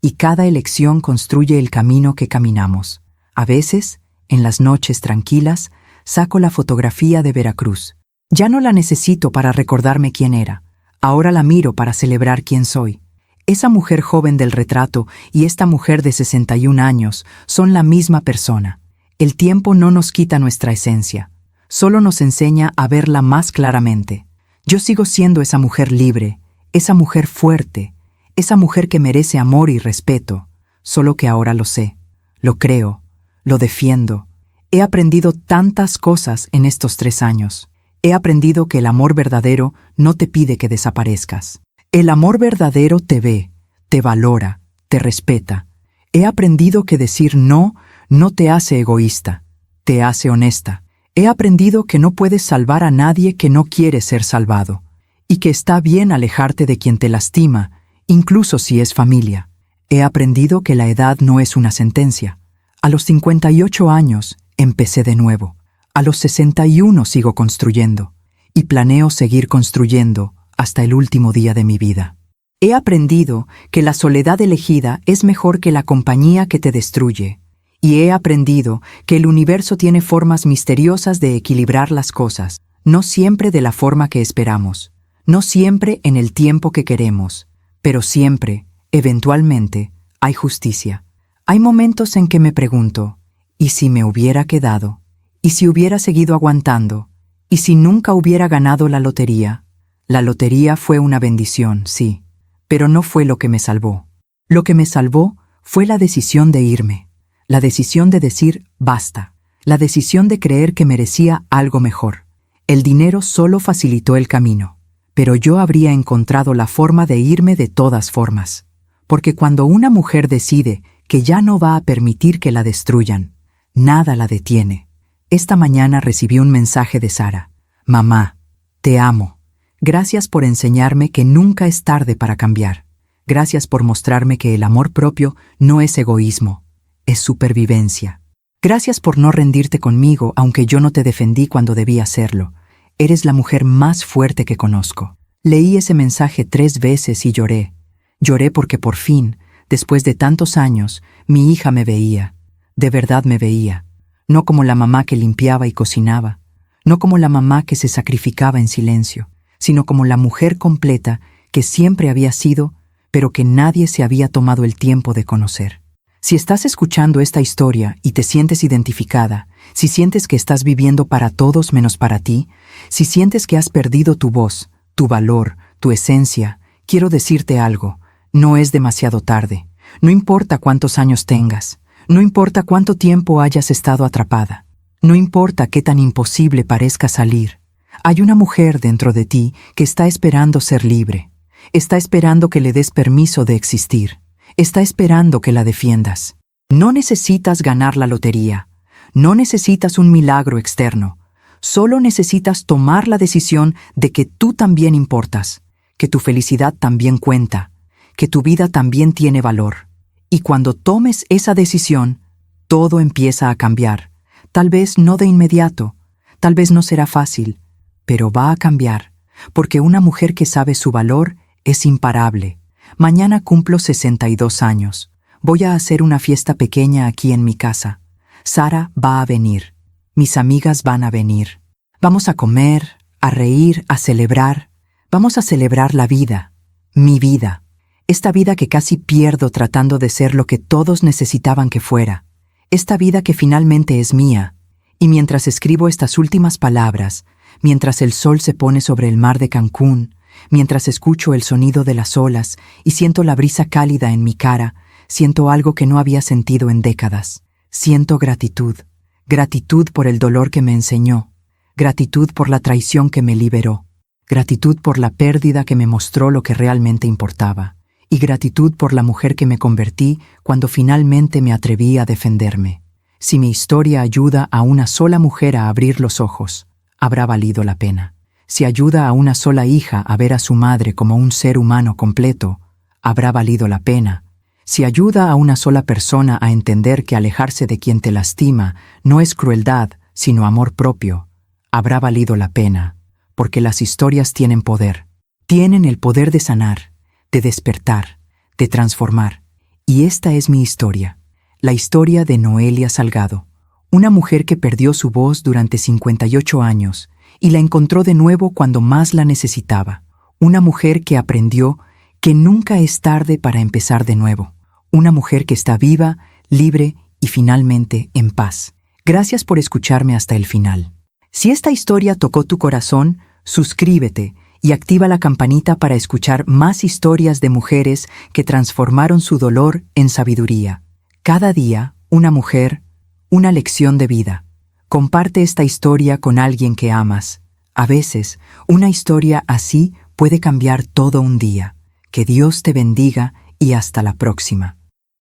y cada elección construye el camino que caminamos. A veces, en las noches tranquilas, saco la fotografía de Veracruz. Ya no la necesito para recordarme quién era. Ahora la miro para celebrar quién soy. Esa mujer joven del retrato y esta mujer de 61 años son la misma persona. El tiempo no nos quita nuestra esencia, solo nos enseña a verla más claramente. Yo sigo siendo esa mujer libre, esa mujer fuerte, esa mujer que merece amor y respeto, solo que ahora lo sé, lo creo, lo defiendo. He aprendido tantas cosas en estos 3 años. He aprendido que el amor verdadero no te pide que desaparezcas. El amor verdadero te ve, te valora, te respeta. He aprendido que decir no te hace egoísta, te hace honesta. He aprendido que no puedes salvar a nadie que no quiere ser salvado, y que está bien alejarte de quien te lastima, incluso si es familia. He aprendido que la edad no es una sentencia. A los 58 años empecé de nuevo. A los 61 sigo construyendo, y planeo seguir construyendo hasta el último día de mi vida. He aprendido que la soledad elegida es mejor que la compañía que te destruye, y he aprendido que el universo tiene formas misteriosas de equilibrar las cosas, no siempre de la forma que esperamos, no siempre en el tiempo que queremos, pero siempre, eventualmente, hay justicia. Hay momentos en que me pregunto, ¿y si me hubiera quedado? ¿Y si hubiera seguido aguantando? ¿Y si nunca hubiera ganado la lotería? La lotería fue una bendición, sí, pero no fue lo que me salvó. Lo que me salvó fue la decisión de irme, la decisión de decir basta, la decisión de creer que merecía algo mejor. El dinero solo facilitó el camino, pero yo habría encontrado la forma de irme de todas formas. Porque cuando una mujer decide que ya no va a permitir que la destruyan, nada la detiene. Esta mañana recibí un mensaje de Sara. Mamá, te amo. Gracias por enseñarme que nunca es tarde para cambiar. Gracias por mostrarme que el amor propio no es egoísmo, es supervivencia. Gracias por no rendirte conmigo aunque yo no te defendí cuando debía hacerlo. Eres la mujer más fuerte que conozco. Leí ese mensaje 3 veces y lloré. Lloré porque por fin, después de tantos años, mi hija me veía. De verdad me veía. No como la mamá que limpiaba y cocinaba, no como la mamá que se sacrificaba en silencio, sino como la mujer completa que siempre había sido, pero que nadie se había tomado el tiempo de conocer. Si estás escuchando esta historia y te sientes identificada, si sientes que estás viviendo para todos menos para ti, si sientes que has perdido tu voz, tu valor, tu esencia, quiero decirte algo, no es demasiado tarde. No importa cuántos años tengas, no importa cuánto tiempo hayas estado atrapada, no importa qué tan imposible parezca salir, hay una mujer dentro de ti que está esperando ser libre, está esperando que le des permiso de existir, está esperando que la defiendas. No necesitas ganar la lotería, no necesitas un milagro externo, solo necesitas tomar la decisión de que tú también importas, que tu felicidad también cuenta, que tu vida también tiene valor. Y cuando tomes esa decisión, todo empieza a cambiar. Tal vez no de inmediato, tal vez no será fácil, pero va a cambiar, porque una mujer que sabe su valor es imparable. Mañana cumplo 62 años. Voy a hacer una fiesta pequeña aquí en mi casa. Sara va a venir. Mis amigas van a venir. Vamos a comer, a reír, a celebrar. Vamos a celebrar la vida, mi vida. Esta vida que casi pierdo tratando de ser lo que todos necesitaban que fuera. Esta vida que finalmente es mía. Y mientras escribo estas últimas palabras, mientras el sol se pone sobre el mar de Cancún, mientras escucho el sonido de las olas y siento la brisa cálida en mi cara, siento algo que no había sentido en décadas. Siento gratitud. Gratitud por el dolor que me enseñó. Gratitud por la traición que me liberó. Gratitud por la pérdida que me mostró lo que realmente importaba. Y gratitud por la mujer que me convertí cuando finalmente me atreví a defenderme. Si mi historia ayuda a una sola mujer a abrir los ojos, habrá valido la pena. Si ayuda a una sola hija a ver a su madre como un ser humano completo, habrá valido la pena. Si ayuda a una sola persona a entender que alejarse de quien te lastima no es crueldad, sino amor propio, habrá valido la pena, porque las historias tienen poder. Tienen el poder de sanar, de despertar, de transformar. Y esta es mi historia, la historia de Noelia Salgado, una mujer que perdió su voz durante 58 años y la encontró de nuevo cuando más la necesitaba. Una mujer que aprendió que nunca es tarde para empezar de nuevo. Una mujer que está viva, libre y finalmente en paz. Gracias por escucharme hasta el final. Si esta historia tocó tu corazón, suscríbete y activa la campanita para escuchar más historias de mujeres que transformaron su dolor en sabiduría. Cada día, una mujer, una lección de vida. Comparte esta historia con alguien que amas. A veces, una historia así puede cambiar todo un día. Que Dios te bendiga y hasta la próxima.